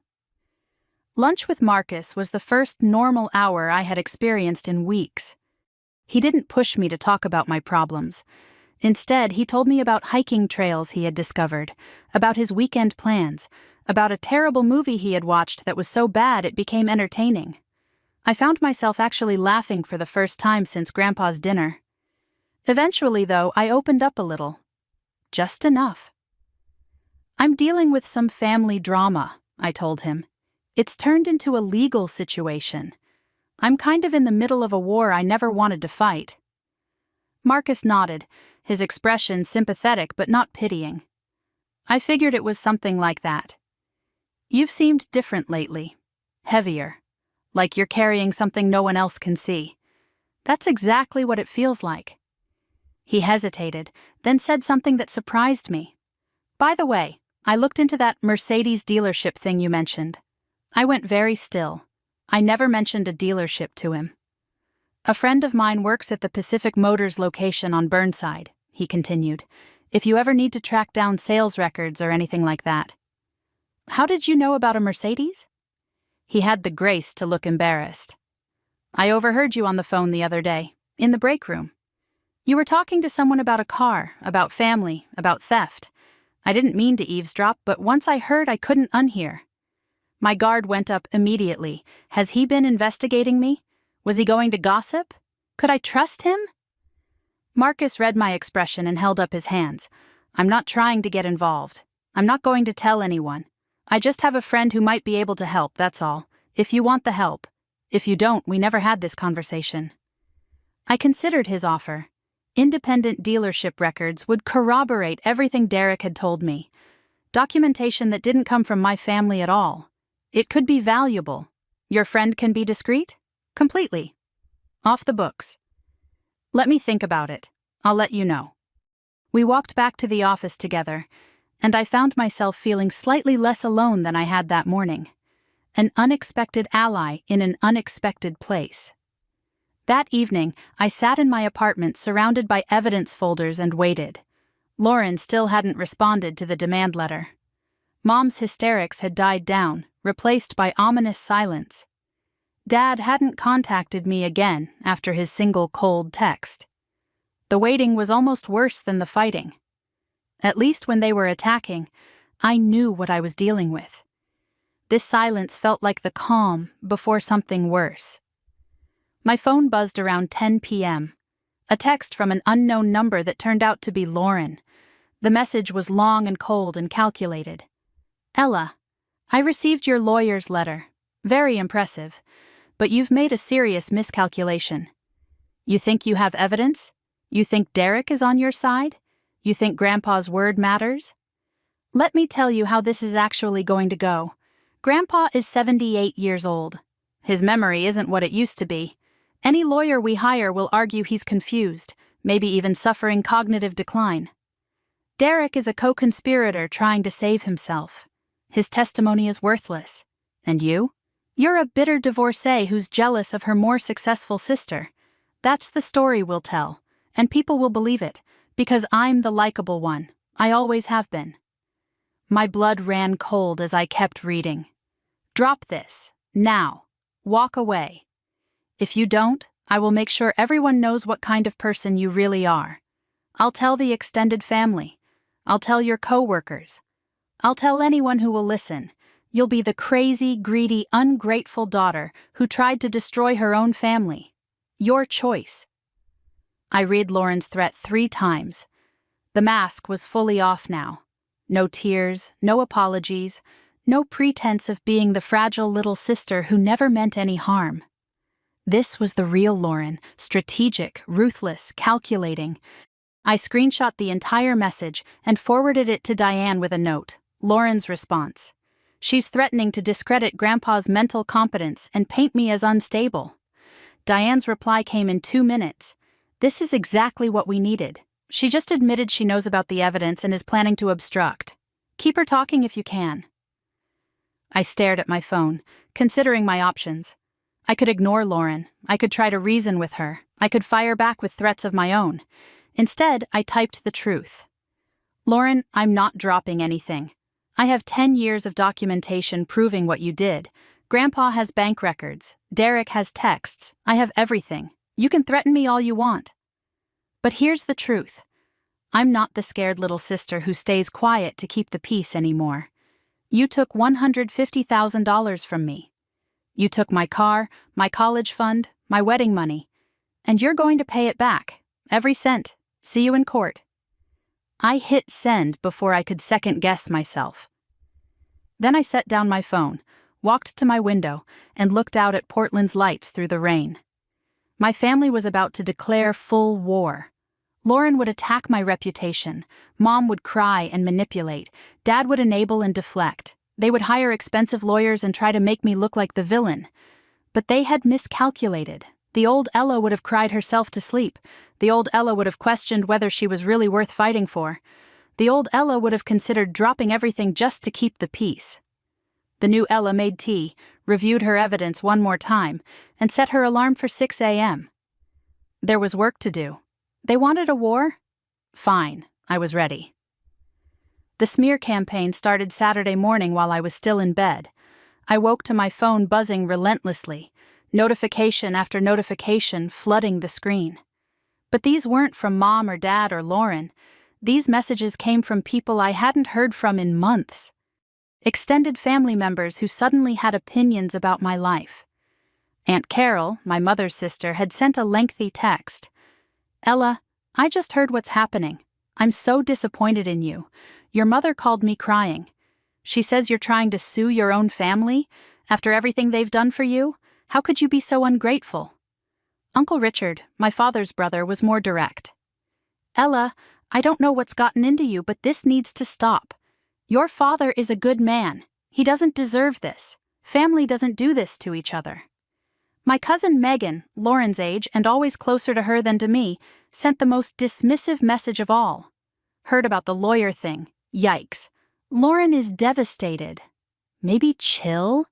Lunch with Marcus was the first normal hour I had experienced in weeks. He didn't push me to talk about my problems. Instead, he told me about hiking trails he had discovered, about his weekend plans, about a terrible movie he had watched that was so bad it became entertaining. I found myself actually laughing for the first time since Grandpa's dinner. Eventually, though, I opened up a little. Just enough. "I'm dealing with some family drama," I told him. "It's turned into a legal situation. I'm kind of in the middle of a war I never wanted to fight." Marcus nodded, his expression sympathetic but not pitying. I figured it was something like that. "You've seemed different lately. Heavier. Like you're carrying something no one else can see. That's exactly what it feels like." He hesitated, then said something that surprised me. "By the way, I looked into that Mercedes dealership thing you mentioned." I went very still. I never mentioned a dealership to him. A friend of mine works at the Pacific Motors location on Burnside, he continued, if you ever need to track down sales records or anything like that. How did you know about a Mercedes? He had the grace to look embarrassed. I overheard you on the phone the other day, in the break room. You were talking to someone about a car, about family, about theft. I didn't mean to eavesdrop, but once I heard, I couldn't unhear. My guard went up immediately. Has he been investigating me? Was he going to gossip? Could I trust him? Marcus read my expression and held up his hands. I'm not trying to get involved. I'm not going to tell anyone. I just have a friend who might be able to help, that's all. If you want the help. If you don't, we never had this conversation. I considered his offer. Independent dealership records would corroborate everything Derek had told me. Documentation that didn't come from my family at all. It could be valuable. Your friend can be discreet? Completely. Off the books. Let me think about it. I'll let you know. We walked back to the office together, and I found myself feeling slightly less alone than I had that morning. An unexpected ally in an unexpected place. That evening, I sat in my apartment surrounded by evidence folders and waited. Lauren still hadn't responded to the demand letter. Mom's hysterics had died down, replaced by ominous silence. Dad hadn't contacted me again after his single cold text. The waiting was almost worse than the fighting. At least when they were attacking, I knew what I was dealing with. This silence felt like the calm before something worse. My phone buzzed around 10 p.m. A text from an unknown number that turned out to be Lauren. The message was long and cold and calculated. Ella, I received your lawyer's letter. Very impressive. But you've made a serious miscalculation. You think you have evidence? You think Derek is on your side? You think Grandpa's word matters? Let me tell you how this is actually going to go. Grandpa is 78 years old. His memory isn't what it used to be. Any lawyer we hire will argue he's confused, maybe even suffering cognitive decline. Derek is a co-conspirator trying to save himself. His testimony is worthless. And you? You're a bitter divorcee who's jealous of her more successful sister. That's the story we'll tell, and people will believe it, because I'm the likable one. I always have been. My blood ran cold as I kept reading. Drop this, now. Walk away. If you don't, I will make sure everyone knows what kind of person you really are. I'll tell the extended family. I'll tell your co-workers. I'll tell anyone who will listen. You'll be the crazy, greedy, ungrateful daughter who tried to destroy her own family. Your choice. I read Lauren's threat 3 times. The mask was fully off now. No tears, no apologies, no pretense of being the fragile little sister who never meant any harm. This was the real Lauren, strategic, ruthless, calculating. I screenshot the entire message and forwarded it to Diane with a note. Lauren's response. She's threatening to discredit Grandpa's mental competence and paint me as unstable. Diane's reply came in 2 minutes. This is exactly what we needed. She just admitted she knows about the evidence and is planning to obstruct. Keep her talking if you can. I stared at my phone, considering my options. I could ignore Lauren. I could try to reason with her. I could fire back with threats of my own. Instead, I typed the truth. Lauren, I'm not dropping anything. I have 10 years of documentation proving what you did. Grandpa has bank records. Derek has texts. I have everything. You can threaten me all you want. But here's the truth. I'm not the scared little sister who stays quiet to keep the peace anymore. You took $150,000 from me. You took my car, my college fund, my wedding money. And you're going to pay it back. Every cent. See you in court. I hit send before I could second-guess myself. Then I set down my phone, walked to my window, and looked out at Portland's lights through the rain. My family was about to declare full war. Lauren would attack my reputation. Mom would cry and manipulate. Dad would enable and deflect. They would hire expensive lawyers and try to make me look like the villain. But they had miscalculated. The old Ella would have cried herself to sleep. The old Ella would have questioned whether she was really worth fighting for. The old Ella would have considered dropping everything just to keep the peace. The new Ella made tea, reviewed her evidence one more time, and set her alarm for 6 a.m. There was work to do. They wanted a war? Fine, I was ready. The smear campaign started Saturday morning while I was still in bed. I woke to my phone buzzing relentlessly, notification after notification flooding the screen. But these weren't from Mom or Dad or Lauren. These messages came from people I hadn't heard from in months. Extended family members who suddenly had opinions about my life. Aunt Carol, my mother's sister, had sent a lengthy text. "Ella, I just heard what's happening. I'm so disappointed in you. Your mother called me crying. She says you're trying to sue your own family after everything they've done for you. How could you be so ungrateful?" Uncle Richard, my father's brother, was more direct. "Ella, I don't know what's gotten into you, but this needs to stop. Your father is a good man. He doesn't deserve this. Family doesn't do this to each other." My cousin Megan, Lauren's age and always closer to her than to me, sent the most dismissive message of all. "Heard about the lawyer thing. Yikes. Lauren is devastated. Maybe chill?"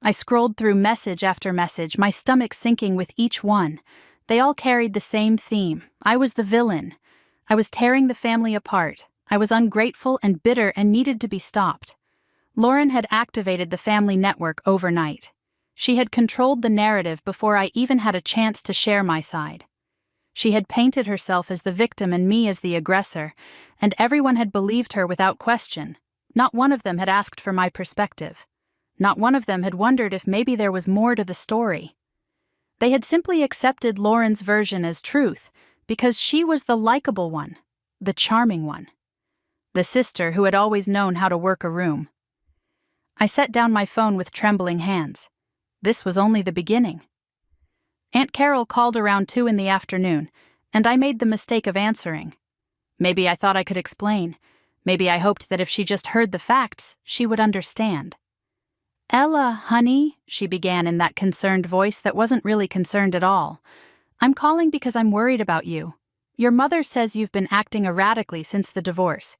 I scrolled through message after message, my stomach sinking with each one. They all carried the same theme. I was the villain. I was tearing the family apart. I was ungrateful and bitter and needed to be stopped. Lauren had activated the family network overnight. She had controlled the narrative before I even had a chance to share my side. She had painted herself as the victim and me as the aggressor, and everyone had believed her without question. Not one of them had asked for my perspective. Not one of them had wondered if maybe there was more to the story. They had simply accepted Lauren's version as truth because she was the likable one, the charming one, the sister who had always known how to work a room. I set down my phone with trembling hands. This was only the beginning. Aunt Carol called around 2 in the afternoon, and I made the mistake of answering. Maybe I thought I could explain. Maybe I hoped that if she just heard the facts, she would understand. "Ella, honey," she began in that concerned voice that wasn't really concerned at all. "I'm calling because I'm worried about you. Your mother says you've been acting erratically since the divorce.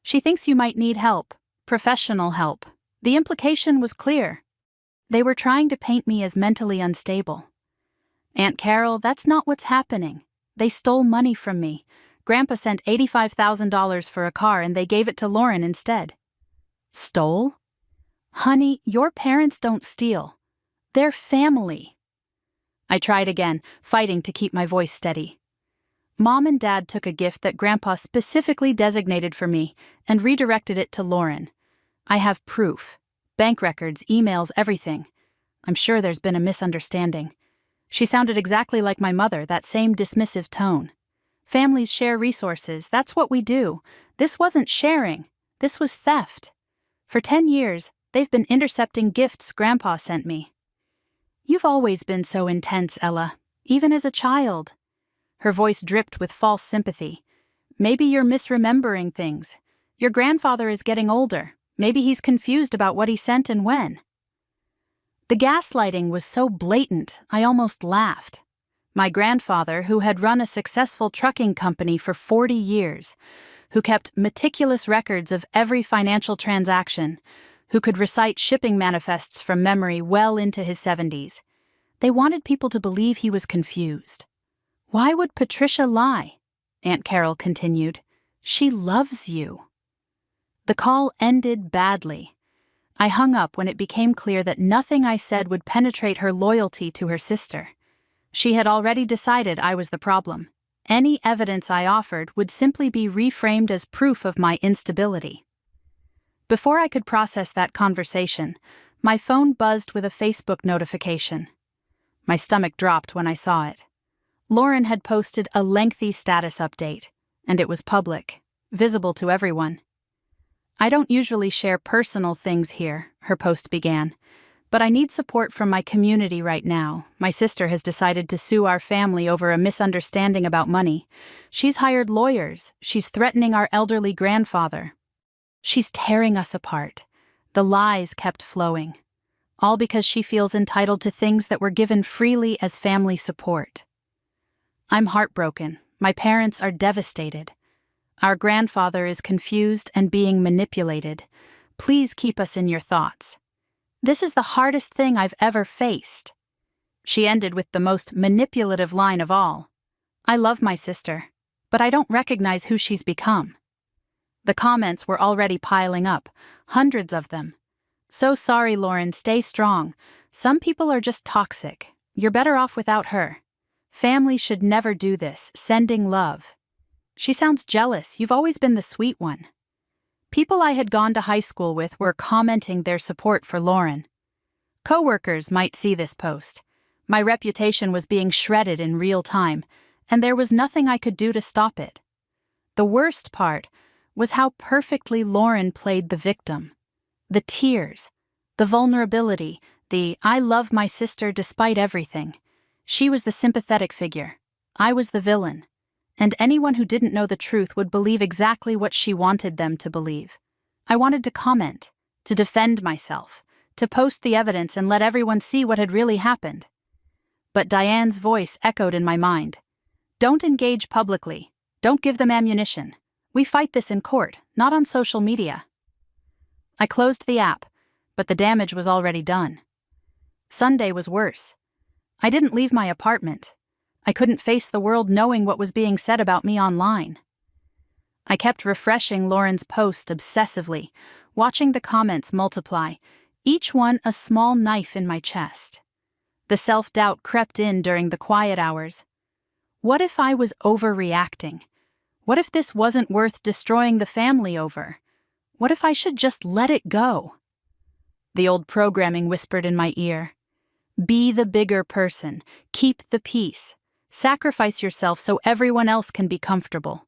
She thinks you might need help, professional help. The implication was clear. They were trying to paint me as mentally unstable." "Aunt Carol, that's not what's happening. They stole money from me. Grandpa sent $85,000 for a car and they gave it to Lauren instead." "Stole?" "Honey, your parents don't steal. They're family." I tried again, fighting to keep my voice steady. "Mom and Dad took a gift that Grandpa specifically designated for me and redirected it to Lauren. I have proof. Bank records, emails, everything. I'm sure there's been a misunderstanding." She sounded exactly like my mother, that same dismissive tone. "Families share resources, that's what we do. This wasn't sharing. This was theft. For 10 years, they've been intercepting gifts Grandpa sent me." "You've always been so intense, Ella, even as a child." Her voice dripped with false sympathy. "Maybe you're misremembering things. Your grandfather is getting older. Maybe he's confused about what he sent and when." The gaslighting was so blatant, I almost laughed. My grandfather, who had run a successful trucking company for 40 years, who kept meticulous records of every financial transaction, who could recite shipping manifests from memory well into his 70s. They wanted people to believe he was confused. "Why would Patricia lie?" Aunt Carol continued. "She loves you." The call ended badly. I hung up when it became clear that nothing I said would penetrate her loyalty to her sister. She had already decided I was the problem. Any evidence I offered would simply be reframed as proof of my instability. Before I could process that conversation, my phone buzzed with a Facebook notification. My stomach dropped when I saw it. Lauren had posted a lengthy status update, and it was public, visible to everyone. "I don't usually share personal things here," her post began, "but I need support from my community right now. My sister has decided to sue our family over a misunderstanding about money. She's hired lawyers. She's threatening our elderly grandfather. She's tearing us apart." The lies kept flowing. All because she feels entitled to things that were given freely as family support. I'm heartbroken. My parents are devastated. Our grandfather is confused and being manipulated. Please keep us in your thoughts. This is the hardest thing I've ever faced. She ended with the most manipulative line of all. "I love my sister, but I don't recognize who she's become." The comments were already piling up, hundreds of them. "So sorry, Lauren, stay strong. Some people are just toxic. You're better off without her. Family should never do this, sending love. She sounds jealous, you've always been the sweet one." People I had gone to high school with were commenting their support for Lauren. Coworkers might see this post. My reputation was being shredded in real time, and there was nothing I could do to stop it. The worst part was how perfectly Lauren played the victim. The tears, the vulnerability, the "I love my sister despite everything." She was the sympathetic figure. I was the villain. And anyone who didn't know the truth would believe exactly what she wanted them to believe. I wanted to comment, to defend myself, to post the evidence and let everyone see what had really happened. But Diane's voice echoed in my mind. "Don't engage publicly. Don't give them ammunition. We fight this in court, not on social media." I closed the app, but the damage was already done. Sunday was worse. I didn't leave my apartment. I couldn't face the world knowing what was being said about me online. I kept refreshing Lauren's post obsessively, watching the comments multiply, each one a small knife in my chest. The self-doubt crept in during the quiet hours. What if I was overreacting? What if this wasn't worth destroying the family over? What if I should just let it go? The old programming whispered in my ear. Be the bigger person. Keep the peace. Sacrifice yourself so everyone else can be comfortable.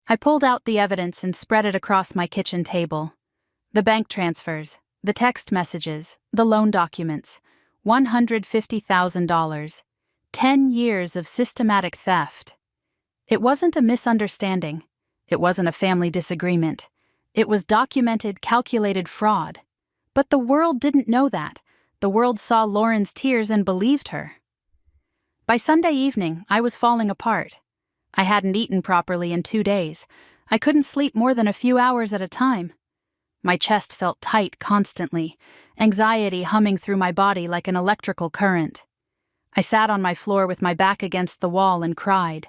I pulled out the evidence and spread it across my kitchen table. The bank transfers, the text messages, the loan documents, $150,000, 10 years of systematic theft. It wasn't a misunderstanding. It wasn't a family disagreement. It was documented, calculated fraud. But the world didn't know that. The world saw Lauren's tears and believed her. By Sunday evening, I was falling apart. I hadn't eaten properly in 2 days. I couldn't sleep more than a few hours at a time. My chest felt tight constantly, anxiety humming through my body like an electrical current. I sat on my floor with my back against the wall and cried.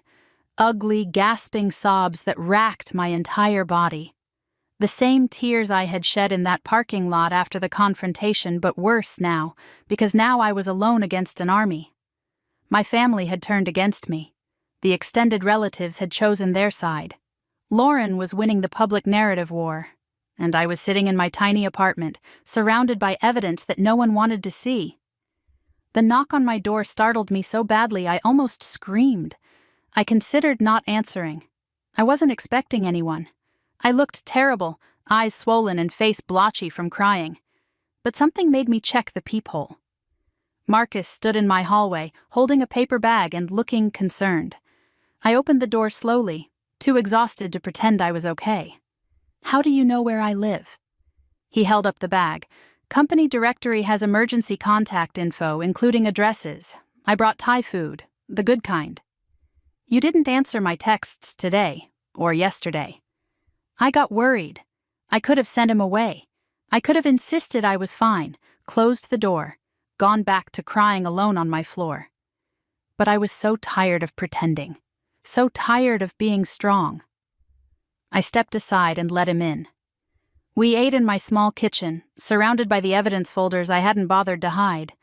Ugly, gasping sobs that racked my entire body. The same tears I had shed in that parking lot after the confrontation, but worse now, because now I was alone against an army. My family had turned against me. The extended relatives had chosen their side. Lauren was winning the public narrative war, and I was sitting in my tiny apartment, surrounded by evidence that no one wanted to see. The knock on my door startled me so badly I almost screamed. I considered not answering. I wasn't expecting anyone. I looked terrible, eyes swollen and face blotchy from crying. But something made me check the peephole. Marcus stood in my hallway, holding a paper bag and looking concerned. I opened the door slowly, too exhausted to pretend I was okay. "How do you know where I live?" He held up the bag. "Company directory has emergency contact info, including addresses. I brought Thai food, the good kind." "You didn't answer my texts today, or yesterday." I got worried. I could have sent him away. I could have insisted I was fine, closed the door, gone back to crying alone on my floor. But I was so tired of pretending, so tired of being strong. I stepped aside and let him in. We ate in my small kitchen, surrounded by the evidence folders I hadn't bothered to hide.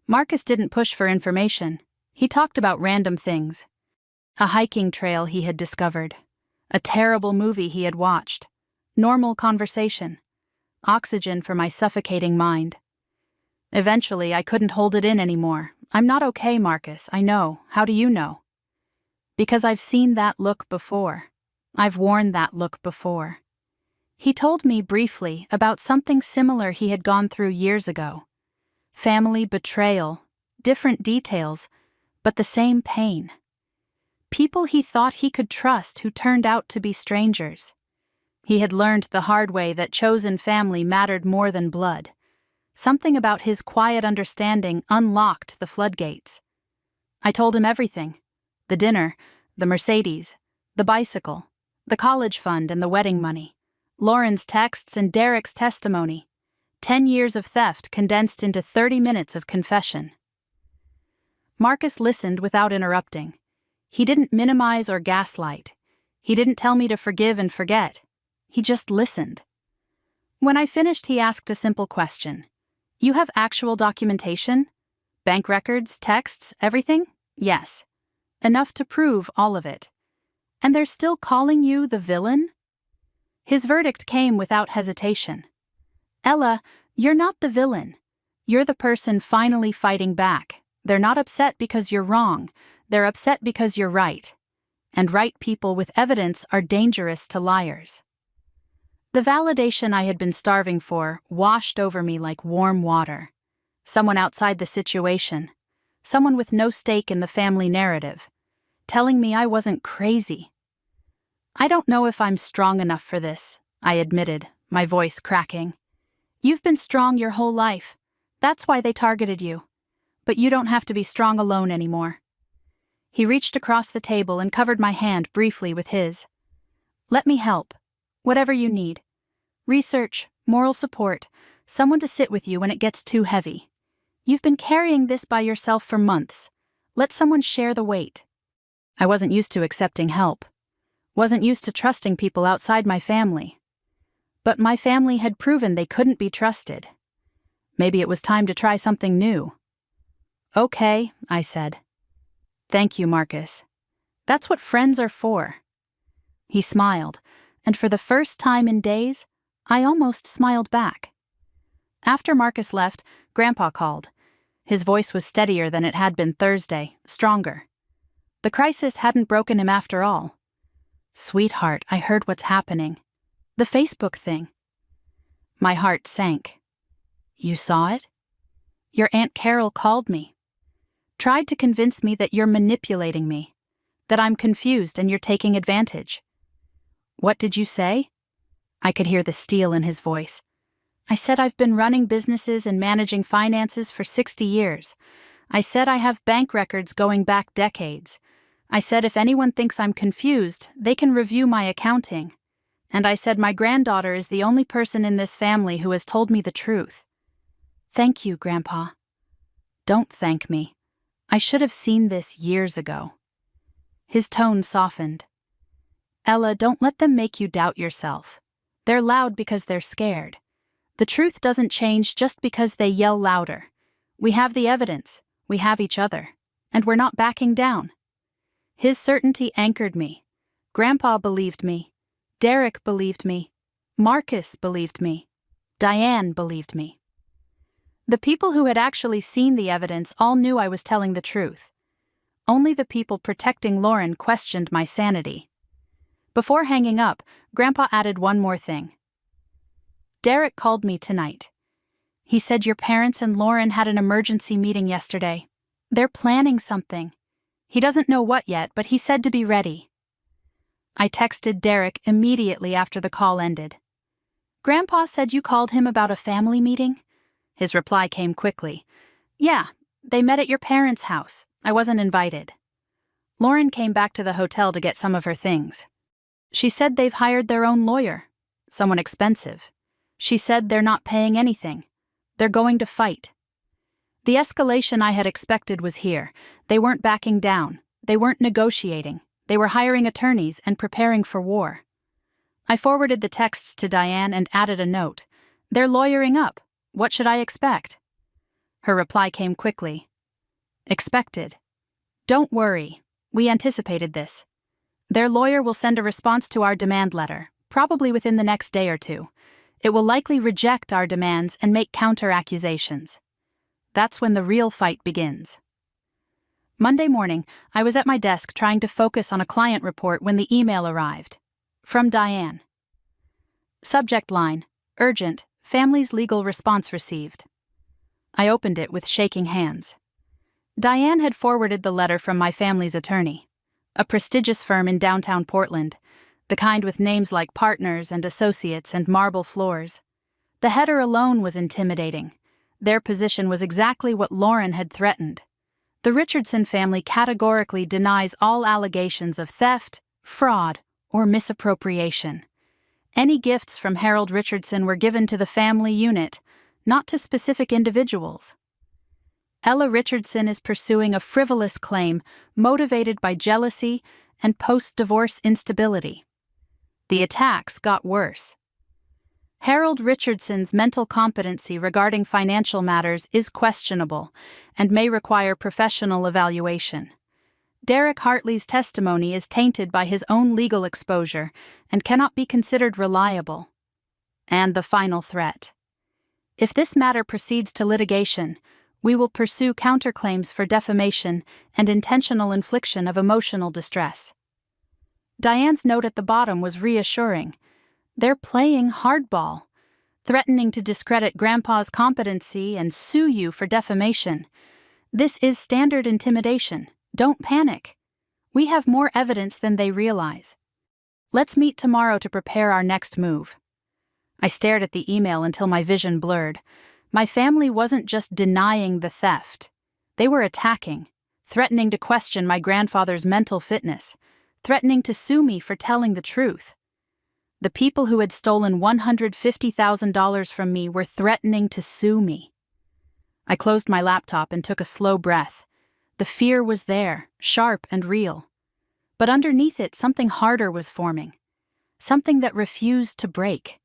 Marcus didn't push for information. He talked about random things. A hiking trail he had discovered. A terrible movie he had watched. Normal conversation. Oxygen for my suffocating mind. Eventually, I couldn't hold it in anymore. "I'm not okay, Marcus, I know. How do you know?" "Because I've seen that look before. I've worn that look before." He told me briefly about something similar he had gone through years ago. Family betrayal, different details, but the same pain. People he thought he could trust who turned out to be strangers. He had learned the hard way that chosen family mattered more than blood. Something about his quiet understanding unlocked the floodgates. I told him everything. The dinner, the Mercedes, the bicycle, the college fund and the wedding money, Lauren's texts and Derek's testimony. 10 years of theft condensed into 30 minutes of confession. Marcus listened without interrupting. He didn't minimize or gaslight. He didn't tell me to forgive and forget. He just listened. When I finished, he asked a simple question. You have actual documentation? Bank records, texts, everything? Yes. Enough to prove all of it. And they're still calling you the villain? His verdict came without hesitation. Ella, you're not the villain. You're the person finally fighting back. They're not upset because you're wrong. They're upset because you're right. And right people with evidence are dangerous to liars. The validation I had been starving for washed over me like warm water. Someone outside the situation. Someone with no stake in the family narrative. Telling me I wasn't crazy. I don't know if I'm strong enough for this, I admitted, my voice cracking. You've been strong your whole life. That's why they targeted you. But you don't have to be strong alone anymore. He reached across the table and covered my hand briefly with his. Let me help. Whatever you need. Research, moral support, someone to sit with you when it gets too heavy. You've been carrying this by yourself for months. Let someone share the weight. I wasn't used to accepting help. Wasn't used to trusting people outside my family. But my family had proven they couldn't be trusted. Maybe it was time to try something new. Okay, I said. Thank you, Marcus. That's what friends are for. He smiled, and for the first time in days, I almost smiled back. After Marcus left, Grandpa called. His voice was steadier than it had been Thursday, stronger. The crisis hadn't broken him after all. Sweetheart, I heard what's happening. The Facebook thing. My heart sank. You saw it? Your Aunt Carol called me. Tried to convince me that you're manipulating me, that I'm confused and you're taking advantage. What did you say? I could hear the steel in his voice. I said I've been running businesses and managing finances for 60 years. I said I have bank records going back decades. I said if anyone thinks I'm confused, they can review my accounting. And I said my granddaughter is the only person in this family who has told me the truth. Thank you, Grandpa. Don't thank me. I should have seen this years ago. His tone softened. Ella, don't let them make you doubt yourself. They're loud because they're scared. The truth doesn't change just because they yell louder. We have the evidence. We have each other. And we're not backing down. His certainty anchored me. Grandpa believed me. Derek believed me. Marcus believed me. Diane believed me. The people who had actually seen the evidence all knew I was telling the truth. Only the people protecting Lauren questioned my sanity. Before hanging up, Grandpa added one more thing. Derek called me tonight. He said your parents and Lauren had an emergency meeting yesterday. They're planning something. He doesn't know what yet, but he said to be ready. I texted Derek immediately after the call ended. Grandpa said you called him about a family meeting? His reply came quickly. Yeah, they met at your parents' house. I wasn't invited. Lauren came back to the hotel to get some of her things. She said they've hired their own lawyer, someone expensive. She said they're not paying anything. They're going to fight. The escalation I had expected was here. They weren't backing down. They weren't negotiating. They were hiring attorneys and preparing for war. I forwarded the texts to Diane and added a note. They're lawyering up. What should I expect? Her reply came quickly. Expected. Don't worry. We anticipated this. Their lawyer will send a response to our demand letter, probably within the next day or two. It will likely reject our demands and make counter-accusations. That's when the real fight begins. Monday morning, I was at my desk trying to focus on a client report when the email arrived. From Diane. Subject line, urgent, family's legal response received. I opened it with shaking hands. Diane had forwarded the letter from my family's attorney, a prestigious firm in downtown Portland, the kind with names like Partners and Associates and marble floors. The header alone was intimidating. Their position was exactly what Lauren had threatened. The Richardson family categorically denies all allegations of theft, fraud, or misappropriation. Any gifts from Harold Richardson were given to the family unit, not to specific individuals. Ella Richardson is pursuing a frivolous claim motivated by jealousy and post-divorce instability. The attacks got worse. Harold Richardson's mental competency regarding financial matters is questionable and may require professional evaluation. Derek Hartley's testimony is tainted by his own legal exposure and cannot be considered reliable. And the final threat. If this matter proceeds to litigation, we will pursue counterclaims for defamation and intentional infliction of emotional distress. Diane's note at the bottom was reassuring. They're playing hardball, threatening to discredit Grandpa's competency and sue you for defamation. This is standard intimidation. Don't panic. We have more evidence than they realize. Let's meet tomorrow to prepare our next move. I stared at the email until my vision blurred. My family wasn't just denying the theft. They were attacking, threatening to question my grandfather's mental fitness, threatening to sue me for telling the truth. The people who had stolen $150,000 from me were threatening to sue me. I closed my laptop and took a slow breath. The fear was there, sharp and real. But underneath it, something harder was forming. Something that refused to break.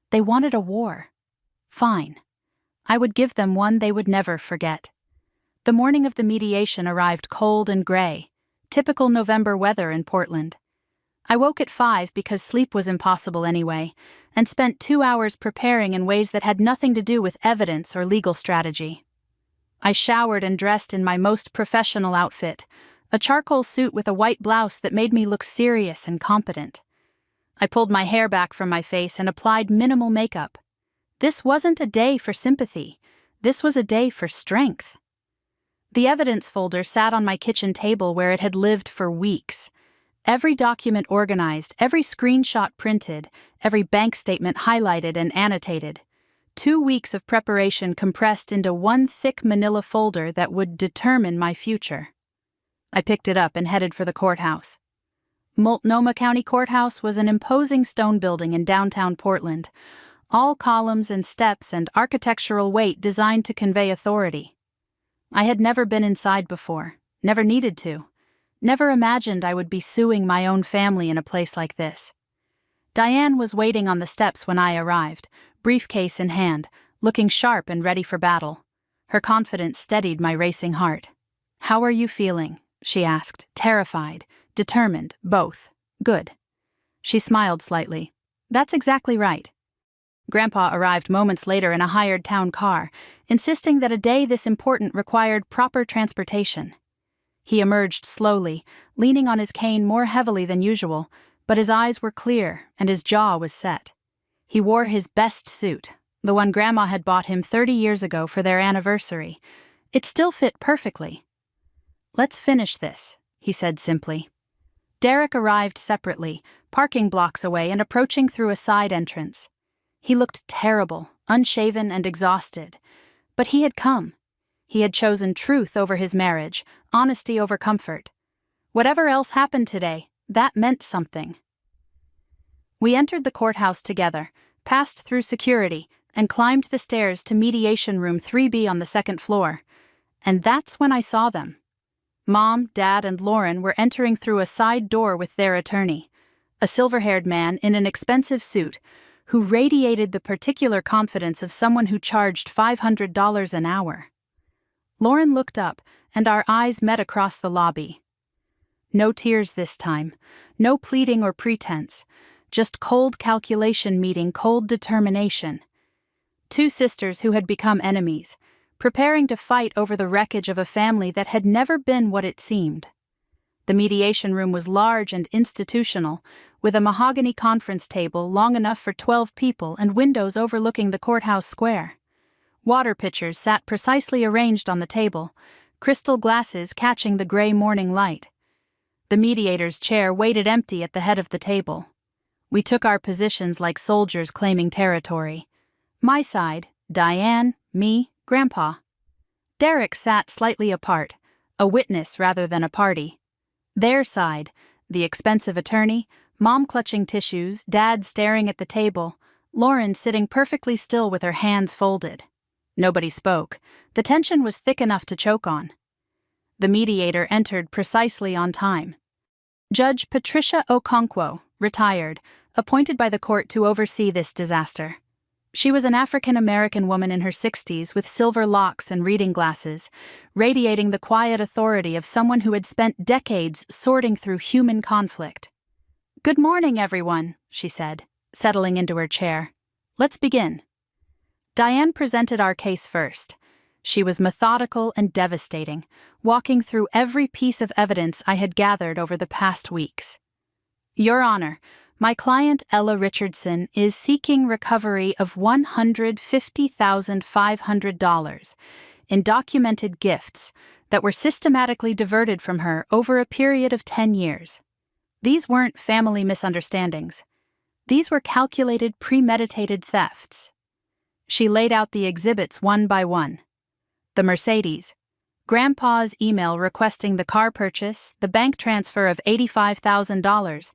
They wanted a war. Fine. I would give them one they would never forget. The morning of the mediation arrived cold and gray, typical November weather in Portland. I woke at 5 because sleep was impossible anyway, and spent 2 hours preparing in ways that had nothing to do with evidence or legal strategy. I showered and dressed in my most professional outfit, a charcoal suit with a white blouse that made me look serious and competent. I pulled my hair back from my face and applied minimal makeup. This wasn't a day for sympathy. This was a day for strength. The evidence folder sat on my kitchen table where it had lived for weeks. Every document organized, every screenshot printed, every bank statement highlighted and annotated. 2 weeks of preparation compressed into one thick manila folder that would determine my future. I picked it up and headed for the courthouse. Multnomah County Courthouse was an imposing stone building in downtown Portland, all columns and steps and architectural weight designed to convey authority. I had never been inside before, never needed to, never imagined I would be suing my own family in a place like this. Diane was waiting on the steps when I arrived, briefcase in hand, looking sharp and ready for battle. Her confidence steadied my racing heart. "How are you feeling?" she asked, terrified, determined, both. "Good." She smiled slightly. "That's exactly right." Grandpa arrived moments later in a hired town car, insisting that a day this important required proper transportation. He emerged slowly, leaning on his cane more heavily than usual, but his eyes were clear and his jaw was set. He wore his best suit, the one Grandma had bought him 30 years ago for their anniversary. It still fit perfectly. "Let's finish this," he said simply. Derek arrived separately, parking blocks away and approaching through a side entrance. He looked terrible, unshaven and exhausted. But he had come. He had chosen truth over his marriage, honesty over comfort. Whatever else happened today, that meant something. We entered the courthouse together, passed through security, and climbed the stairs to Mediation Room 3B on the second floor. And that's when I saw them. Mom, Dad, and Lauren were entering through a side door with their attorney, a silver-haired man in an expensive suit who radiated the particular confidence of someone who charged $500 an hour. Lauren looked up, and our eyes met across the lobby. No tears this time, no pleading or pretense, just cold calculation meeting cold determination. Two sisters who had become enemies, preparing to fight over the wreckage of a family that had never been what it seemed. The mediation room was large and institutional, with a mahogany conference table long enough for 12 people and windows overlooking the courthouse square. Water pitchers sat precisely arranged on the table, crystal glasses catching the gray morning light. The mediator's chair waited empty at the head of the table. We took our positions like soldiers claiming territory. My side, Diane, me, Grandpa. Derek sat slightly apart, a witness rather than a party. Their side, the expensive attorney, Mom clutching tissues, Dad staring at the table, Lauren sitting perfectly still with her hands folded. Nobody spoke. The tension was thick enough to choke on. The mediator entered precisely on time. Judge Patricia Okonkwo, retired, appointed by the court to oversee this disaster. She was an African-American woman in her 60s with silver locks and reading glasses, radiating the quiet authority of someone who had spent decades sorting through human conflict. "Good morning, everyone," she said, settling into her chair. "Let's begin." Diane presented our case first. She was methodical and devastating, walking through every piece of evidence I had gathered over the past weeks. "Your Honor, my client Ella Richardson is seeking recovery of $150,500 in documented gifts that were systematically diverted from her over a period of 10 years. These weren't family misunderstandings. These were calculated, premeditated thefts." She laid out the exhibits one by one. The Mercedes, Grandpa's email requesting the car purchase, the bank transfer of $85,000,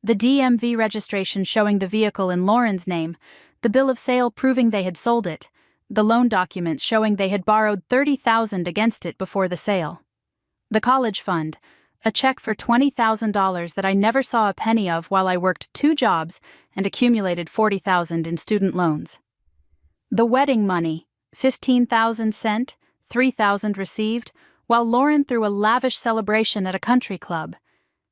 the DMV registration showing the vehicle in Lauren's name, the bill of sale proving they had sold it, the loan documents showing they had borrowed $30,000 against it before the sale. The college fund, a check for $20,000 that I never saw a penny of while I worked 2 jobs and accumulated $40,000 in student loans. The wedding money, $15,000 sent, $3,000 received, while Lauren threw a lavish celebration at a country club.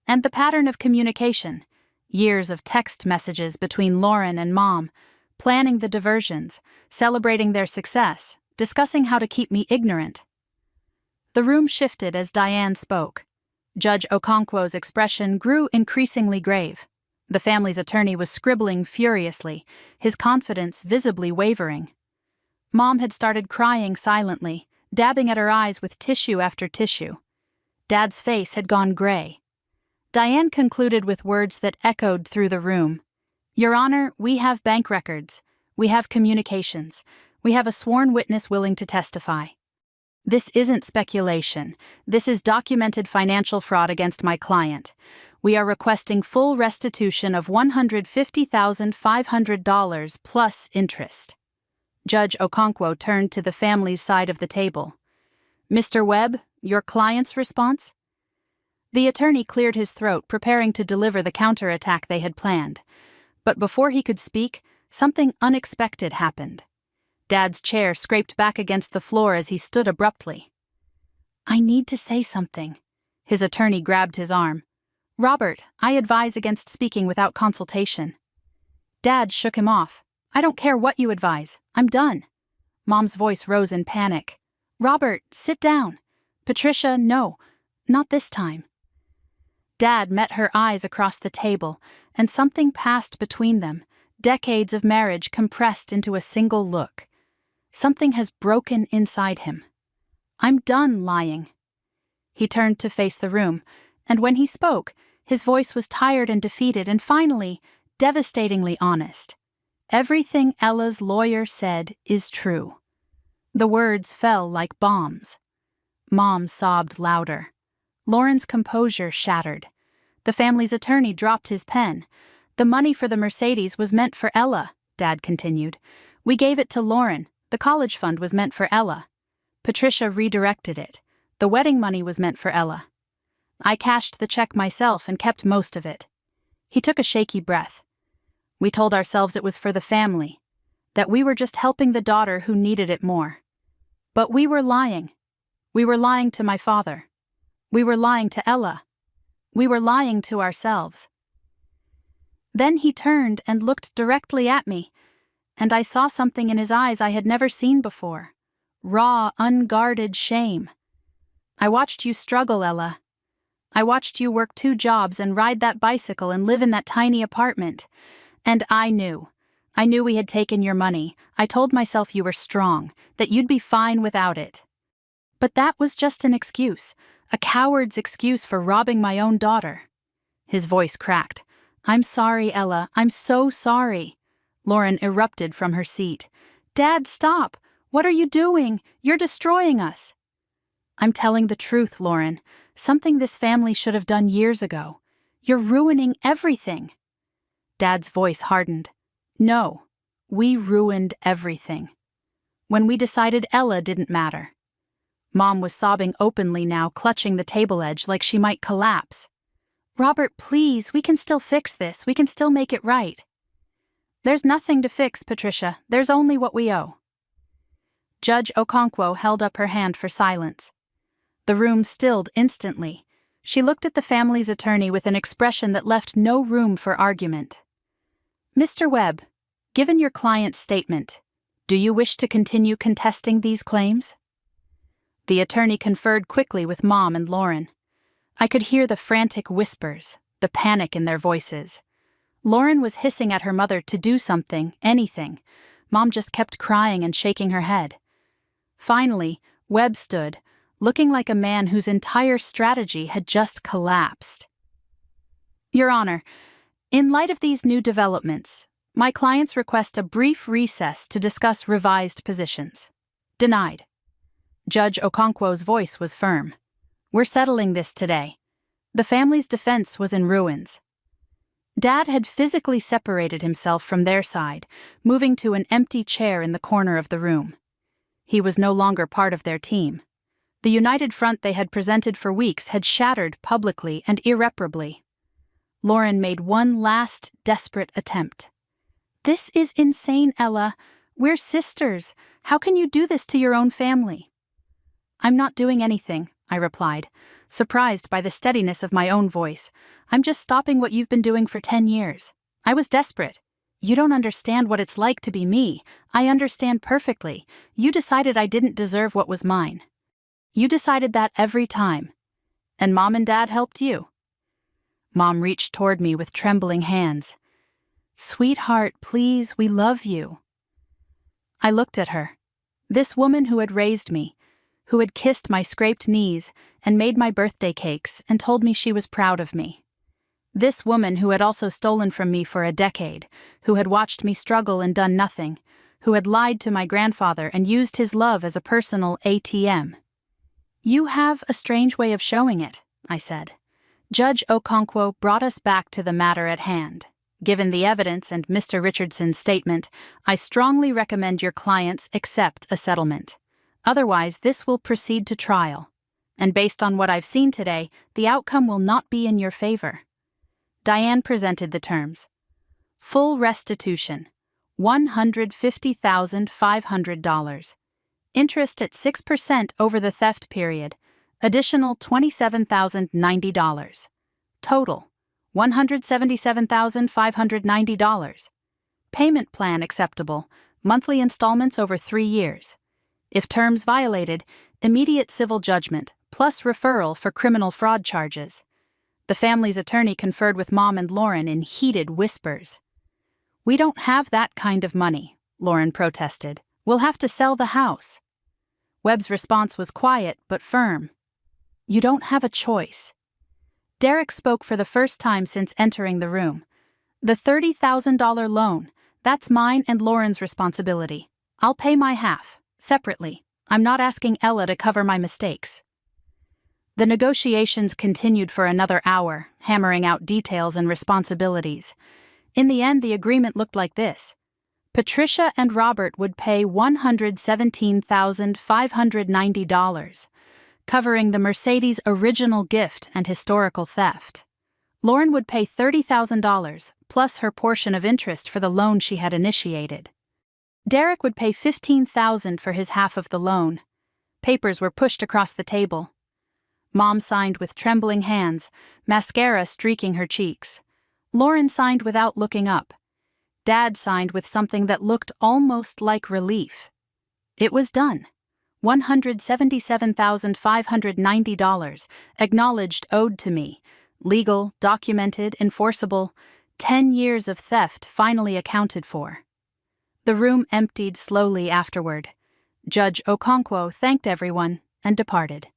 And the pattern of communication, years of text messages between Lauren and Mom, planning the diversions, celebrating their success, discussing how to keep me ignorant. The room shifted as Diane spoke. Judge Okonkwo's expression grew increasingly grave. The family's attorney was scribbling furiously, his confidence visibly wavering. Mom had started crying silently, dabbing at her eyes with tissue after tissue. Dad's face had gone gray. Diane concluded with words that echoed through the room. "Your Honor, we have bank records. We have communications. We have a sworn witness willing to testify. This isn't speculation. This is documented financial fraud against my client. We are requesting full restitution of $150,500 plus interest." Judge Okonkwo turned to the family's side of the table. "Mr. Webb, your client's response?" The attorney cleared his throat, preparing to deliver the counterattack they had planned. But before he could speak, something unexpected happened. Dad's chair scraped back against the floor as he stood abruptly. "I need to say something." His attorney grabbed his arm. "Robert, I advise against speaking without consultation." Dad shook him off. "I don't care what you advise. I'm done." Mom's voice rose in panic. "Robert, sit down." "Patricia, no. Not this time." Dad met her eyes across the table, and something passed between them, decades of marriage compressed into a single look. Something has broken inside him. "I'm done lying." He turned to face the room, and when he spoke, his voice was tired and defeated and finally, devastatingly honest. "Everything Ella's lawyer said is true." The words fell like bombs. Mom sobbed louder. Lauren's composure shattered. The family's attorney dropped his pen. "The money for the Mercedes was meant for Ella," Dad continued. "We gave it to Lauren. The college fund was meant for Ella. Patricia redirected it. The wedding money was meant for Ella. I cashed the check myself and kept most of it." He took a shaky breath. "We told ourselves it was for the family, that we were just helping the daughter who needed it more. But we were lying. We were lying to my father. We were lying to Ella. We were lying to ourselves." Then he turned and looked directly at me, and I saw something in his eyes I had never seen before. Raw, unguarded shame. "I watched you struggle, Ella. I watched you work 2 jobs and ride that bicycle and live in that tiny apartment. And I knew we had taken your money. I told myself you were strong, that you'd be fine without it. But that was just an excuse, a coward's excuse for robbing my own daughter." His voice cracked. "I'm sorry, Ella. I'm so sorry." Lauren erupted from her seat. "Dad, stop! What are you doing? You're destroying us." "I'm telling the truth, Lauren. Something this family should have done years ago. You're ruining everything." Dad's voice hardened. "No, we ruined everything. when we decided Ella didn't matter. Mom was sobbing openly now, clutching the table edge like she might collapse. "Robert, please, we can still fix this. We can still make it right." "There's nothing to fix, Patricia. There's only what we owe." Judge Okonkwo held up her hand for silence. The room stilled instantly. She looked at the family's attorney with an expression that left no room for argument. "Mr. Webb, given your client's statement, do you wish to continue contesting these claims?" The attorney conferred quickly with Mom and Lauren. I could hear the frantic whispers, the panic in their voices. Lauren was hissing at her mother to do something, anything. Mom just kept crying and shaking her head. Finally, Webb stood, looking like a man whose entire strategy had just collapsed. "Your Honor, in light of these new developments, my clients request a brief recess to discuss revised positions." "Denied." Judge Okonkwo's voice was firm. "We're settling this today." The family's defense was in ruins. Dad had physically separated himself from their side, moving to an empty chair in the corner of the room. He was no longer part of their team. The united front they had presented for weeks had shattered publicly and irreparably. Lauren made one last, desperate attempt. "This is insane, Ella. We're sisters. How can you do this to your own family?" "I'm not doing anything," I replied, surprised by the steadiness of my own voice. "I'm just stopping what you've been doing for 10 years. I was desperate. You don't understand what it's like to be me. I understand perfectly. You decided I didn't deserve what was mine. You decided that every time. And Mom and Dad helped you." Mom reached toward me with trembling hands. "Sweetheart, please, we love you." I looked at her. This woman who had raised me, who had kissed my scraped knees and made my birthday cakes and told me she was proud of me. This woman who had also stolen from me for a decade, who had watched me struggle and done nothing, who had lied to my grandfather and used his love as a personal ATM. "You have a strange way of showing it," I said. Judge Okonkwo brought us back to the matter at hand. "Given the evidence and Mr. Richardson's statement, I strongly recommend your clients accept a settlement. Otherwise, this will proceed to trial. And based on what I've seen today, the outcome will not be in your favor." Diane presented the terms. Full restitution, $150,500. Interest at 6% over the theft period, additional $27,090. Total, $177,590. Payment plan acceptable, monthly installments over 3 years. If terms violated, immediate civil judgment, plus referral for criminal fraud charges. The family's attorney conferred with Mom and Lauren in heated whispers. "We don't have that kind of money," Lauren protested. "We'll have to sell the house." Webb's response was quiet but firm. "You don't have a choice." Derek spoke for the first time since entering the room. "The $30,000 loan, that's mine and Lauren's responsibility. I'll pay my half. Separately. I'm not asking Ella to cover my mistakes." The negotiations continued for another hour, hammering out details and responsibilities. In the end, the agreement looked like this. Patricia and Robert would pay $117,590, covering the Mercedes' original gift and historical theft. Lauren would pay $30,000, plus her portion of interest for the loan she had initiated. Derek would pay $15,000 for his half of the loan. Papers were pushed across the table. Mom signed with trembling hands, mascara streaking her cheeks. Lauren signed without looking up. Dad signed with something that looked almost like relief. It was done. $177,590, acknowledged owed to me. Legal, documented, enforceable. 10 years of theft finally accounted for. The room emptied slowly afterward. Judge Okonkwo thanked everyone and departed.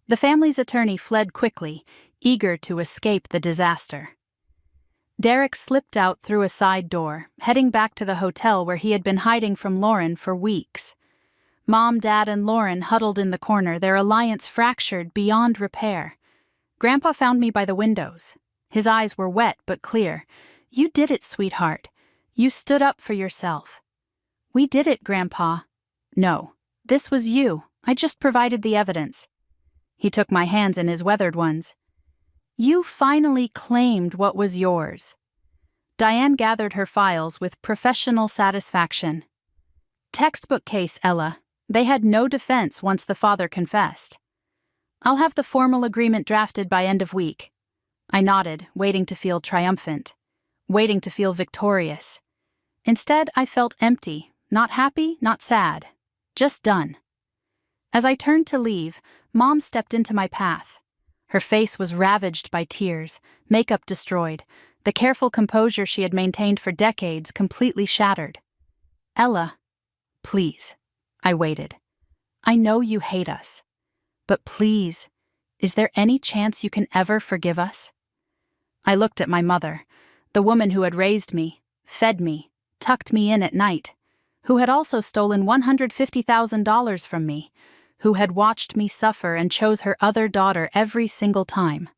The family's attorney fled quickly, eager to escape the disaster. Derek slipped out through a side door, heading back to the hotel where he had been hiding from Lauren for weeks. Mom, Dad, and Lauren huddled in the corner, their alliance fractured beyond repair. Grandpa found me by the windows. His eyes were wet but clear. "You did it, sweetheart. You stood up for yourself." "We did it, Grandpa," No, this was you. I just provided the evidence. He took my hands in his weathered ones. You finally claimed what was yours. Diane gathered her files with professional satisfaction. Textbook case, Ella. They had no defense once the father confessed. I'll have the formal agreement drafted by end of week. I nodded, waiting to feel triumphant, waiting to feel victorious. Instead, I felt empty, not happy, not sad, just done. As I turned to leave, Mom stepped into my path. Her face was ravaged by tears, makeup destroyed, the careful composure she had maintained for decades completely shattered. Ella, please. I waited. I know you hate us. But please, is there any chance you can ever forgive us? I looked at my mother, the woman who had raised me, fed me, tucked me in at night, who had also stolen $150,000 from me, who had watched me suffer and chose her other daughter every single time.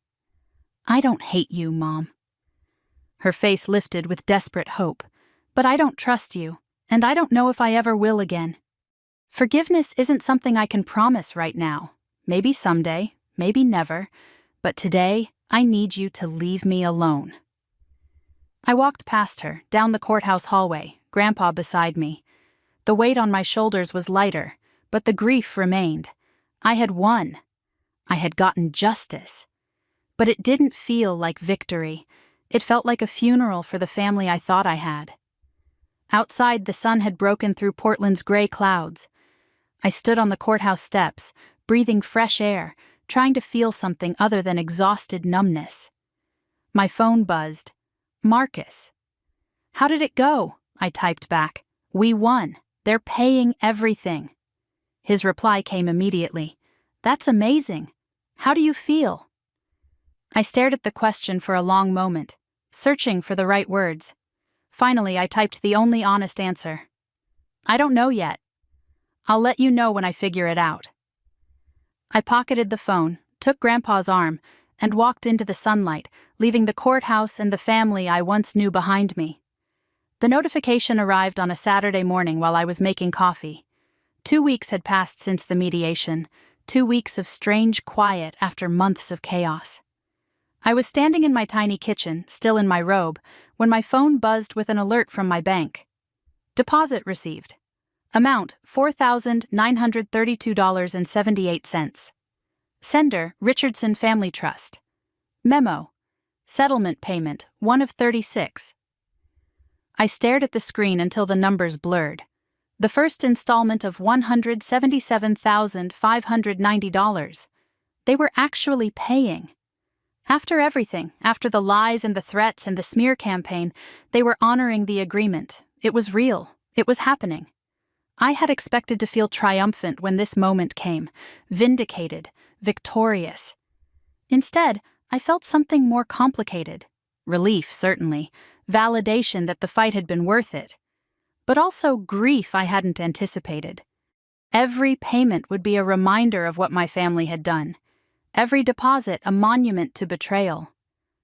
I don't hate you, Mom. Her face lifted with desperate hope. But I don't trust you, and I don't know if I ever will again. Forgiveness isn't something I can promise right now. Maybe someday, maybe never, but today I need you to leave me alone. I walked past her, down the courthouse hallway, Grandpa beside me. The weight on my shoulders was lighter, but the grief remained. I had won. I had gotten justice. But it didn't feel like victory. It felt like a funeral for the family I thought I had. Outside, the sun had broken through Portland's gray clouds. I stood on the courthouse steps, breathing fresh air, trying to feel something other than exhausted numbness. My phone buzzed. Marcus. How did it go? I typed back. We won. They're paying everything. His reply came immediately. That's amazing. How do you feel? I stared at the question for a long moment, searching for the right words. Finally, I typed the only honest answer. I don't know yet. I'll let you know when I figure it out. I pocketed the phone, took Grandpa's arm, and walked into the sunlight, leaving the courthouse and the family I once knew behind me. The notification arrived on a Saturday morning while I was making coffee. 2 weeks had passed since the mediation, 2 weeks of strange quiet after months of chaos. I was standing in my tiny kitchen, still in my robe, when my phone buzzed with an alert from my bank. Deposit received. Amount $4,932.78. Sender, Richardson Family Trust. Memo. Settlement payment, 1 of 36. I stared at the screen until the numbers blurred. The first installment of $177,590. They were actually paying. After everything, after the lies and the threats and the smear campaign, they were honoring the agreement. It was real. It was happening. I had expected to feel triumphant when this moment came, vindicated, victorious. Instead, I felt something more complicated. Relief, certainly, validation that the fight had been worth it. But also grief I hadn't anticipated. Every payment would be a reminder of what my family had done. Every deposit a monument to betrayal.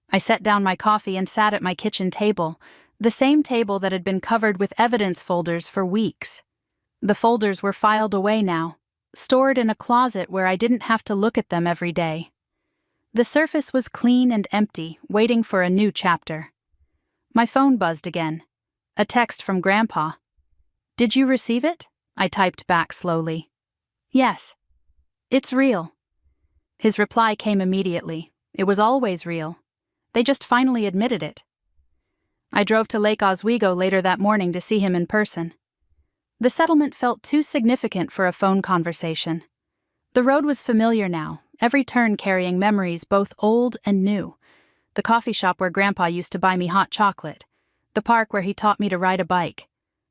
I set down my coffee and sat at my kitchen table, the same table that had been covered with evidence folders for weeks. The folders were filed away now, stored in a closet where I didn't have to look at them every day. The surface was clean and empty, waiting for a new chapter. My phone buzzed again. A text from Grandpa. Did you receive it? I typed back slowly. Yes. It's real. His reply came immediately. It was always real. They just finally admitted it. I drove to Lake Oswego later that morning to see him in person. The settlement felt too significant for a phone conversation. The road was familiar now, every turn carrying memories both old and new. The coffee shop where Grandpa used to buy me hot chocolate. The park where he taught me to ride a bike.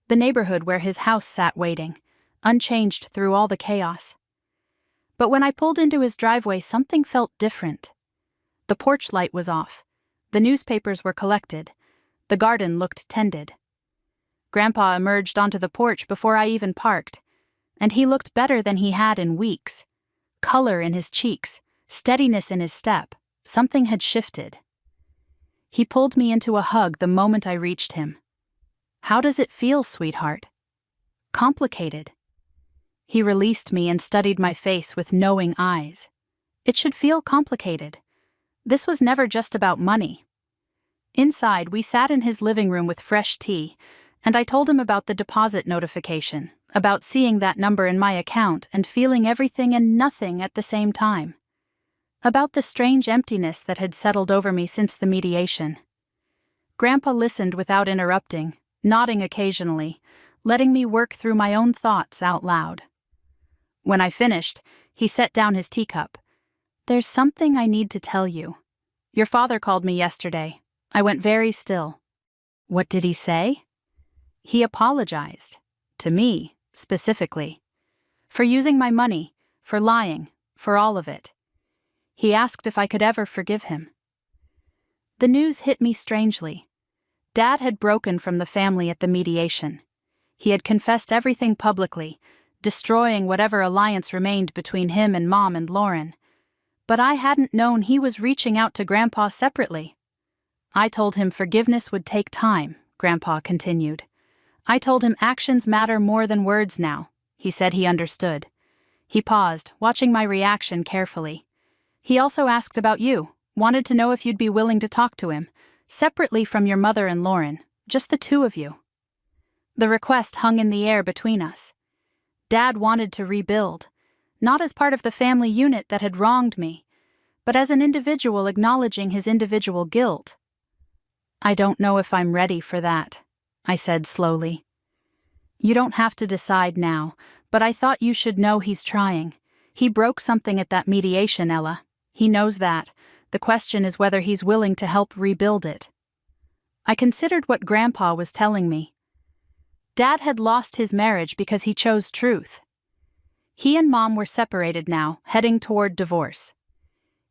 The neighborhood where his house sat waiting, unchanged through all the chaos. But when I pulled into his driveway, something felt different. The porch light was off. The newspapers were collected. The garden looked tended. Grandpa emerged onto the porch before I even parked, and he looked better than he had in weeks. Color in his cheeks, steadiness in his step, something had shifted. He pulled me into a hug the moment I reached him. How does it feel, sweetheart? Complicated. He released me and studied my face with knowing eyes. It should feel complicated. This was never just about money. Inside, we sat in his living room with fresh tea, and I told him about the deposit notification, about seeing that number in my account and feeling everything and nothing at the same time. About the strange emptiness that had settled over me since the mediation. Grandpa listened without interrupting, nodding occasionally, letting me work through my own thoughts out loud. When I finished, he set down his teacup. "There's something I need to tell you. Your father called me yesterday. I went very still." "What did he say?" "He apologized. To me, specifically. For using my money, for lying, for all of it. He asked if I could ever forgive him." The news hit me strangely. Dad had broken from the family at the mediation. He had confessed everything publicly, destroying whatever alliance remained between him and Mom and Lauren. But I hadn't known he was reaching out to Grandpa separately. "I told him forgiveness would take time," Grandpa continued. "I told him actions matter more than words now." He said he understood. He paused, watching my reaction carefully. "He also asked about you, wanted to know if you'd be willing to talk to him, separately from your mother and Lauren, just the two of you." The request hung in the air between us. Dad wanted to rebuild, not as part of the family unit that had wronged me, but as an individual acknowledging his individual guilt. "I don't know if I'm ready for that," I said slowly. "You don't have to decide now, but I thought you should know he's trying. He broke something at that mediation, Ella. He knows that. The question is whether he's willing to help rebuild it." I considered what Grandpa was telling me. Dad had lost his marriage because he chose truth. He and Mom were separated now, heading toward divorce.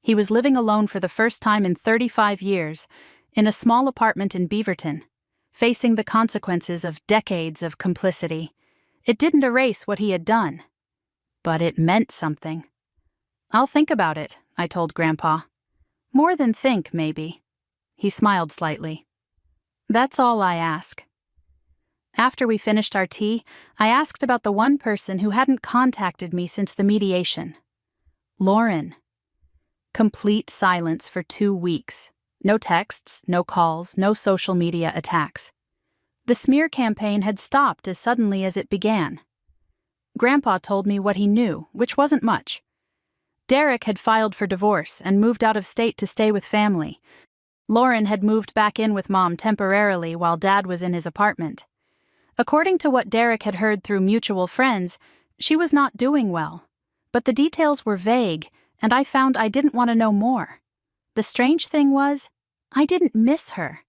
He was living alone for the first time in 35 years, in a small apartment in Beaverton, facing the consequences of decades of complicity. It didn't erase what he had done, but it meant something. "I'll think about it," I told Grandpa. "More than think, maybe." He smiled slightly. "That's all I ask." After we finished our tea, I asked about the one person who hadn't contacted me since the mediation. Lauren. Complete silence for 2 weeks. No texts, no calls, no social media attacks. The smear campaign had stopped as suddenly as it began. Grandpa told me what he knew, which wasn't much. Derek had filed for divorce and moved out of state to stay with family. Lauren had moved back in with Mom temporarily while Dad was in his apartment. According to what Derek had heard through mutual friends, she was not doing well. But the details were vague, and I found I didn't want to know more. The strange thing was, I didn't miss her.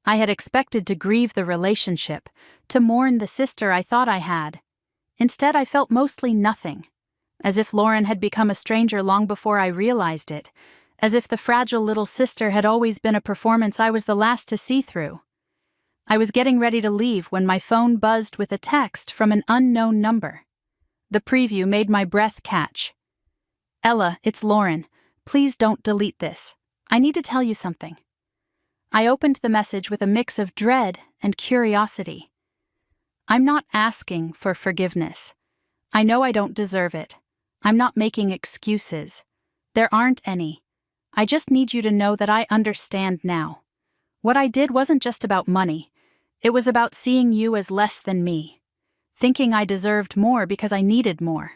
I had expected to grieve the relationship, to mourn the sister I thought I had. Instead, I felt mostly nothing. As if Lauren had become a stranger long before I realized it. As if the fragile little sister had always been a performance I was the last to see through. I was getting ready to leave when my phone buzzed with a text from an unknown number. The preview made my breath catch. "Ella, it's Lauren. Please don't delete this. I need to tell you something." I opened the message with a mix of dread and curiosity. "I'm not asking for forgiveness. I know I don't deserve it. I'm not making excuses. There aren't any. I just need you to know that I understand now. What I did wasn't just about money. It was about seeing you as less than me, thinking I deserved more because I needed more.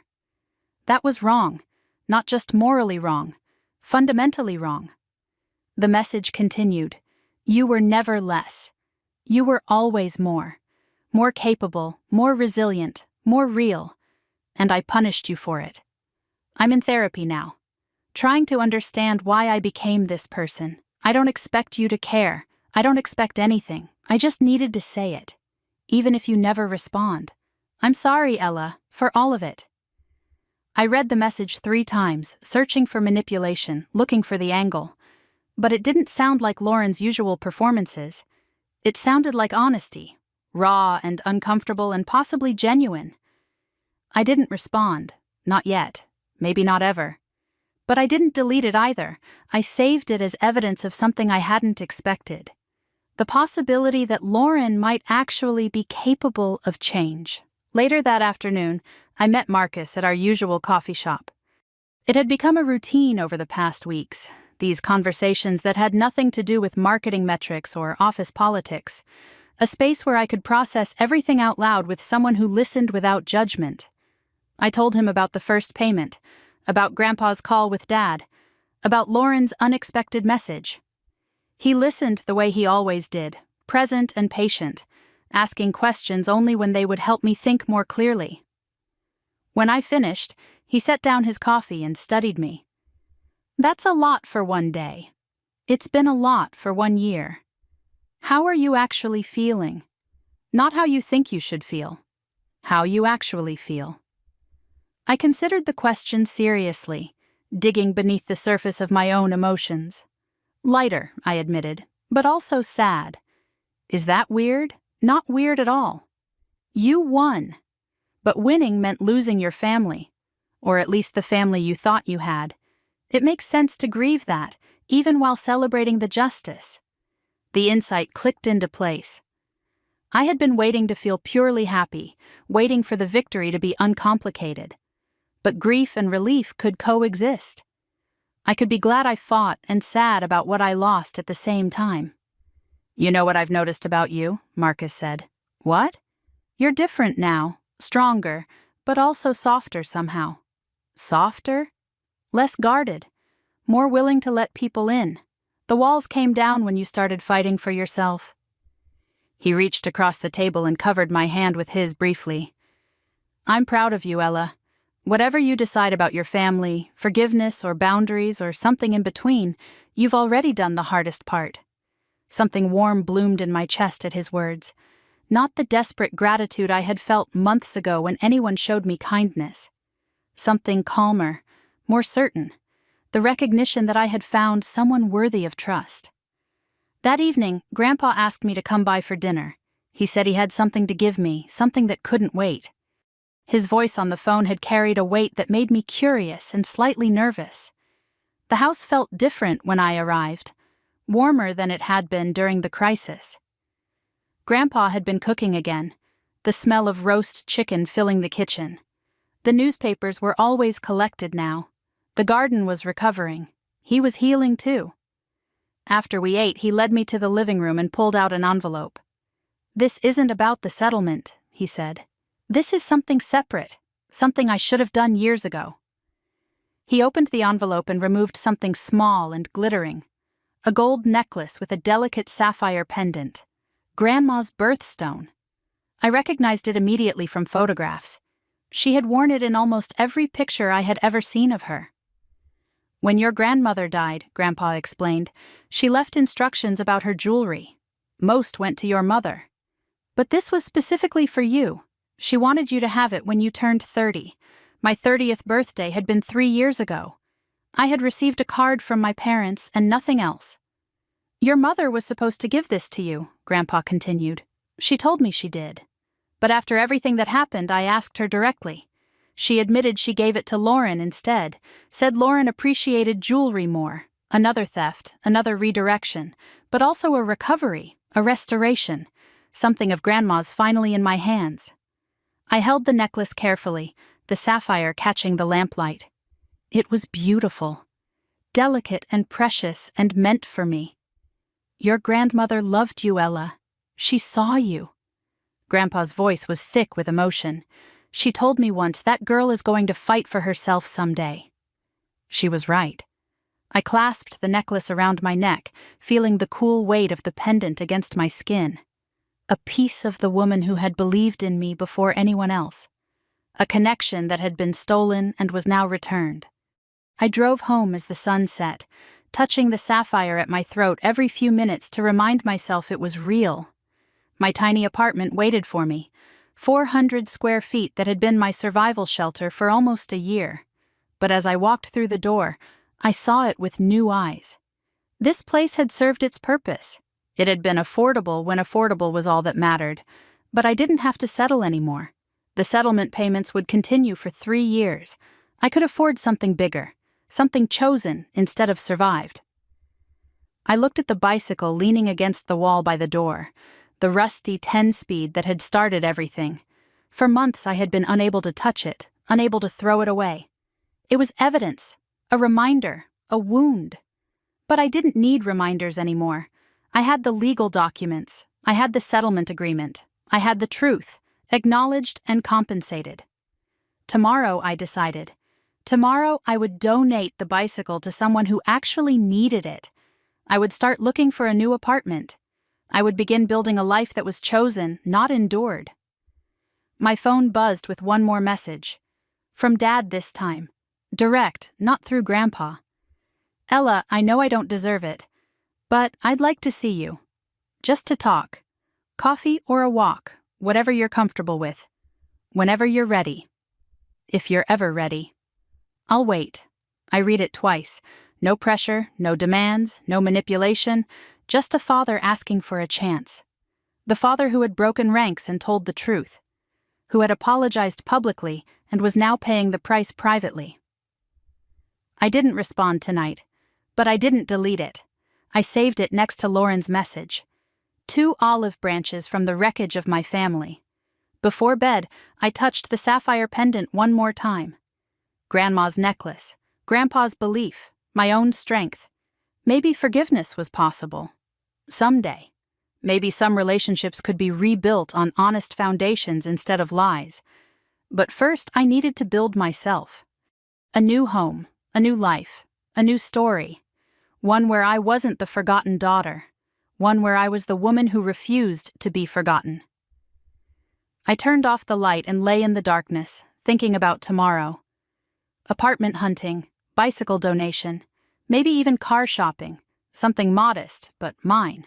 That was wrong, not just morally wrong, fundamentally wrong." The message continued. "You were never less. You were always more. More capable, more resilient, more real. And I punished you for it. I'm in therapy now, trying to understand why I became this person. I don't expect you to care. I don't expect anything. I just needed to say it. Even if you never respond. I'm sorry, Ella, for all of it." I read the message 3 times, searching for manipulation, looking for the angle. But it didn't sound like Lauren's usual performances. It sounded like honesty, raw and uncomfortable and possibly genuine. I didn't respond. Not yet. Maybe not ever. But I didn't delete it either. I saved it as evidence of something I hadn't expected. The possibility that Lauren might actually be capable of change. Later that afternoon, I met Marcus at our usual coffee shop. It had become a routine over the past weeks, these conversations that had nothing to do with marketing metrics or office politics, a space where I could process everything out loud with someone who listened without judgment. I told him about the first payment, about Grandpa's call with Dad, about Lauren's unexpected message. He listened the way he always did, present and patient, asking questions only when they would help me think more clearly. When I finished, he set down his coffee and studied me. "That's a lot for one day. It's been a lot for 1 year. How are you actually feeling? Not how you think you should feel. How you actually feel." I considered the question seriously, digging beneath the surface of my own emotions. Lighter, I admitted, but also sad. Is that weird? Not weird at all. You won. But winning meant losing your family, or at least the family you thought you had. It makes sense to grieve that, even while celebrating the justice. The insight clicked into place. I had been waiting to feel purely happy, waiting for the victory to be uncomplicated. But grief and relief could coexist. I could be glad I fought and sad about what I lost at the same time. "You know what I've noticed about you?" Marcus said. "What?" "You're different now, stronger, but also softer somehow." "Softer?" "Less guarded, more willing to let people in. The walls came down when you started fighting for yourself." He reached across the table and covered my hand with his briefly. "I'm proud of you, Ella. Whatever you decide about your family, forgiveness or boundaries or something in between, you've already done the hardest part." Something warm bloomed in my chest at his words. Not the desperate gratitude I had felt months ago when anyone showed me kindness. Something calmer, more certain, the recognition that I had found someone worthy of trust. That evening, Grandpa asked me to come by for dinner. He said he had something to give me, something that couldn't wait. His voice on the phone had carried a weight that made me curious and slightly nervous. The house felt different when I arrived, warmer than it had been during the crisis. Grandpa had been cooking again, the smell of roast chicken filling the kitchen. The newspapers were always collected now. The garden was recovering. He was healing too. After we ate, he led me to the living room and pulled out an envelope. "This isn't about the settlement," he said. "This is something separate, something I should have done years ago." He opened the envelope and removed something small and glittering. A gold necklace with a delicate sapphire pendant. Grandma's birthstone. I recognized it immediately from photographs. She had worn it in almost every picture I had ever seen of her. "When your grandmother died," Grandpa explained, "she left instructions about her jewelry. Most went to your mother. But this was specifically for you. She wanted you to have it when you turned 30. My 30th birthday had been 3 years ago. I had received a card from my parents and nothing else." "Your mother was supposed to give this to you," Grandpa continued. "She told me she did. But after everything that happened, I asked her directly. She admitted she gave it to Lauren instead, said Lauren appreciated jewelry more. Another theft, another redirection, but also a recovery, a restoration, something of Grandma's finally in my hands." I held the necklace carefully, the sapphire catching the lamplight. It was beautiful, delicate and precious and meant for me. "Your grandmother loved you, Ella. She saw you." Grandpa's voice was thick with emotion. "She told me once that girl is going to fight for herself someday." She was right. I clasped the necklace around my neck, feeling the cool weight of the pendant against my skin. A piece of the woman who had believed in me before anyone else. A connection that had been stolen and was now returned. I drove home as the sun set, touching the sapphire at my throat every few minutes to remind myself it was real. My tiny apartment waited for me, 400 square feet that had been my survival shelter for almost a year. But as I walked through the door, I saw it with new eyes. This place had served its purpose. It had been affordable when affordable was all that mattered, but I didn't have to settle anymore. The settlement payments would continue for 3 years. I could afford something bigger, something chosen instead of survived. I looked at the bicycle leaning against the wall by the door, the rusty 10-speed that had started everything. For months I had been unable to touch it, unable to throw it away. It was evidence, a reminder, a wound. But I didn't need reminders anymore. I had the legal documents, I had the settlement agreement, I had the truth, acknowledged and compensated. Tomorrow, I decided. Tomorrow I would donate the bicycle to someone who actually needed it. I would start looking for a new apartment. I would begin building a life that was chosen, not endured. My phone buzzed with one more message. From Dad this time. Direct, not through Grandpa. Ella, I know I don't deserve it, but I'd like to see you. Just to talk. Coffee or a walk, whatever you're comfortable with. Whenever you're ready. If you're ever ready. I'll wait. I read it twice. No pressure, no demands, no manipulation, just a father asking for a chance. The father who had broken ranks and told the truth. Who had apologized publicly and was now paying the price privately. I didn't respond tonight, but I didn't delete it. I saved it next to Lauren's message. 2 olive branches from the wreckage of my family. Before bed, I touched the sapphire pendant one more time. Grandma's necklace, Grandpa's belief, my own strength. Maybe forgiveness was possible. Someday. Maybe some relationships could be rebuilt on honest foundations instead of lies. But first, I needed to build myself. A new home, a new life, a new story. One where I wasn't the forgotten daughter. One where I was the woman who refused to be forgotten. I turned off the light and lay in the darkness, thinking about tomorrow. Apartment hunting, bicycle donation, maybe even car shopping, something modest, but mine.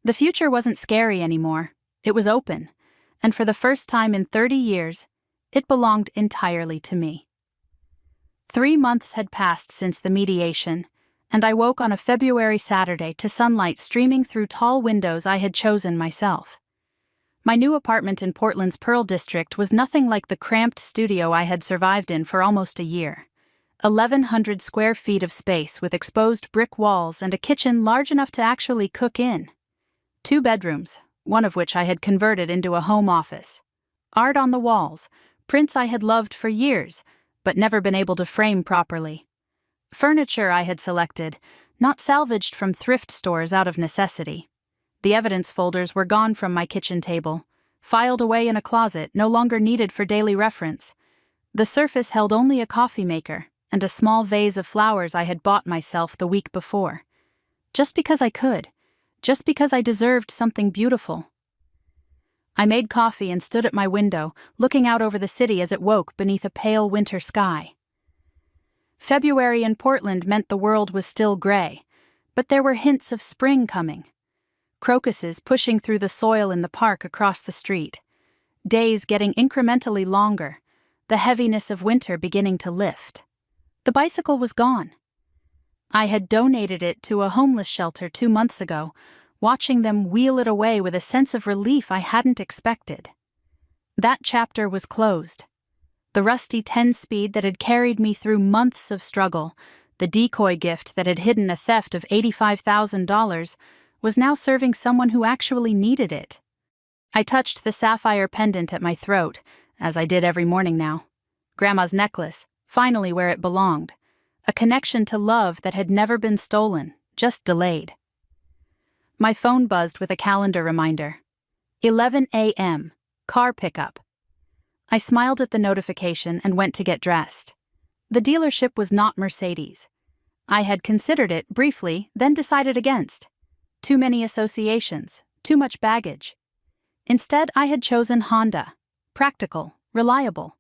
The future wasn't scary anymore. It was open, and for the first time in 30 years, it belonged entirely to me. 3 months had passed since the mediation, and I woke on a February Saturday to sunlight streaming through tall windows I had chosen myself. My new apartment in Portland's Pearl District was nothing like the cramped studio I had survived in for almost a year. 1,100 square feet of space with exposed brick walls and a kitchen large enough to actually cook in. 2 bedrooms, one of which I had converted into a home office. Art on the walls, prints I had loved for years, but never been able to frame properly. Furniture I had selected, not salvaged from thrift stores out of necessity. The evidence folders were gone from my kitchen table, filed away in a closet no longer needed for daily reference. The surface held only a coffee maker and a small vase of flowers I had bought myself the week before. Just because I could. Just because I deserved something beautiful. I made coffee and stood at my window, looking out over the city as it woke beneath a pale winter sky. February in Portland meant the world was still gray, but there were hints of spring coming. Crocuses pushing through the soil in the park across the street. Days getting incrementally longer, the heaviness of winter beginning to lift. The bicycle was gone. I had donated it to a homeless shelter 2 months ago, watching them wheel it away with a sense of relief I hadn't expected. That chapter was closed. The rusty 10-speed that had carried me through months of struggle, the decoy gift that had hidden a theft of $85,000, was now serving someone who actually needed it. I touched the sapphire pendant at my throat, as I did every morning now. Grandma's necklace, finally where it belonged. A connection to love that had never been stolen, just delayed. My phone buzzed with a calendar reminder. 11 a.m., car pickup. I smiled at the notification and went to get dressed. The dealership was not Mercedes. I had considered it briefly, then decided against. Too many associations, too much baggage. Instead, I had chosen Honda. Practical, reliable.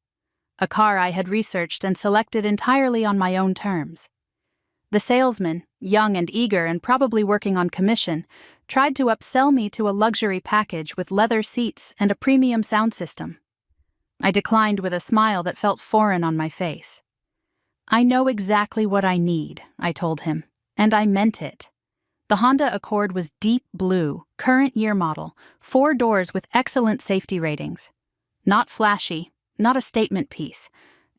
A car I had researched and selected entirely on my own terms. The salesman, young and eager and probably working on commission, tried to upsell me to a luxury package with leather seats and a premium sound system. I declined with a smile that felt foreign on my face. I know exactly what I need, I told him, and I meant it. The Honda Accord was deep blue, current year model, 4 doors with excellent safety ratings. Not flashy, not a statement piece,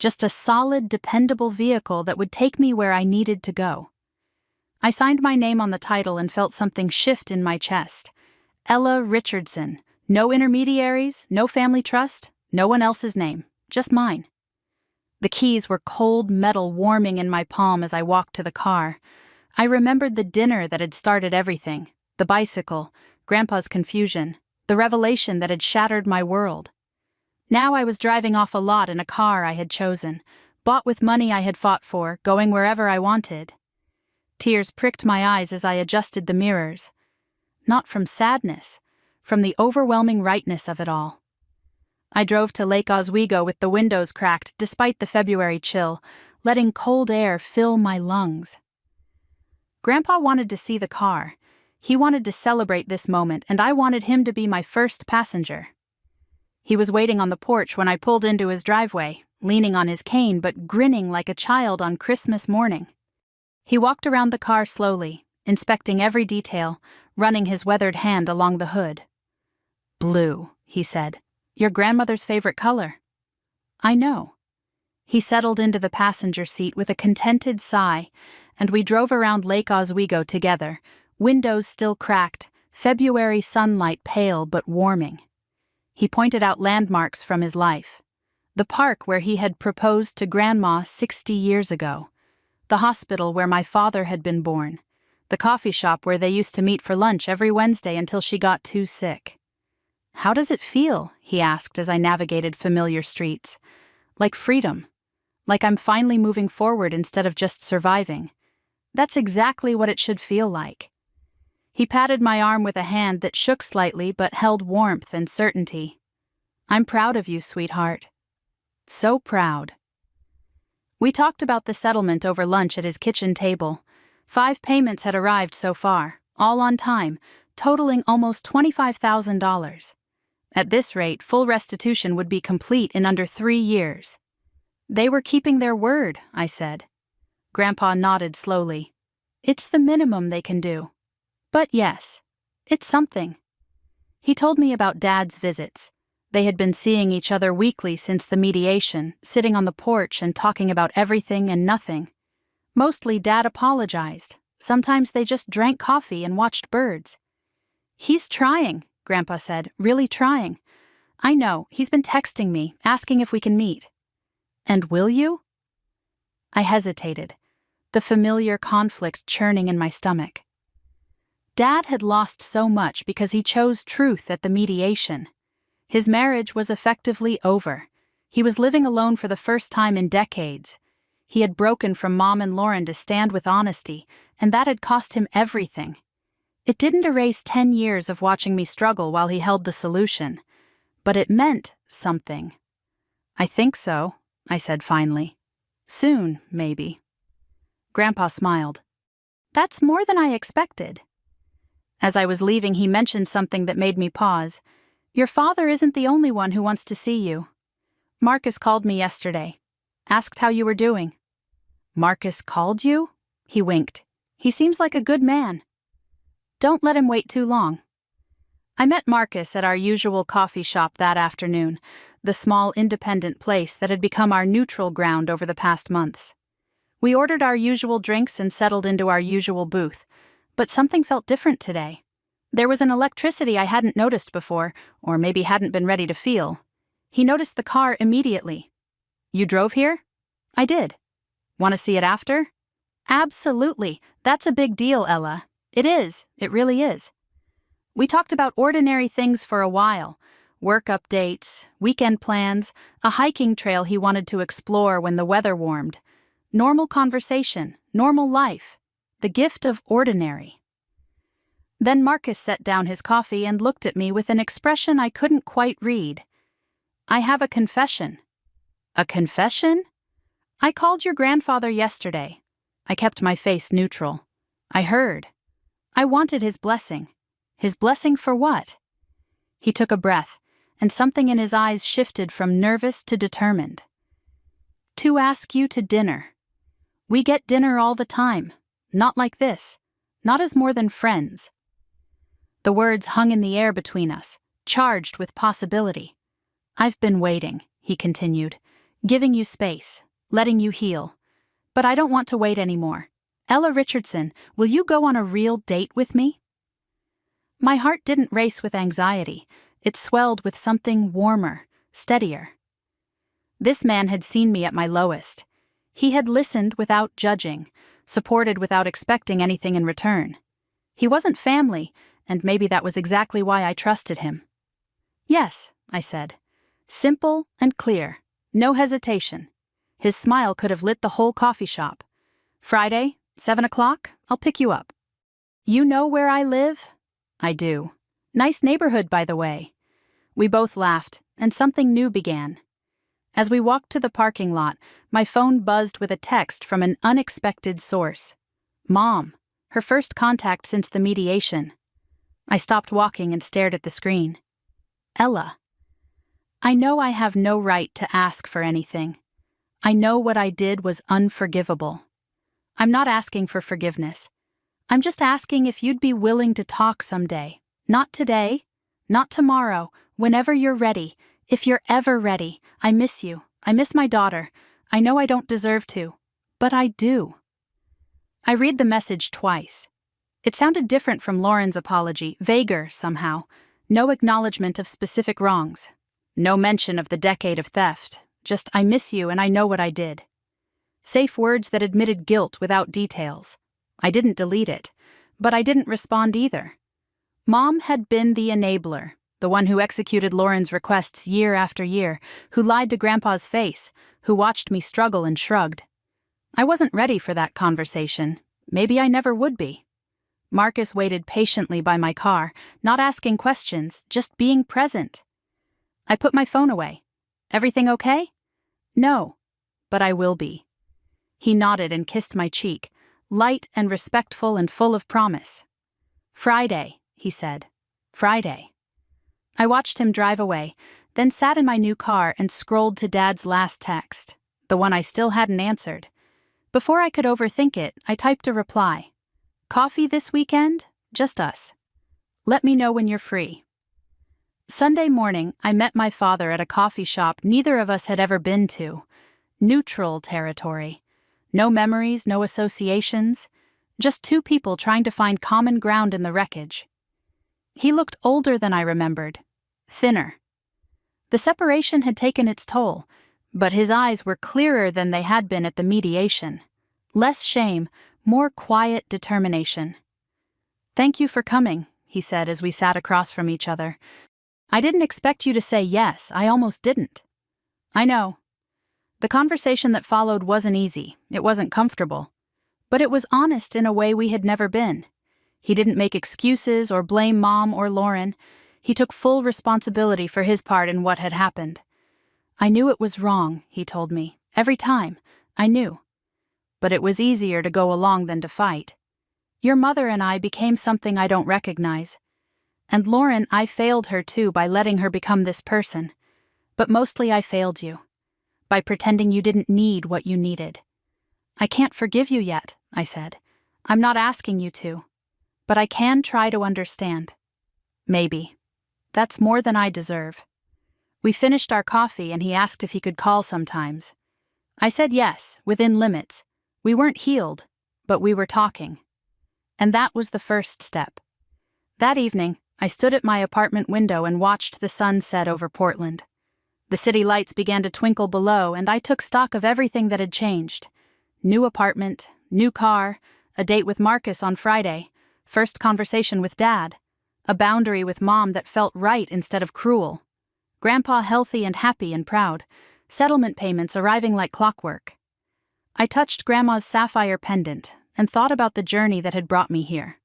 just a solid, dependable vehicle that would take me where I needed to go. I signed my name on the title and felt something shift in my chest. Ella Richardson. No intermediaries, no family trust, No one else's name, just mine. The keys were cold metal warming in my palm as I walked to the car. I remembered the dinner that had started everything, the bicycle, Grandpa's confusion, the revelation that had shattered my world. Now I was driving off a lot in a car I had chosen, bought with money I had fought for, going wherever I wanted. Tears pricked my eyes as I adjusted the mirrors. Not from sadness, from the overwhelming rightness of it all. I drove to Lake Oswego with the windows cracked despite the February chill, letting cold air fill my lungs. Grandpa wanted to see the car. He wanted to celebrate this moment, and I wanted him to be my first passenger. He was waiting on the porch when I pulled into his driveway, leaning on his cane but grinning like a child on Christmas morning. He walked around the car slowly, inspecting every detail, running his weathered hand along the hood. "Blue," he said. "Your grandmother's favorite color." "I know." He settled into the passenger seat with a contented sigh, and we drove around Lake Oswego together, windows still cracked, February sunlight pale but warming. He pointed out landmarks from his life. The park where he had proposed to Grandma 60 years ago. The hospital where my father had been born. The coffee shop where they used to meet for lunch every Wednesday until she got too sick. "How does it feel?" he asked as I navigated familiar streets. "Like freedom. Like I'm finally moving forward instead of just surviving. That's exactly what it should feel like." He patted my arm with a hand that shook slightly but held warmth and certainty. "I'm proud of you, sweetheart. So proud." We talked about the settlement over lunch at his kitchen table. 5 payments had arrived so far, all on time, totaling almost $25,000. At this rate, full restitution would be complete in under 3 years. "They were keeping their word," I said. Grandpa nodded slowly. "It's the minimum they can do. But yes, it's something." He told me about Dad's visits. They had been seeing each other weekly since the mediation, sitting on the porch and talking about everything and nothing. Mostly Dad apologized. Sometimes they just drank coffee and watched birds. "He's trying," Grandpa said, "really trying. I know, he's been texting me, asking if we can meet." "And will you?" I hesitated, the familiar conflict churning in my stomach. Dad had lost so much because he chose truth at the mediation. His marriage was effectively over. He was living alone for the first time in decades. He had broken from Mom and Lauren to stand with honesty, and that had cost him everything. It didn't erase 10 years of watching me struggle while he held the solution, but it meant something. "I think so," I said finally. "Soon, maybe." Grandpa smiled. "That's more than I expected." As I was leaving, he mentioned something that made me pause. "Your father isn't the only one who wants to see you. Marcus called me yesterday. Asked how you were doing." "Marcus called you?" He winked. "He seems like a good man." "Don't let him wait too long." I met Marcus at our usual coffee shop that afternoon, the small independent place that had become our neutral ground over the past months. We ordered our usual drinks and settled into our usual booth, but something felt different today. There was an electricity I hadn't noticed before, or maybe hadn't been ready to feel. He noticed the car immediately. "You drove here?" "I did." "Want to see it after?" "Absolutely. That's a big deal, Ella. It is. It really is." We talked about ordinary things for a while. Work updates, weekend plans, a hiking trail he wanted to explore when the weather warmed. Normal conversation, normal life. The gift of ordinary. Then Marcus set down his coffee and looked at me with an expression I couldn't quite read. "I have a confession." "A confession?" "I called your grandfather yesterday." I kept my face neutral. "I heard. I wanted his blessing." "His blessing for what?" He took a breath, and something in his eyes shifted from nervous to determined. "To ask you to dinner. We get dinner all the time. Not like this. Not as more than friends." The words hung in the air between us, charged with possibility. "I've been waiting," he continued, "giving you space, letting you heal. But I don't want to wait anymore. Ella Richardson, will you go on a real date with me?" My heart didn't race with anxiety. It swelled with something warmer, steadier. This man had seen me at my lowest. He had listened without judging, supported without expecting anything in return. He wasn't family, and maybe that was exactly why I trusted him. "Yes," I said. Simple and clear, no hesitation. His smile could have lit the whole coffee shop. "Friday, 7 o'clock, I'll pick you up." "You know where I live?" "I do. Nice neighborhood, by the way." We both laughed, and something new began. As we walked to the parking lot, my phone buzzed with a text from an unexpected source. Mom, her first contact since the mediation. I stopped walking and stared at the screen. Ella. I know I have no right to ask for anything. I know what I did was unforgivable. I'm not asking for forgiveness. I'm just asking if you'd be willing to talk someday. Not today, not tomorrow, whenever you're ready. If you're ever ready. I miss you. I miss my daughter. I know I don't deserve to, but I do. I read the message twice. It sounded different from Lauren's apology, vaguer somehow. No acknowledgement of specific wrongs. No mention of the decade of theft. Just, I miss you and I know what I did. Safe words that admitted guilt without details. I didn't delete it, but I didn't respond either. Mom had been the enabler, the one who executed Lauren's requests year after year, who lied to Grandpa's face, who watched me struggle and shrugged. I wasn't ready for that conversation. Maybe I never would be. Marcus waited patiently by my car, not asking questions, just being present. I put my phone away. "Everything okay?" "No, but I will be." He nodded and kissed my cheek, light and respectful and full of promise. "Friday," he said. "Friday." I watched him drive away, then sat in my new car and scrolled to Dad's last text, the one I still hadn't answered. Before I could overthink it, I typed a reply. "Coffee this weekend? Just us. Let me know when you're free." Sunday morning, I met my father at a coffee shop neither of us had ever been to. Neutral territory. No memories, no associations. Just two people trying to find common ground in the wreckage. He looked older than I remembered. Thinner. The separation had taken its toll, but his eyes were clearer than they had been at the mediation. Less shame, more quiet determination. "Thank you for coming," he said as we sat across from each other. "I didn't expect you to say yes, I almost didn't." "I know." The conversation that followed wasn't easy, it wasn't comfortable. But it was honest in a way we had never been. He didn't make excuses or blame Mom or Lauren. He took full responsibility for his part in what had happened. "I knew it was wrong," he told me. "Every time. I knew. But it was easier to go along than to fight. Your mother and I became something I don't recognize. And Lauren, I failed her too by letting her become this person. But mostly I failed you. By pretending you didn't need what you needed. I can't forgive you yet," I said. "I'm not asking you to. But I can try to understand. Maybe. That's more than I deserve." We finished our coffee and he asked if he could call sometimes. I said yes, within limits. We weren't healed, but we were talking. And that was the first step. That evening, I stood at my apartment window and watched the sun set over Portland. The city lights began to twinkle below, and I took stock of everything that had changed. New apartment, new car, a date with Marcus on Friday, first conversation with Dad, a boundary with Mom that felt right instead of cruel, Grandpa healthy and happy and proud, settlement payments arriving like clockwork. I touched Grandma's sapphire pendant and thought about the journey that had brought me here.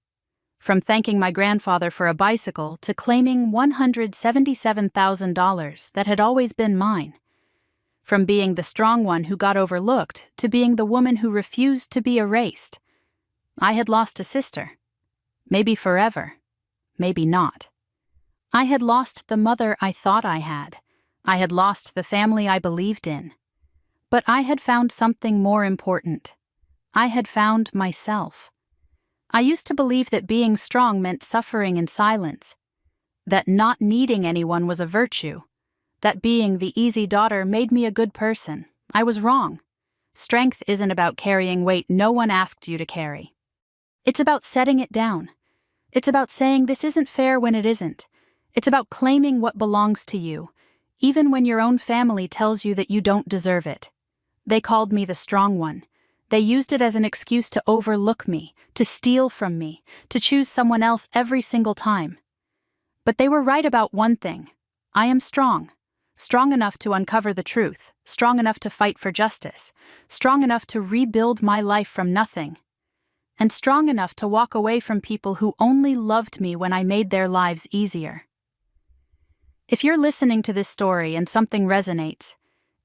From thanking my grandfather for a bicycle to claiming $177,000 that had always been mine. From being the strong one who got overlooked to being the woman who refused to be erased. I had lost a sister. Maybe forever. Maybe not. I had lost the mother I thought I had. I had lost the family I believed in. But I had found something more important. I had found myself. I used to believe that being strong meant suffering in silence. That not needing anyone was a virtue. That being the easy daughter made me a good person. I was wrong. Strength isn't about carrying weight no one asked you to carry. It's about setting it down. It's about saying this isn't fair when it isn't. It's about claiming what belongs to you, even when your own family tells you that you don't deserve it. They called me the strong one. They used it as an excuse to overlook me, to steal from me, to choose someone else every single time. But they were right about one thing. I am strong. Strong enough to uncover the truth, strong enough to fight for justice, strong enough to rebuild my life from nothing, and strong enough to walk away from people who only loved me when I made their lives easier. If you're listening to this story and something resonates,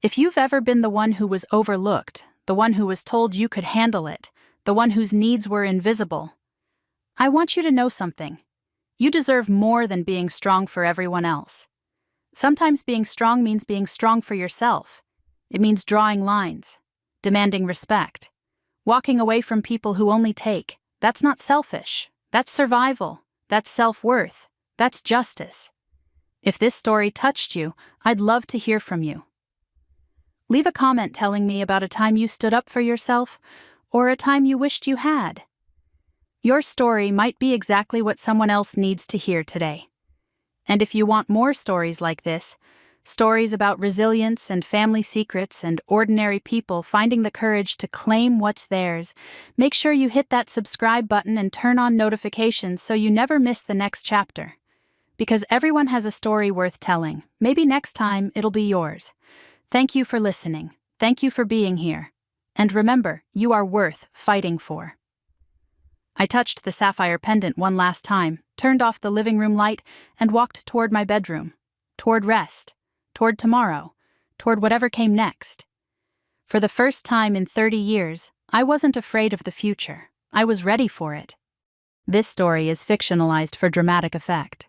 if you've ever been the one who was overlooked, the one who was told you could handle it, the one whose needs were invisible, I want you to know something. You deserve more than being strong for everyone else. Sometimes being strong means being strong for yourself. It means drawing lines, demanding respect, walking away from people who only take. That's not selfish. That's survival. That's self-worth. That's justice. If this story touched you, I'd love to hear from you. Leave a comment telling me about a time you stood up for yourself, or a time you wished you had. Your story might be exactly what someone else needs to hear today. And if you want more stories like this, stories about resilience and family secrets and ordinary people finding the courage to claim what's theirs, make sure you hit that subscribe button and turn on notifications so you never miss the next chapter. Because everyone has a story worth telling. Maybe next time it'll be yours. Thank you for listening. Thank you for being here. And remember, you are worth fighting for. I touched the sapphire pendant one last time, turned off the living room light, and walked toward my bedroom, toward rest, toward tomorrow, toward whatever came next. For the first time in 30 years, I wasn't afraid of the future. I was ready for it. This story is fictionalized for dramatic effect.